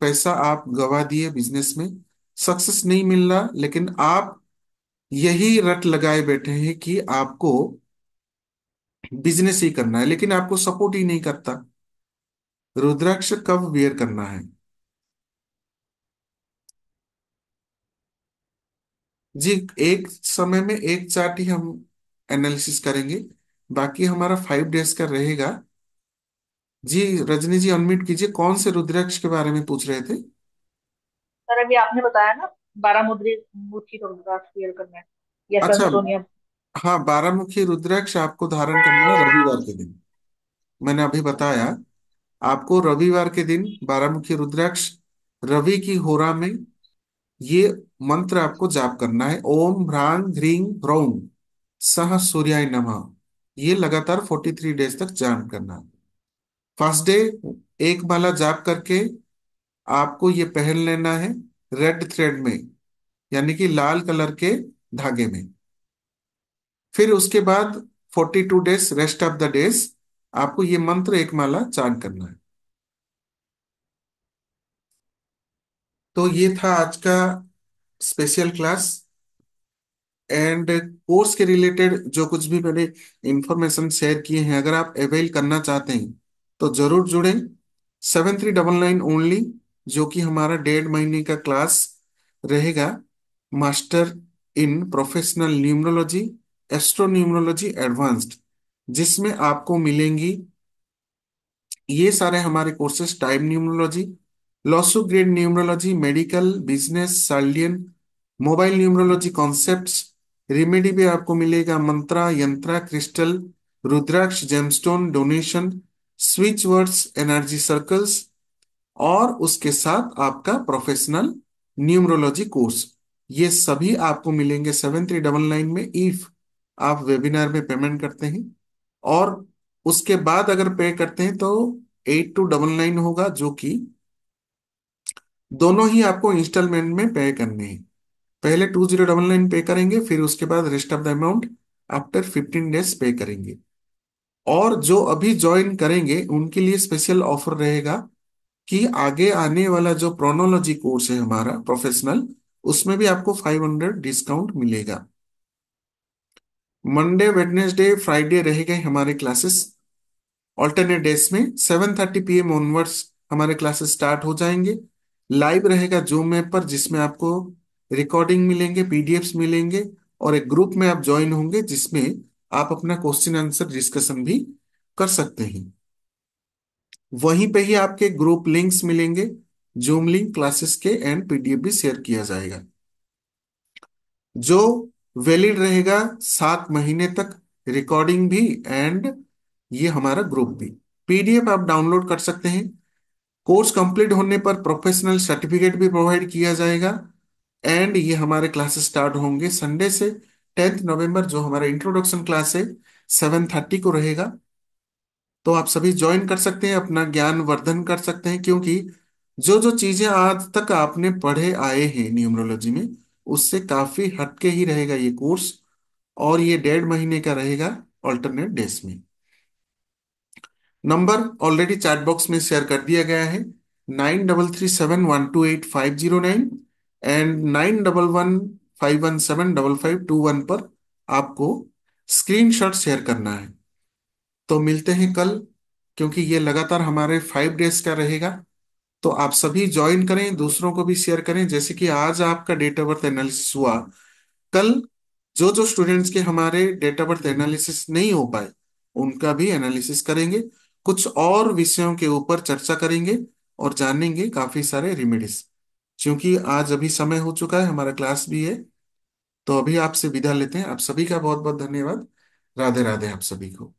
पैसा आप गवा दिए बिजनेस में, सक्सेस नहीं मिल रहा, लेकिन आप यही रट लगाए बैठे हैं कि आपको बिजनेस ही करना है, लेकिन आपको सपोर्ट ही नहीं करता। रुद्राक्ष कब वेयर करना है? जी, एक समय में एक चार्ट ही हम एनालिसिस करेंगे, बाकी हमारा 5 डेज का रहेगा। जी, रजनी जी अनम्यूट कीजिए। कौन से रुद्राक्ष के बारे में पूछ रहे थे? सर अभी आपने बताया ना, 12 मुखी का रुद्राक्ष क्लियर करना है, या अच्छा, सनस्टोनियम। हाँ, 12 मुखी रुद्राक्ष आपको धारण करना है रविवार के दिन। मैंने अभी बताया आपको रविवार के दिन 12 मुखी रुद्राक्ष, रवि की होरा में ये मंत्र आपको जाप करना है। ओम ह्रांग ह्रीं ह्रौं सह सूर्याय नमः। ये लगातार 43 डेज तक जाप करना है। फर्स्ट डे एक माला जाप करके आपको ये पहन लेना है रेड थ्रेड में, यानी कि लाल कलर के धागे में। फिर उसके बाद 42 days rest of the days आपको ये मंत्र एक माला चांट करना है। तो ये था आज का स्पेशल क्लास। एंड कोर्स के रिलेटेड जो कुछ भी मैंने इंफॉर्मेशन शेयर किए हैं, अगर आप अवेल करना चाहते हैं तो जरूर जुड़ें। 7399 ओनली, जो कि हमारा 1.5 महीने का क्लास रहेगा। Master in professional numerology, astro numerology advanced, जिसमें आपको मिलेंगी ये सारे हमारे courses: time numerology, Lo Shu grid numerology, medical, business, Chaldean, mobile numerology concepts. Remedy भी आपको मिलेगा mantra, yantra, crystal, rudraksha, gemstone, donation, switch words, energy circles, और उसके साथ आपका प्रोफेशनल न्यूमरोलॉजी कोर्स। ये सभी आपको मिलेंगे 7399 में, इफ आप वेबिनार में पेमेंट करते हैं। और उसके बाद अगर पे करते हैं तो 8299 होगा, जो कि दोनों ही आपको इंस्टॉलमेंट में पे करने हैं। पहले 2099 पे करेंगे, फिर उसके बाद rest of the amount after 15 days पे करेंगे। और जो अभी ज्वाइन करेंगे उनके लिए स्पेशल ऑफर रहेगा कि आगे आने वाला जो प्रोनोलॉजी कोर्स है हमारा प्रोफेशनल, उसमें भी आपको 500 डिस्काउंट मिलेगा। मंडे, वेडनेसडे, फ्राइडे रहेंगे हमारे क्लासेस। ऑल्टरनेट डेज में 7:30 PM ऑनवर्ड्स हमारे क्लासेस स्टार्ट हो जाएंगे। लाइव रहेगा जूम ऐप पर, जिसमें आपको रिकॉर्डिंग मिलेंगे, पीडीएफ्स मिलेंगे, और एक ग्रुप में आप ज्वाइन होंगे जिसमें आप अपना क्वेश्चन आंसर डिस्कशन भी कर सकते हैं। वहीं पे ही आपके ग्रुप लिंक्स मिलेंगे, जूम लिंक क्लासेस के, एंड पीडीएफ भी शेयर किया जाएगा, जो वैलिड रहेगा 7 महीने तक, रिकॉर्डिंग भी एंड ये हमारा ग्रुप भी। पीडीएफ आप डाउनलोड कर सकते हैं। कोर्स कंप्लीट होने पर प्रोफेशनल सर्टिफिकेट भी प्रोवाइड किया जाएगा। एंड ये हमारे क्लासेस स्टार्ट होंगे संडे से। 10 नवंबर जो हमारा इंट्रोडक्शन क्लास है 7:30 को रहेगा। तो आप सभी ज्वाइन कर सकते हैं, अपना ज्ञान वर्धन कर सकते हैं, क्योंकि जो जो चीजें आज तक आपने पढ़े आए हैं न्यूमरोलॉजी में, उससे काफी हटके ही रहेगा ये कोर्स। और ये 1.5 महीने का रहेगा ऑल्टरनेट डेज में। नंबर ऑलरेडी चैट बॉक्स में शेयर कर दिया गया है, 9337128509 एंड 9115175521 पर आपको स्क्रीनशॉट शेयर करना है। तो मिलते हैं कल, क्योंकि ये लगातार हमारे 5 डेज का रहेगा। तो आप सभी ज्वाइन करें, दूसरों को भी शेयर करें। जैसे कि आज आपका डेट ऑफ बर्थ एनालिसिस हुआ, कल जो जो स्टूडेंट्स के हमारे डेट ऑफ बर्थ एनालिसिस नहीं हो पाए उनका भी एनालिसिस करेंगे, कुछ और विषयों के ऊपर चर्चा करेंगे और जानेंगे काफी सारे रेमेडीज। क्योंकि आज अभी समय हो चुका है, हमारा क्लास भी है। तो अभी आपसे विदा लेते हैं। आप सभी का बहुत बहुत धन्यवाद। राधे राधे आप सभी को।